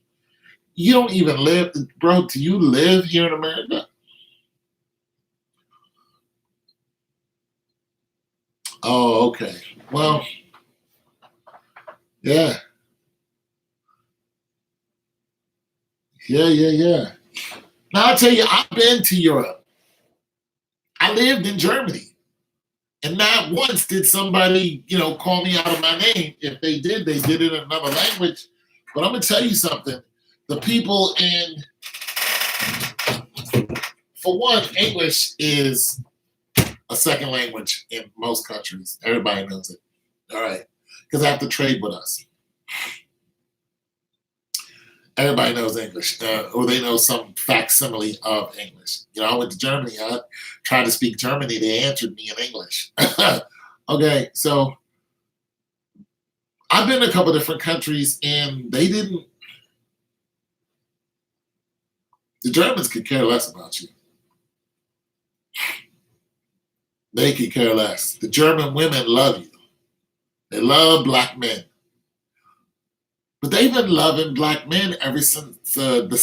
you don't even live, bro. Do you live here in America? Oh, okay. Well, yeah, yeah. Now I'll tell you, I've been to Europe. I lived in Germany, and not once did somebody, call me out of my name. If they did it in another language. But I'm gonna tell you something. The people in, for one, English is a second language in most countries. Everybody knows it. All right, because they have to trade with us. Everybody knows English, or they know some facsimile of English. I went to Germany. I tried to speak Germany. They answered me in English. Okay, so I've been to a couple different countries, and they didn't. The Germans could care less about you. They could care less. The German women love you. They love black men. But they've been loving black men ever since the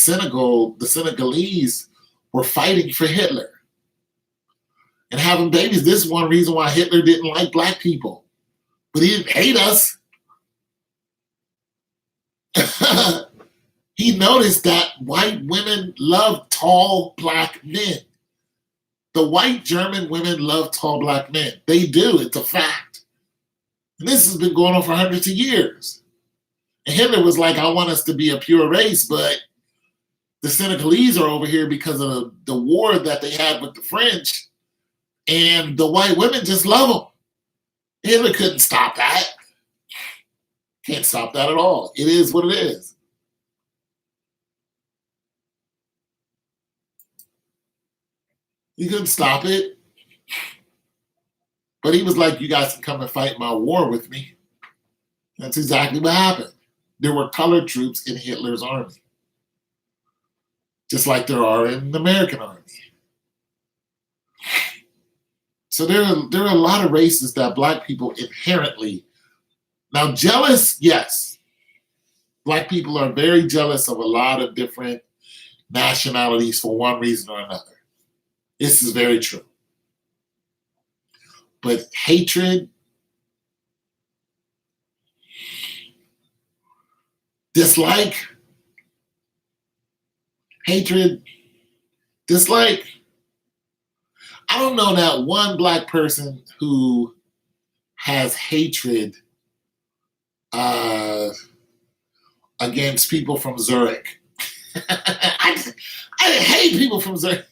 Senegalese were fighting for Hitler and having babies. This is one reason why Hitler didn't like black people. But he didn't hate us. He noticed that white women love tall black men. The white German women love tall black men. They do. It's a fact. And this has been going on for hundreds of years. And Hitler was like, I want us to be a pure race, but the Senegalese are over here because of the war that they had with the French, and the white women just love them. Hitler couldn't stop that. Can't stop that at all. It is what it is. He couldn't stop it. But he was like, you guys can come and fight my war with me. That's exactly what happened. There were colored troops in Hitler's army, just like there are in the American army. So there are a lot of races that black people inherently, now jealous, yes. Black people are very jealous of a lot of different nationalities for one reason or another. This is very true. But hatred, dislike, hatred, dislike. I don't know that one black person who has hatred against people from Zurich. I hate people from Zurich.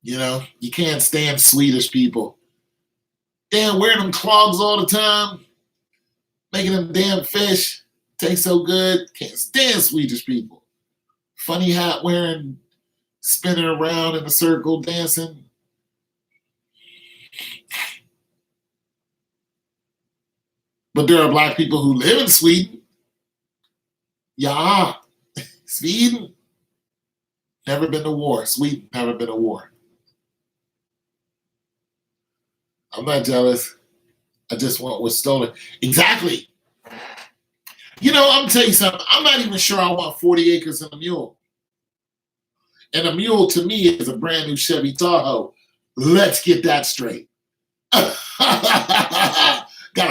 You can't stand Swedish people. Damn, wearing them clogs all the time, making them damn fish taste so good. Can't stand Swedish people. Funny hat wearing, spinning around in a circle, dancing. But there are black people who live in Sweden. Yeah, Sweden. Never been to war. Sweden, never been to war. I'm not jealous. I just want what's stolen. Exactly. I'm going to tell you something. I'm not even sure I want 40 acres and a mule. And a mule to me is a brand new Chevy Tahoe. Let's get that straight. Got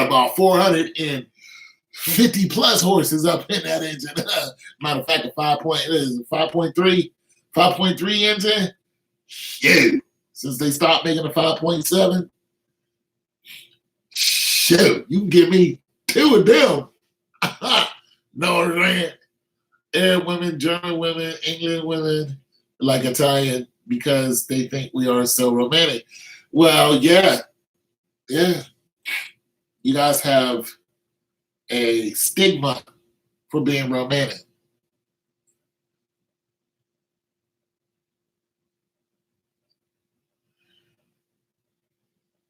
about 450 plus horses up in that engine. Matter of fact, a 5.3 engine. Shoot. Since they stopped making a 5.7, shoot, you can give me 2 of them. Northern Ireland, Arab women, German women, England women, like Italian, because they think we are so romantic. Well, yeah. You guys have a stigma for being romantic.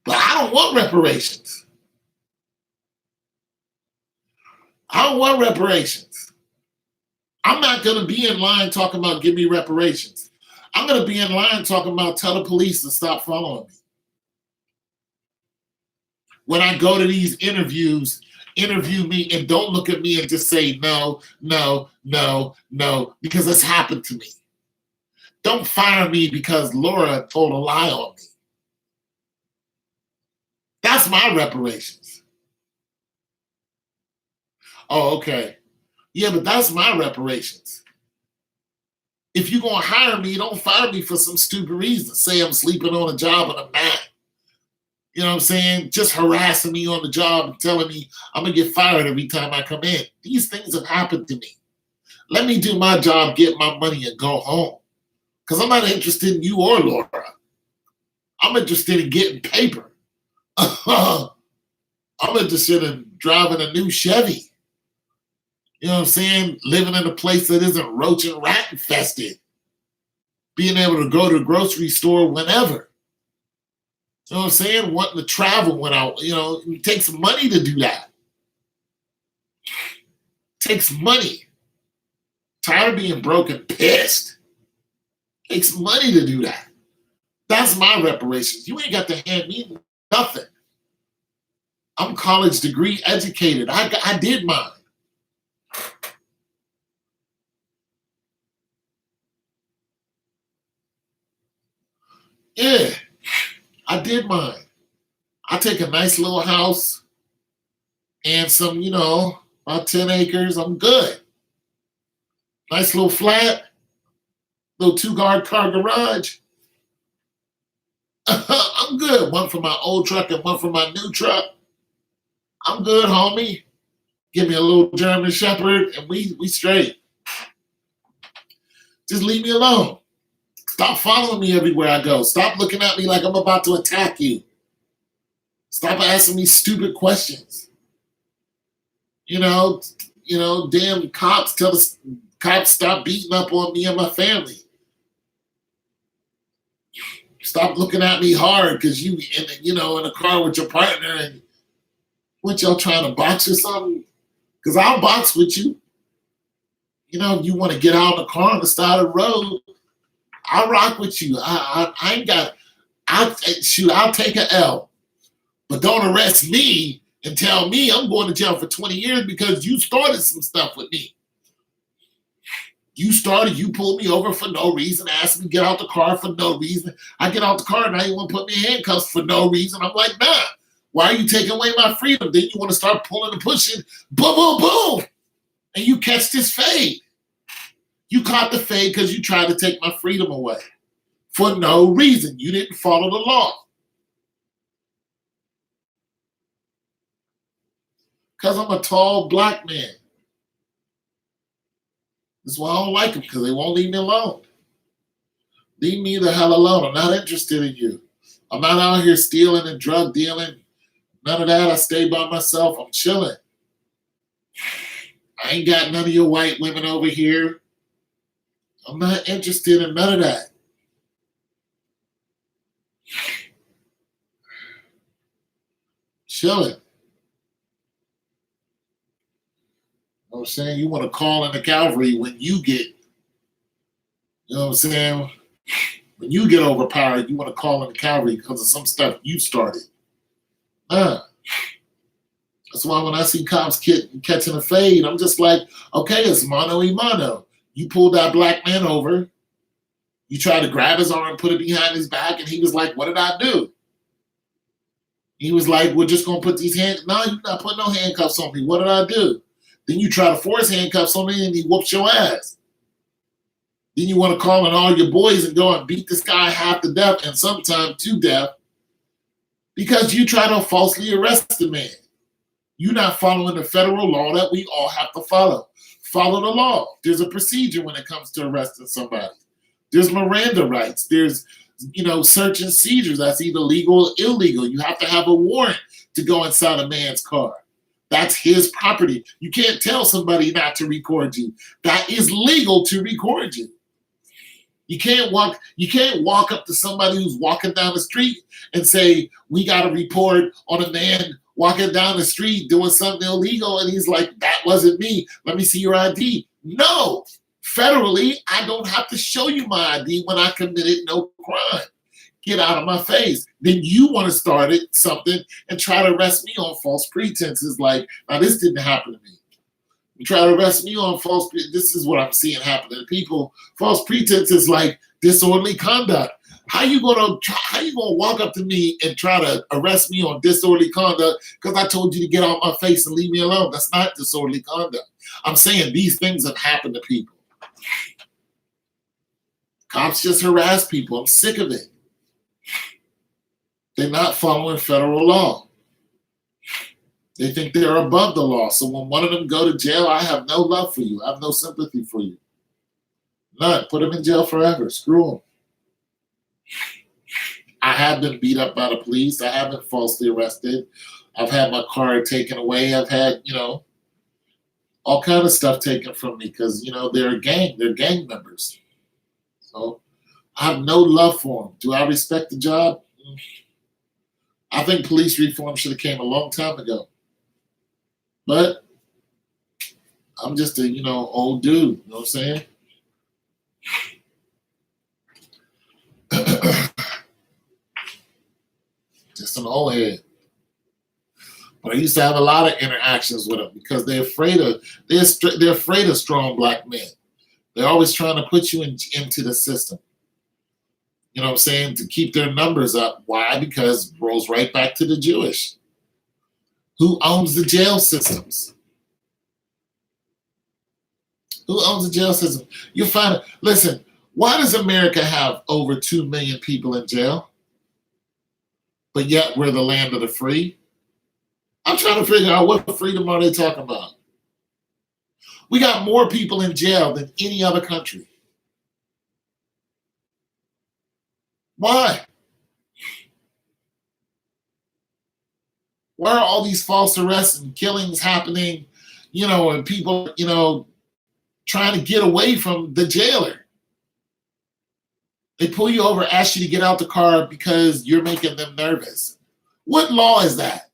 But I don't want reparations. I don't want reparations. I'm not going to be in line talking about give me reparations. I'm going to be in line talking about tell the police to stop following me. when I go to these interviews, interview me and don't look at me and just say no, no, no, no, because it's happened to me. Don't fire me because Laura told a lie on me. That's my reparations. Oh, okay. Yeah, but that's my reparations. If you're going to hire me, don't fire me for some stupid reason. Say I'm sleeping on a job and I'm not. You know what I'm saying? Just harassing me on the job and telling me I'm going to get fired every time I come in. These things have happened to me. Let me do my job, get my money, and go home. Because I'm not interested in you or Laura. I'm interested in getting paper. I'm interested in driving a new Chevy. You know what I'm saying? Living in a place that isn't roach and rat infested. Being able to go to the grocery store whenever. You know what I'm saying? Wanting to travel when it takes money to do that. It takes money. Tired of being broke and pissed. It takes money to do that. That's my reparations. You ain't got to hand me nothing. I'm college degree educated. I did mine. Yeah, I did mine. I take a nice little house and some, about 10 acres. I'm good. Nice little flat, little 2-car garage. I'm good. One for my old truck and one for my new truck. I'm good, homie. Give me a little German Shepherd and we straight. Just leave me alone. Stop following me everywhere I go. Stop looking at me like I'm about to attack you. Stop asking me stupid questions. Damn cops tell the cops stop beating up on me and my family. Stop looking at me hard because you in a car with your partner and what y'all trying to box or something? Because I'll box with you. If you want to get out of the car on the side of the road, I'll rock with you. I'll take an L. But don't arrest me and tell me I'm going to jail for 20 years because you started some stuff with me. You pulled me over for no reason, asked me to get out the car for no reason. I get out the car and now you want to put me in handcuffs for no reason. I'm like, nah, why are you taking away my freedom? Then you want to start pulling and pushing, boom, boom, boom. And you catch this fade. You caught the fade because you tried to take my freedom away for no reason. You didn't follow the law. Because I'm a tall black man. That's why I don't like them, because they won't leave me alone. Leave me the hell alone. I'm not interested in you. I'm not out here stealing and drug dealing. None of that. I stay by myself. I'm chilling. I ain't got none of your white women over here. I'm not interested in none of that. Chilling. You know what I'm saying? You want to call in the cavalry when you get, what I'm saying? When you get overpowered, you want to call in the cavalry because of some stuff you started. That's why when I see cops catching a fade, I'm just like, okay, it's mano y mano. You pulled that black man over. You tried to grab his arm, put it behind his back, and he was like, what did I do? He was like, we're just going to put these hands. No, you're not putting no handcuffs on me. What did I do? Then you try to force handcuffs on me and he whoops your ass. Then you want to call in all your boys and go and beat this guy half to death and sometimes to death because you try to falsely arrest the man. You're not following the federal law that we all have to follow. Follow the law. There's a procedure when it comes to arresting somebody. There's Miranda rights. There's, search and seizures. That's either legal or illegal. You have to have a warrant to go inside a man's car. That's his property. You can't tell somebody not to record you. That is legal to record you. You can't walk up to somebody who's walking down the street and say, we got a report on a man walking down the street doing something illegal. And he's like, that wasn't me. Let me see your ID. No, federally, I don't have to show you my ID when I committed no crime. get out of my face. Then you want to start something and try to arrest me on false pretenses. Like, now this didn't happen to me. You try to arrest me on this is what I'm seeing happen to people. False pretenses like disorderly conduct. How you gonna walk up to me and try to arrest me on disorderly conduct because I told you to get out my face and leave me alone? That's not disorderly conduct. I'm saying these things have happened to people. Cops just harass people. I'm sick of it. They're not following federal law. They think they're above the law. So when one of them go to jail, I have no love for you. I have no sympathy for you. None. Put them in jail forever. Screw them. I have been beat up by the police. I have been falsely arrested. I've had my car taken away. I've had, all kind of stuff taken from me because, they're a gang. They're gang members. So I have no love for them. Do I respect the job? I think police reform should have came a long time ago. But I'm just a, old dude. You know what I'm saying? Just an old head. But I used to have a lot of interactions with them because they're afraid of strong black men. They're always trying to put you into the system. You know what I'm saying? To keep their numbers up. Why? Because it rolls right back to the Jewish. Who owns the jail systems? Who owns the jail system? You find it. Listen, why does America have over 2 million people in jail? But yet we're the land of the free? I'm trying to figure out what freedom are they talking about? We got more people in jail than any other country. Why? Why are all these false arrests and killings happening, and people, trying to get away from the jailer? They pull you over, ask you to get out the car because you're making them nervous. What law is that?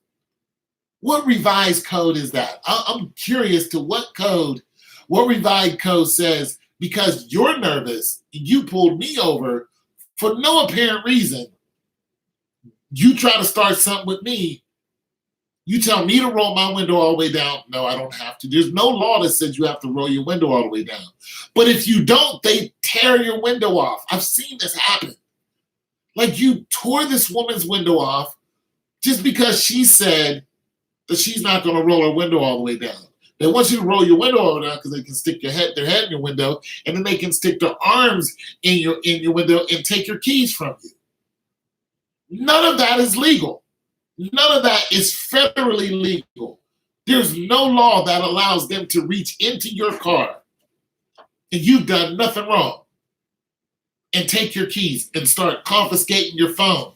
What revised code is that? I'm curious to what revised code says because you're nervous and you pulled me over for no apparent reason. You try to start something with me. You tell me to roll my window all the way down. No, I don't have to. There's no law that says you have to roll your window all the way down. But if you don't, they tear your window off. I've seen this happen. Like you tore this woman's window off just because she said that she's not going to roll her window all the way down. They want you to roll your window all the way down because they can stick their head in your window, and then they can stick their arms in your window and take your keys from you. None of that is legal. None of that is federally legal. There's no law that allows them to reach into your car and you've done nothing wrong and take your keys and start confiscating your phone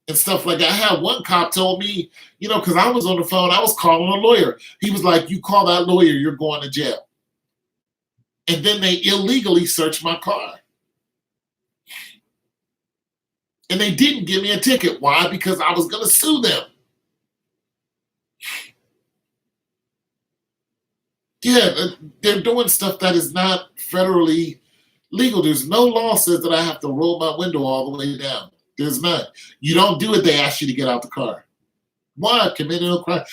and stuff like that. I had one cop told me, because I was on the phone, I was calling a lawyer. He was like, you call that lawyer, you're going to jail. And then they illegally searched my car. And they didn't give me a ticket. Why? Because I was going to sue them. Yeah, they're doing stuff that is not federally legal. There's no law says that I have to roll my window all the way down. There's none. You don't do it, they ask you to get out the car. Why? Committed no crime.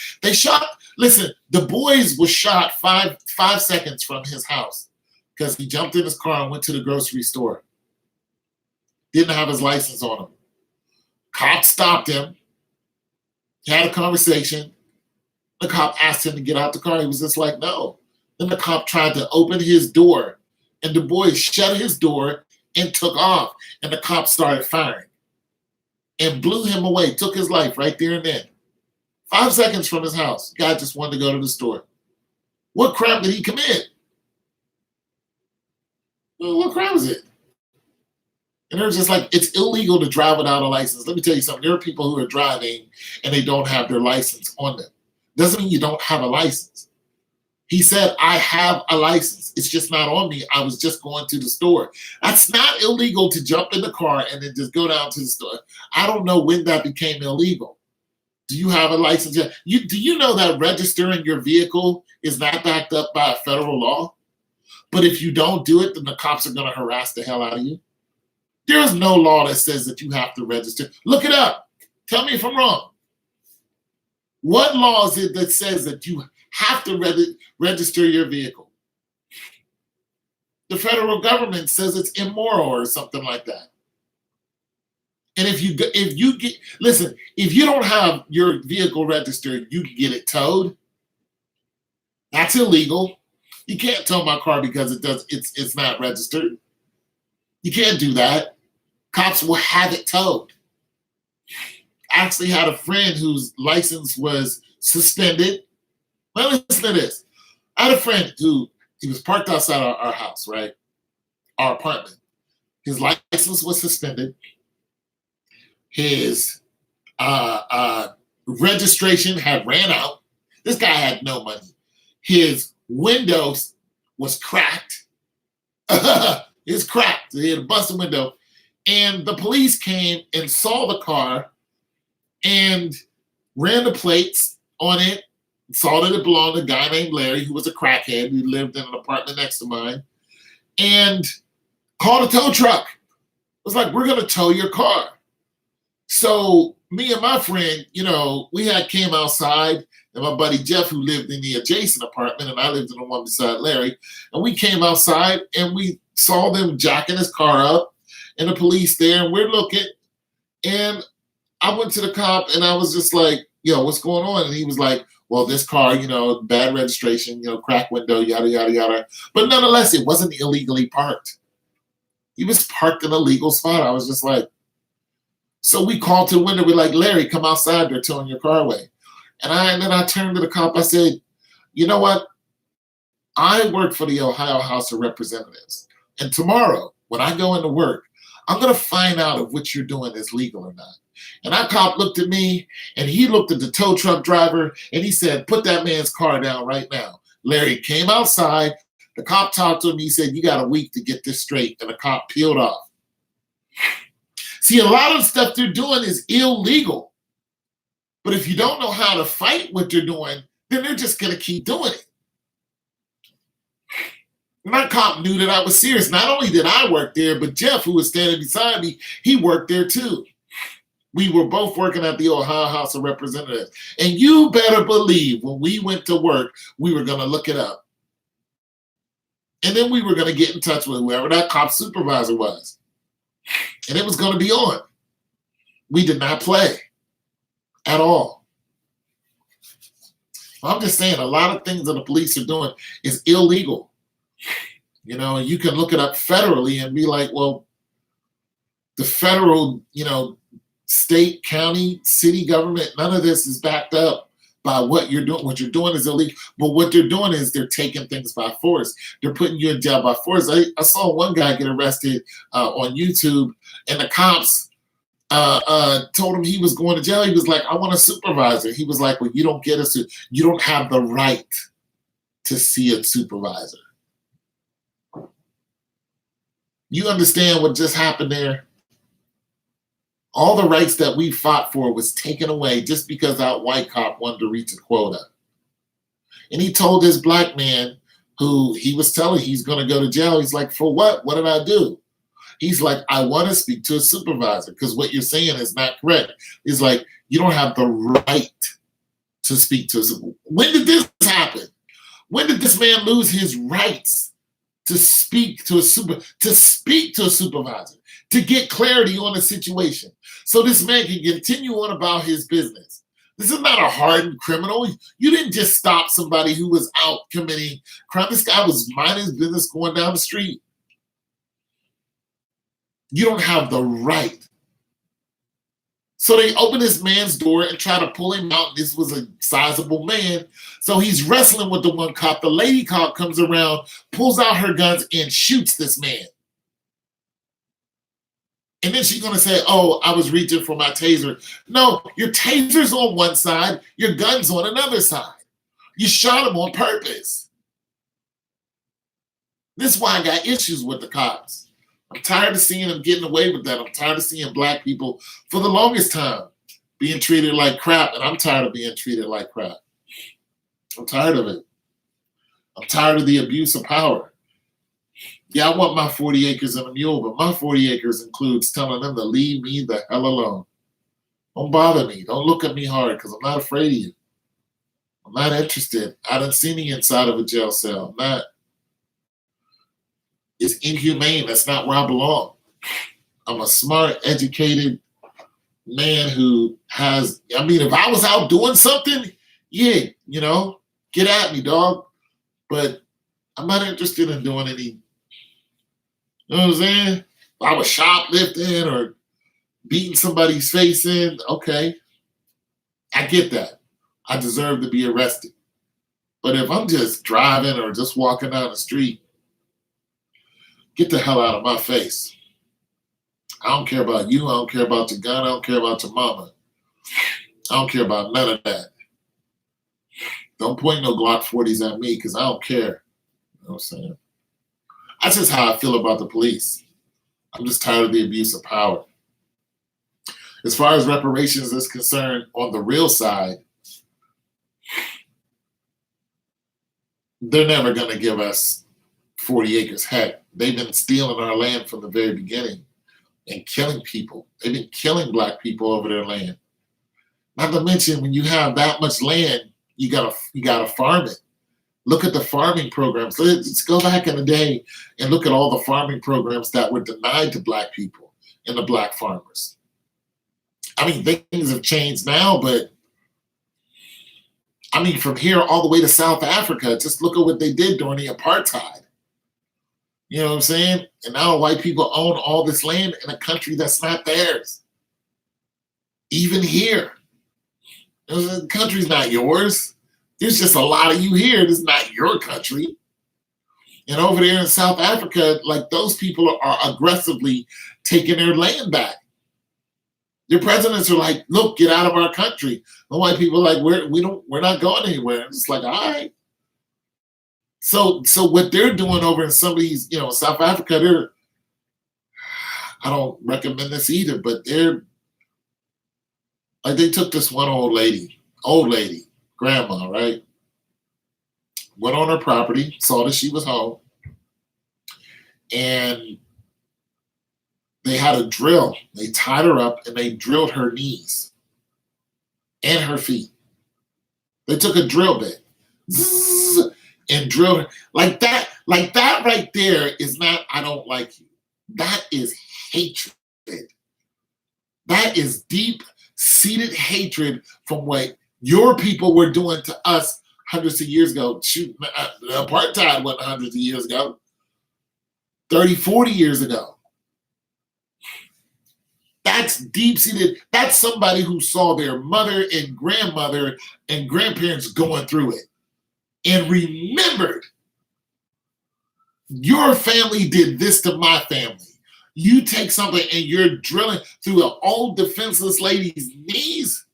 Listen, the boys was shot five seconds from his house because he jumped in his car and went to the grocery store. Didn't have his license on him. Cop stopped him, had a conversation. The cop asked him to get out the car. He was just like, no. Then the cop tried to open his door, and the boy shut his door and took off. And the cop started firing and blew him away, took his life right there and then. 5 seconds from his house. Guy just wanted to go to the store. What crime did he commit? Well, what crime is it? And they're just like, it's illegal to drive without a license. Let me tell you something. There are people who are driving and they don't have their license on them. Doesn't mean you don't have a license. He said, I have a license. It's just not on me. I was just going to the store. That's not illegal to jump in the car and then just go down to the store. I don't know when that became illegal. Do you have a license? Do you know that registering your vehicle is not backed up by a federal law? But if you don't do it, then the cops are going to harass the hell out of you. There is no law that says that you have to register. Look it up. Tell me if I'm wrong. What law is it that says that you have to register your vehicle? The federal government says it's immoral or something like that. And if you don't have your vehicle registered, you can get it towed. That's illegal. You can't tow my car because it's not registered. You can't do that. Cops will have it towed. I actually had a friend whose license was suspended. Well, listen to this. I had a friend who he was parked outside our house, right? Our apartment. His license was suspended. His registration had ran out. This guy had no money. His windows was cracked. It's cracked. He had a busted window. And the police came and saw the car and ran the plates on it, saw that it belonged to a guy named Larry, who was a crackhead, who lived in an apartment next to mine, and called a tow truck. It was like, we're going to tow your car. So me and my friend, we came outside, and my buddy Jeff, who lived in the adjacent apartment, and I lived in the one beside Larry, and we came outside and we saw them jacking his car up and the police there, and we're looking, and I went to the cop and I was just like, what's going on? And he was like, well, this car, bad registration, crack window, yada, yada, yada. But nonetheless, it wasn't illegally parked. He was parked in a legal spot. I was just like, so we called to the window. We're like, Larry, come outside. They're towing your car away. And then I turned to the cop. I said, you know what? I work for the Ohio House of Representatives. And tomorrow, when I go into work, I'm going to find out if what you're doing is legal or not. And that cop looked at me, and he looked at the tow truck driver, and he said, put that man's car down right now. Larry came outside. The cop talked to him. He said, you got a week to get this straight. And the cop peeled off. See, a lot of stuff they're doing is illegal. But if you don't know how to fight what they're doing, then they're just going to keep doing it. My cop knew that I was serious. Not only did I work there, but Jeff, who was standing beside me, he worked there too. We were both working at the Ohio House of Representatives. And you better believe when we went to work, we were going to look it up. And then we were going to get in touch with whoever that cop supervisor was. And it was going to be on. We did not play at all. I'm just saying a lot of things that the police are doing is illegal. You can look it up federally and be like, well, the federal, state, county, city government, none of this is backed up by what you're doing. What you're doing is illegal. But what they're doing is they're taking things by force. They're putting you in jail by force. I saw one guy get arrested on YouTube, and the cops told him he was going to jail. He was like, I want a supervisor. He was like, well, you don't get you don't have the right to see a supervisor. You understand what just happened there? All the rights that we fought for was taken away just because that white cop wanted to reach a quota. And he told this black man who he was telling he's going to go to jail. He's like, for what? What did I do? He's like, I want to speak to a supervisor because what you're saying is not correct. He's like, you don't have the right to speak to a supervisor. When did this happen? When did this man lose his rights to speak to a supervisor, to get clarity on the situation, so this man can continue on about his business? This is not a hardened criminal. You didn't just stop somebody who was out committing crime. This guy was minding his business going down the street. You don't have the right. So they open this man's door and try to pull him out. This was a sizable man. So he's wrestling with the one cop. The lady cop comes around, pulls out her guns, and shoots this man. And then she's going to say, oh, I was reaching for my taser. No, your taser's on one side, your gun's on another side. You shot him on purpose. This is why I got issues with the cops. I'm tired of seeing them getting away with that. I'm tired of seeing black people for the longest time being treated like crap, and I'm tired of being treated like crap. I'm tired of it. I'm tired of the abuse of power. Yeah, I want my 40 acres and a mule, but my 40 acres includes telling them to leave me the hell alone. Don't bother me. Don't look at me hard because I'm not afraid of you. I'm not interested. I done seen the inside of a jail cell. I'm not. It's inhumane. That's not where I belong. I'm a smart, educated man who has, I mean, if I was out doing something, yeah, get at me, dog. But I'm not interested in doing any, you know what I'm saying? If I was shoplifting or beating somebody's face in, okay, I get that. I deserve to be arrested. But if I'm just driving or just walking down the street, get the hell out of my face. I don't care about you. I don't care about your gun. I don't care about your mama. I don't care about none of that. Don't point no Glock 40s at me because I don't care. You know what I'm saying? That's just how I feel about the police. I'm just tired of the abuse of power. As far as reparations is concerned, on the real side, they're never going to give us 40 acres. Heck, they've been stealing our land from the very beginning and killing people. They've been killing Black people over their land. Not to mention, when you have that much land, you gotta farm it. Look at the farming programs. Let's go back in the day and look at all the farming programs that were denied to Black people and the Black farmers. I mean, things have changed now, but I mean, from here all the way to South Africa, just look at what they did during the apartheid. You know what I'm saying? And now white people own all this land in a country that's not theirs. Even here. The country's not yours. There's just a lot of you here. This is not your country. And over there in South Africa, like, those people are aggressively taking their land back. Their presidents are like, look, get out of our country. The white people are like, we're not going anywhere. It's like, all right. So what they're doing over in some of these, South Africa, I don't recommend this either, but they're like, they took this one old lady, grandma, right? Went on her property, saw that she was home, and they had a drill. They tied her up and they drilled her knees and her feet. They took a drill bit and drilled her. Like that right there is not, I don't like you. That is hatred. That is deep-seated hatred from what your people were doing to us hundreds of years ago. Shoot, apartheid wasn't hundreds of years ago. 30, 40 years ago. That's deep-seated. That's somebody who saw their mother and grandmother and grandparents going through it and remembered, your family did this to my family. You take something and you're drilling through an old defenseless lady's knees.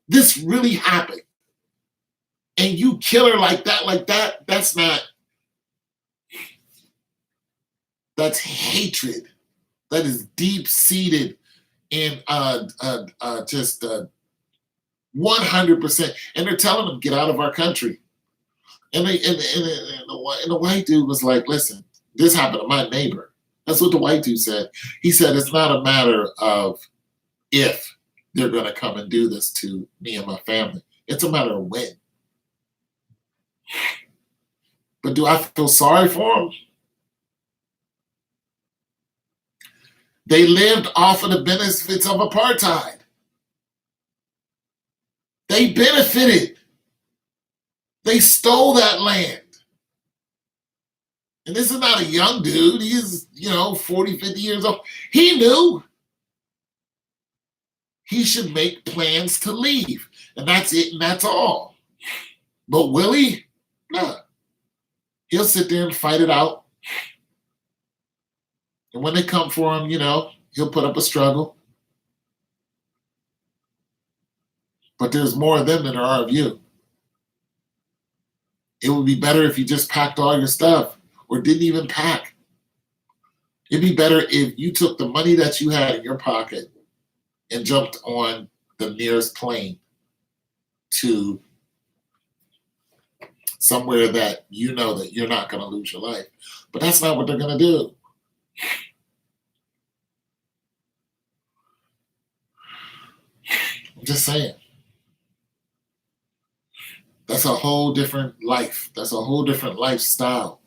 This really happened. And you kill her like that, that's not, that's hatred. That is deep-seated and just 100%. And they're telling them, get out of our country. And the white dude was like, listen, this happened to my neighbor. That's what the white dude said. He said, it's not a matter of if they're going to come and do this to me and my family. It's a matter of when. But do I feel sorry for them? They lived off of the benefits of apartheid. They benefited. They stole that land. And this is not a young dude. He's, 40, 50 years old. He knew he should make plans to leave. And that's it, and that's all. But will he? No. He'll sit there and fight it out. And when they come for him, he'll put up a struggle. But there's more of them than there are of you. It would be better if you just packed all your stuff or didn't even pack. It'd be better if you took the money that you had in your pocket and jumped on the nearest plane to somewhere that you know that you're not going to lose your life. But that's not what they're going to do. I'm just saying. That's a whole different life. That's a whole different lifestyle.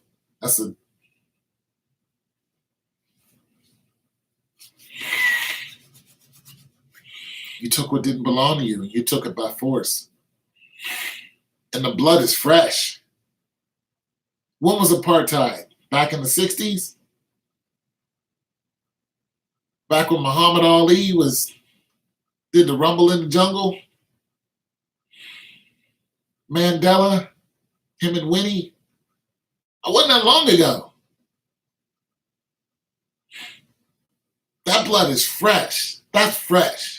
You took what didn't belong to you and you took it by force. And the blood is fresh. When was apartheid? Back in the 60s? Back when Muhammad Ali did the rumble in the jungle? Mandela, him and Winnie? It wasn't that long ago. That blood is fresh. That's fresh.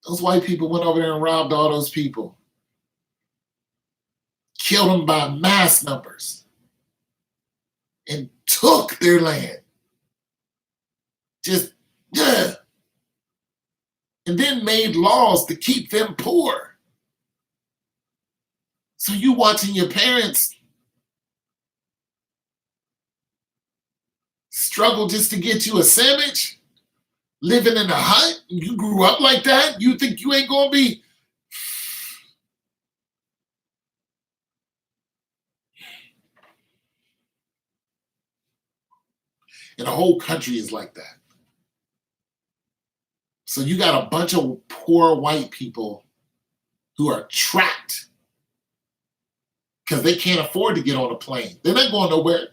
Those white people went over there and robbed all those people. Killed them by mass numbers. And took their land. Just, yeah. And then made laws to keep them poor. So you watching your parents struggle just to get you a sandwich, living in a hut, you grew up like that, you think you ain't gonna be. And the whole country is like that. So you got a bunch of poor white people who are trapped because they can't afford to get on a plane. They're not going nowhere.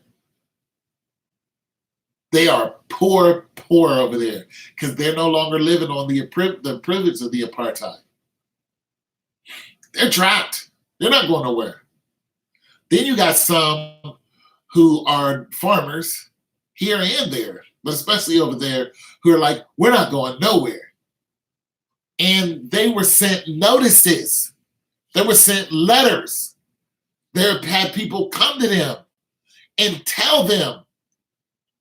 They are poor over there because they're no longer living on the privilege of the apartheid. They're trapped. They're not going nowhere. Then you got some who are farmers here and there, but especially over there, who are like, we're not going nowhere. And they were sent notices. They were sent letters. They had people come to them and tell them,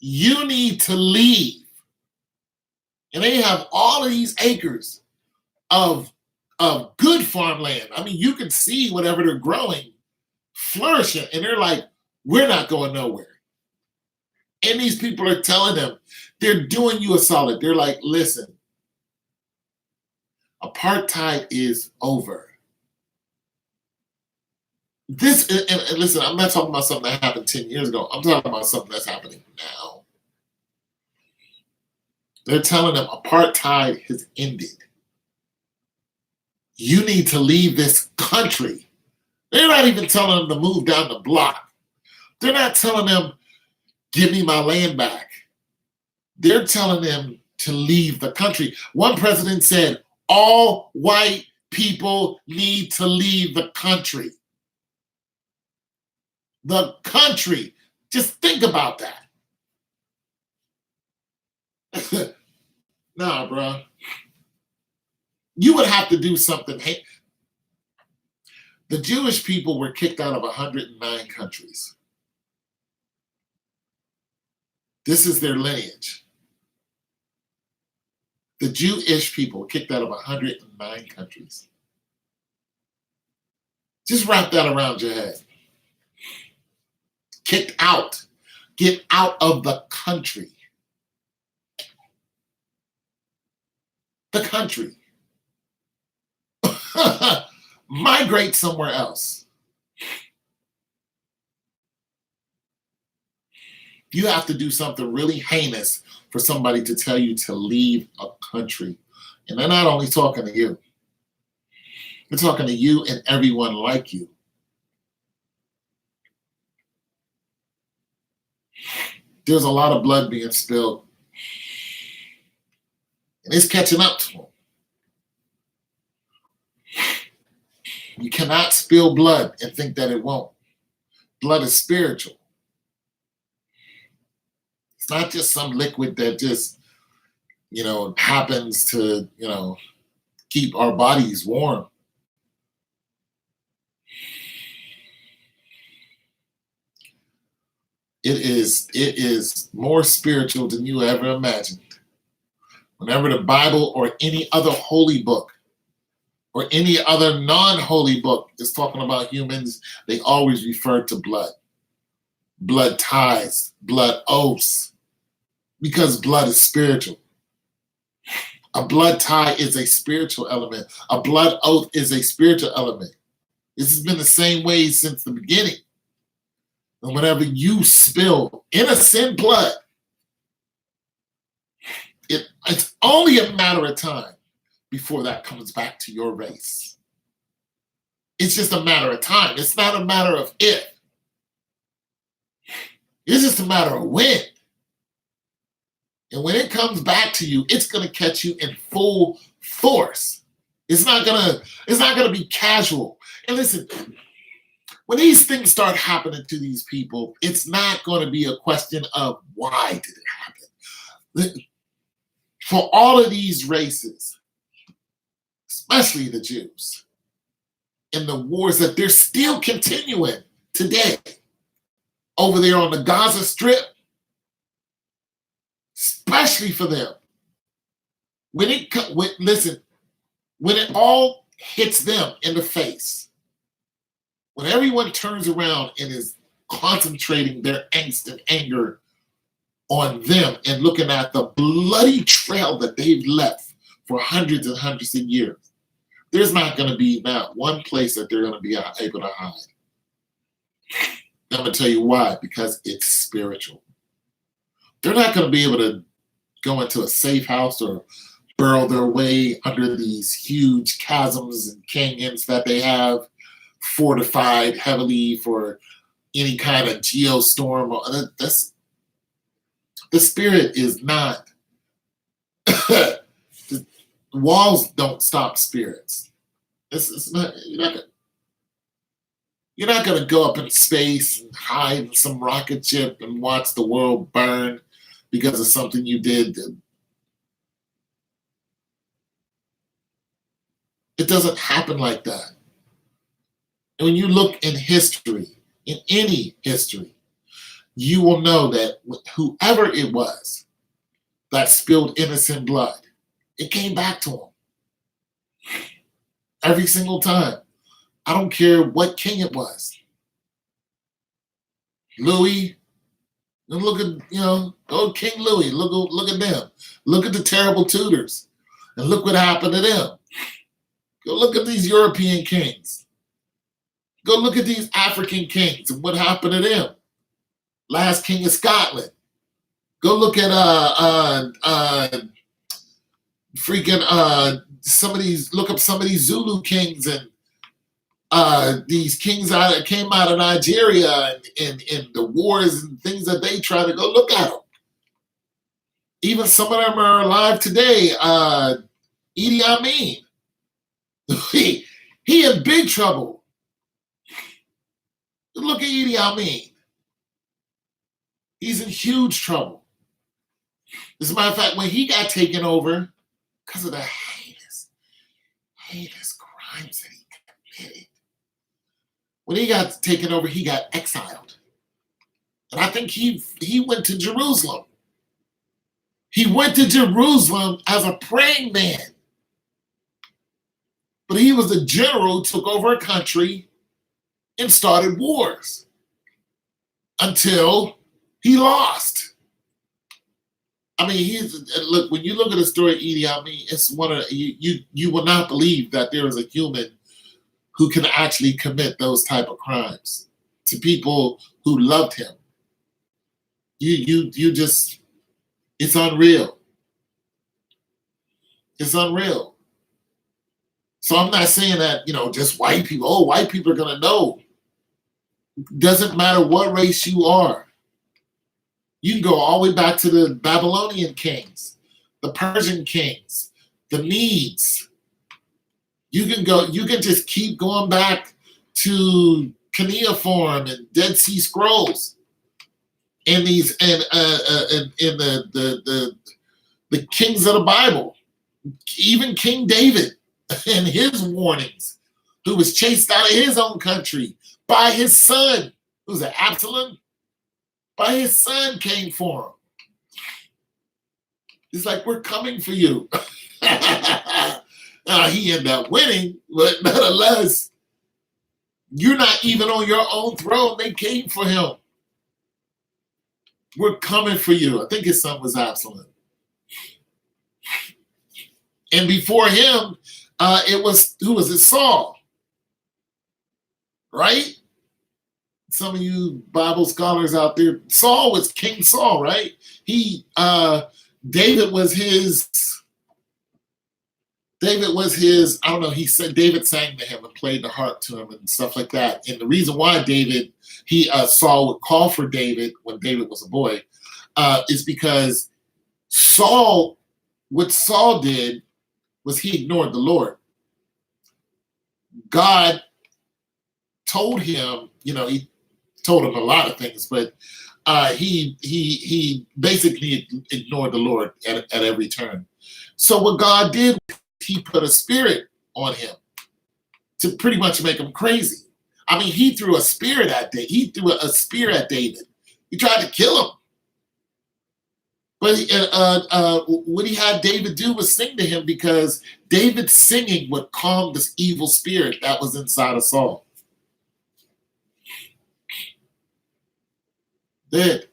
you need to leave. And they have all of these acres of good farmland. I mean, you can see whatever they're growing flourishing. And they're like, we're not going nowhere. And these people are telling them, they're doing you a solid. They're like, listen, apartheid is over. This, and listen, I'm not talking about something that happened 10 years ago. I'm talking about something that's happening now. They're telling them apartheid has ended. You need to leave this country. They're not even telling them to move down the block. They're not telling them, give me my land back. They're telling them to leave the country. One president said, all white people need to leave the country. The country. Just think about that. Nah, bro. You would have to do something. Hey, the Jewish people were kicked out of 109 countries. This is their lineage. The Jewish people were kicked out of 109 countries. Just wrap that around your head. Kicked out. Get out of the country. The country. Migrate somewhere else. You have to do something really heinous for somebody to tell you to leave a country. And they're not only talking to you. They're talking to you and everyone like you. There's a lot of blood being spilled. And it's catching up to them. You cannot spill blood and think that it won't. Blood is spiritual. It's not just some liquid that just, happens to, keep our bodies warm. It is more spiritual than you ever imagined. Whenever the Bible or any other holy book or any other non-holy book is talking about humans, they always refer to blood. Blood ties, blood oaths, because blood is spiritual. A blood tie is a spiritual element. A blood oath is a spiritual element. This has been the same way since the beginning. And whenever you spill innocent blood, it's only a matter of time before that comes back to your race. It's just a matter of time. It's not a matter of if. It's just a matter of when. And when it comes back to you, it's going to catch you in full force. It's not gonna be casual. And listen, when these things start happening to these people, it's not going to be a question of why did it happen. For all of these races, especially the Jews, and the wars that they're still continuing today over there on the Gaza Strip, especially for them, when it all hits them in the face, when everyone turns around and is concentrating their angst and anger on them and looking at the bloody trail that they've left for hundreds and hundreds of years, there's not going to be not one place that they're going to be able to hide. I'm going to tell you why, because it's spiritual. They're not going to be able to go into a safe house or burrow their way under these huge chasms and canyons that they have fortified heavily for any kind of geostorm. The spirit is not, the walls don't stop spirits. You're not going to go up in space and hide in some rocket ship and watch the world burn because of something you did. It doesn't happen like that. And when you look in history, in any history, you will know that whoever it was that spilled innocent blood, it came back to them. Every single time. I don't care what king it was. Louis, look at, go King Louis, look at them. Look at the terrible Tudors, and look what happened to them. Go look at these European kings. Go look at these African kings and what happened to them. Last king of Scotland. Go look at look up some of these Zulu kings and these kings came out of Nigeria and the wars and things that they try to go look at them. Even some of them are alive today. Idi Amin. He in big trouble. Look at Idi Amin. He's in huge trouble. As a matter of fact, when he got taken over, because of the heinous crimes that he committed, when he got taken over, he got exiled. And I think he went to Jerusalem. He went to Jerusalem as a praying man. But he was a general who took over a country and started wars until he lost. I mean, look, when you look at the story of Idi Amin, it's one of you will not believe that there is a human who can actually commit those type of crimes to people who loved him. You just, it's unreal. It's unreal. So I'm not saying that, just white people, white people are going to know. Doesn't matter what race you are. You can go all the way back to the Babylonian kings, the Persian kings, the Medes. You can just keep going back to cuneiform and Dead Sea Scrolls and these and the kings of the Bible, even King David and his warnings, who was chased out of his own country by his son, who's an Absalom, by his son came for him. He's like, we're coming for you. He ended up winning, but nonetheless, you're not even on your own throne. They came for him. We're coming for you. I think his son was Absalom. And before him, it was, who was it? Saul, right? Some of you Bible scholars out there, Saul was King Saul, right? David was his, I don't know, he said David sang to him and played the harp to him and stuff like that. And the reason why Saul would call for David when David was a boy is because what Saul did was he ignored the Lord. God told him, he told him a lot of things, but he basically ignored the Lord at every turn. So what God did, he put a spirit on him to pretty much make him crazy. I mean, he threw a spear at David. He threw a spear at David. He tried to kill him. But what he had David do was sing to him, because David's singing would calm this evil spirit that was inside of Saul. Did.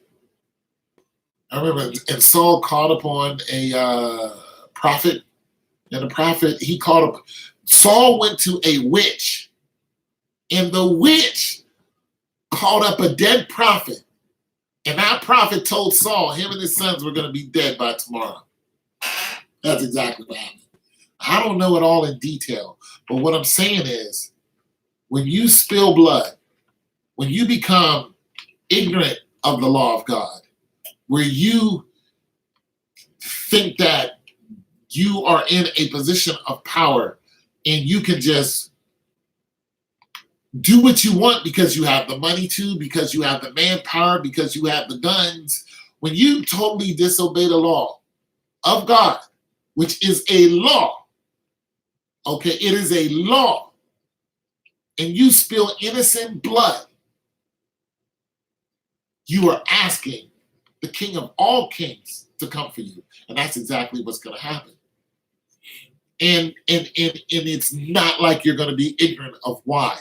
I remember, and Saul called upon a prophet, and the prophet, Saul went to a witch, and the witch called up a dead prophet, and that prophet told Saul him and his sons were going to be dead by tomorrow. That's exactly what happened. I don't know it all in detail, but what I'm saying is, when you spill blood, when you become ignorant of the law of God, where you think that you are in a position of power and you can just do what you want because you have the money to, because you have the manpower, because you have the guns, when you totally disobey the law of God, which is a law, okay, it is a law, and you spill innocent blood, you are asking the King of all kings to come for you. And that's exactly what's going to happen. And it's not like you're going to be ignorant of why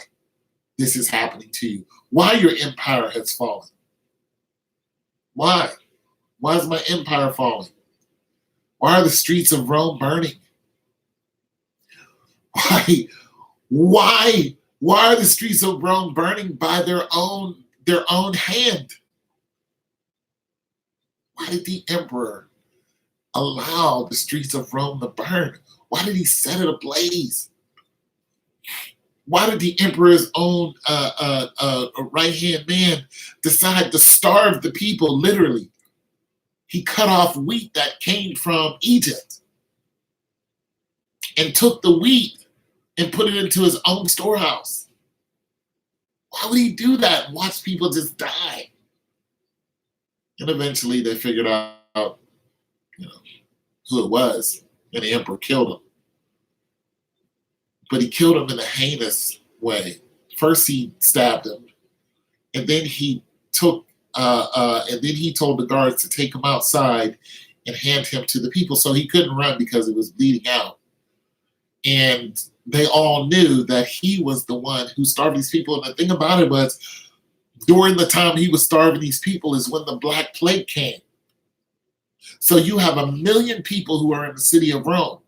this is happening to you, why your empire has fallen. Why? Why is my empire falling? Why are the streets of Rome burning? Why are the streets of Rome burning by their own hand? Why did the emperor allow the streets of Rome to burn? Why did he set it ablaze? Why did the emperor's own right-hand man decide to starve the people, literally? He cut off wheat that came from Egypt and took the wheat and put it into his own storehouse. Why would he do that and watch people just die? And eventually they figured out, who it was, and the emperor killed him. But he killed him in a heinous way. First he stabbed him, and then he told the guards to take him outside and hand him to the people, so he couldn't run because he was bleeding out. And they all knew that he was the one who starved these people. And the thing about it was, during the time he was starving these people is when the Black Plague came. So you have 1 million people who are in the city of Rome.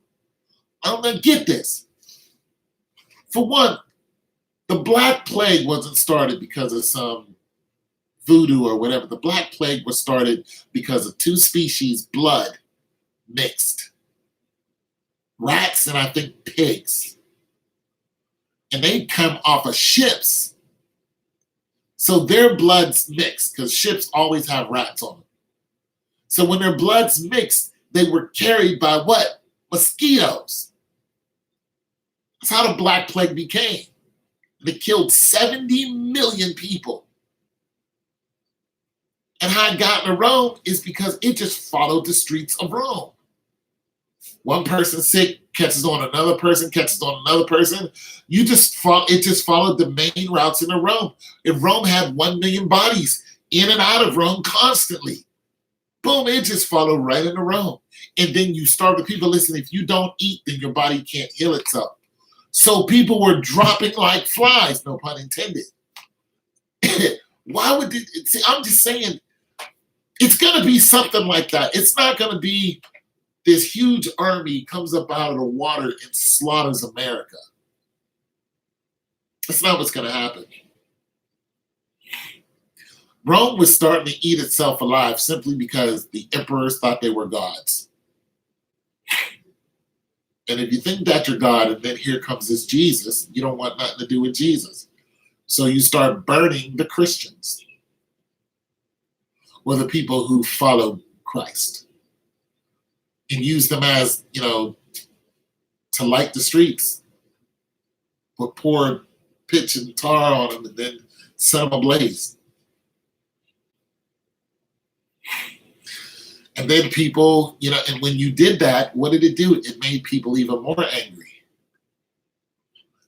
I'm going to get this. For one, the Black Plague wasn't started because of some voodoo or whatever. The Black Plague was started because of 2 species, blood mixed. Rats and I think pigs. And they come off of ships. So their blood's mixed, because ships always have rats on them. So when their blood's mixed, they were carried by what? Mosquitoes. That's how the Black Plague became. It killed 70 million people. And how it got into Rome is because it just followed the streets of Rome. One person sick catches on another person, catches on another person. It just followed the main routes into Rome. And Rome had 1 million bodies in and out of Rome constantly. Boom, it just followed right into Rome. And then you start with people, listen, if you don't eat, then your body can't heal itself. So people were dropping like flies, no pun intended. Why would it, see, I'm just saying, it's going to be something like that. It's not going to be this huge army comes up out of the water and slaughters America. That's not what's going to happen. Rome was starting to eat itself alive simply because the emperors thought they were gods. And if you think that you're God and then here comes this Jesus, you don't want nothing to do with Jesus. So you start burning the Christians or the people who follow Christ and use them as, to light the streets. Pour pitch and tar on them and then set them ablaze. And then people, and when you did that, what did it do? It made people even more angry.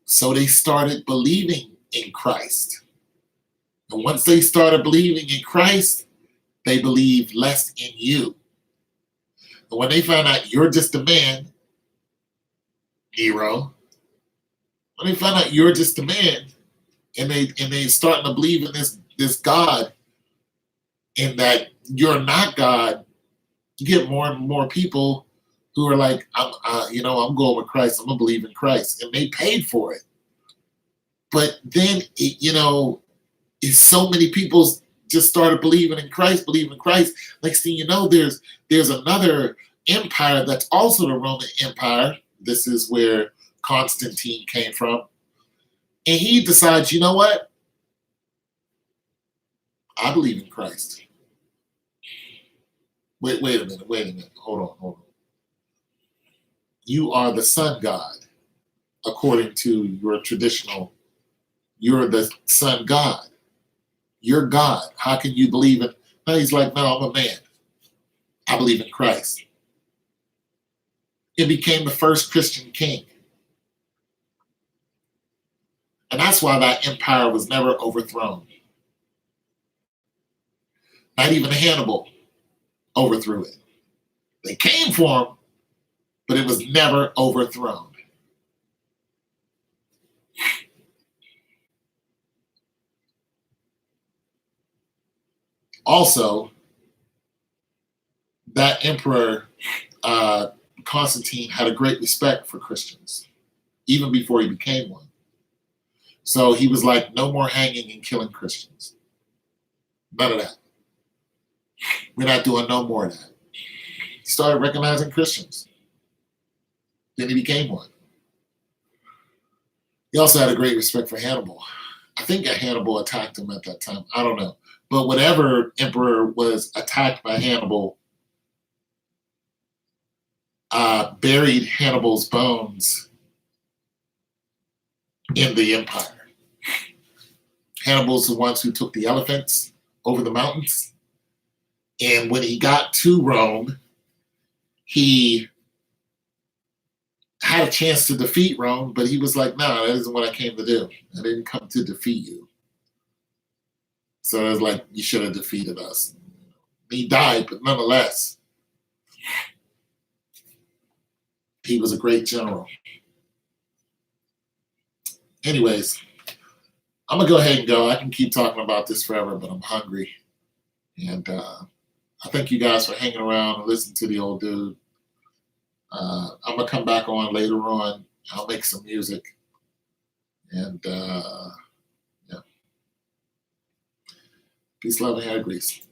So they started believing in Christ. And once they started believing in Christ, they believed less in you. And when they found out you're just a man, Nero, when they found out you're just a man, and they starting to believe in this God, and that you're not God, you get more and more people who are like, I'm going with Christ. I'm gonna believe in Christ, and they paid for it. But then, if so many people just started believing in Christ. Next thing you know, there's another empire that's also the Roman Empire. This is where Constantine came from, and he decides, you know what? I believe in Christ. Wait a minute. Hold on. You are the sun god, according to your traditional. You're the sun god. You're God. How can you believe in? No, he's like, no, I'm a man. I believe in Christ. It became the first Christian king. And that's why that empire was never overthrown. Not even Hannibal overthrew it. They came for him, but it was never overthrown. Also, that emperor, Constantine, had a great respect for Christians, even before he became one. So he was like, no more hanging and killing Christians. None of that. We're not doing no more of that. He started recognizing Christians. Then he became one. He also had a great respect for Hannibal. I think Hannibal attacked him at that time. I don't know. But whatever emperor was attacked by Hannibal buried Hannibal's bones in the empire. Hannibal's the ones who took the elephants over the mountains. And when he got to Rome, he had a chance to defeat Rome, but he was like, no, that isn't what I came to do. I didn't come to defeat you. So it was like, you should have defeated us. He died, but nonetheless, he was a great general. Anyways, I'm going to go ahead and go. I can keep talking about this forever, but I'm hungry. And I thank you guys for hanging around and listening to the old dude. I'm going to come back on later on. I'll make some music. And, yeah. Peace, love, and hair grease.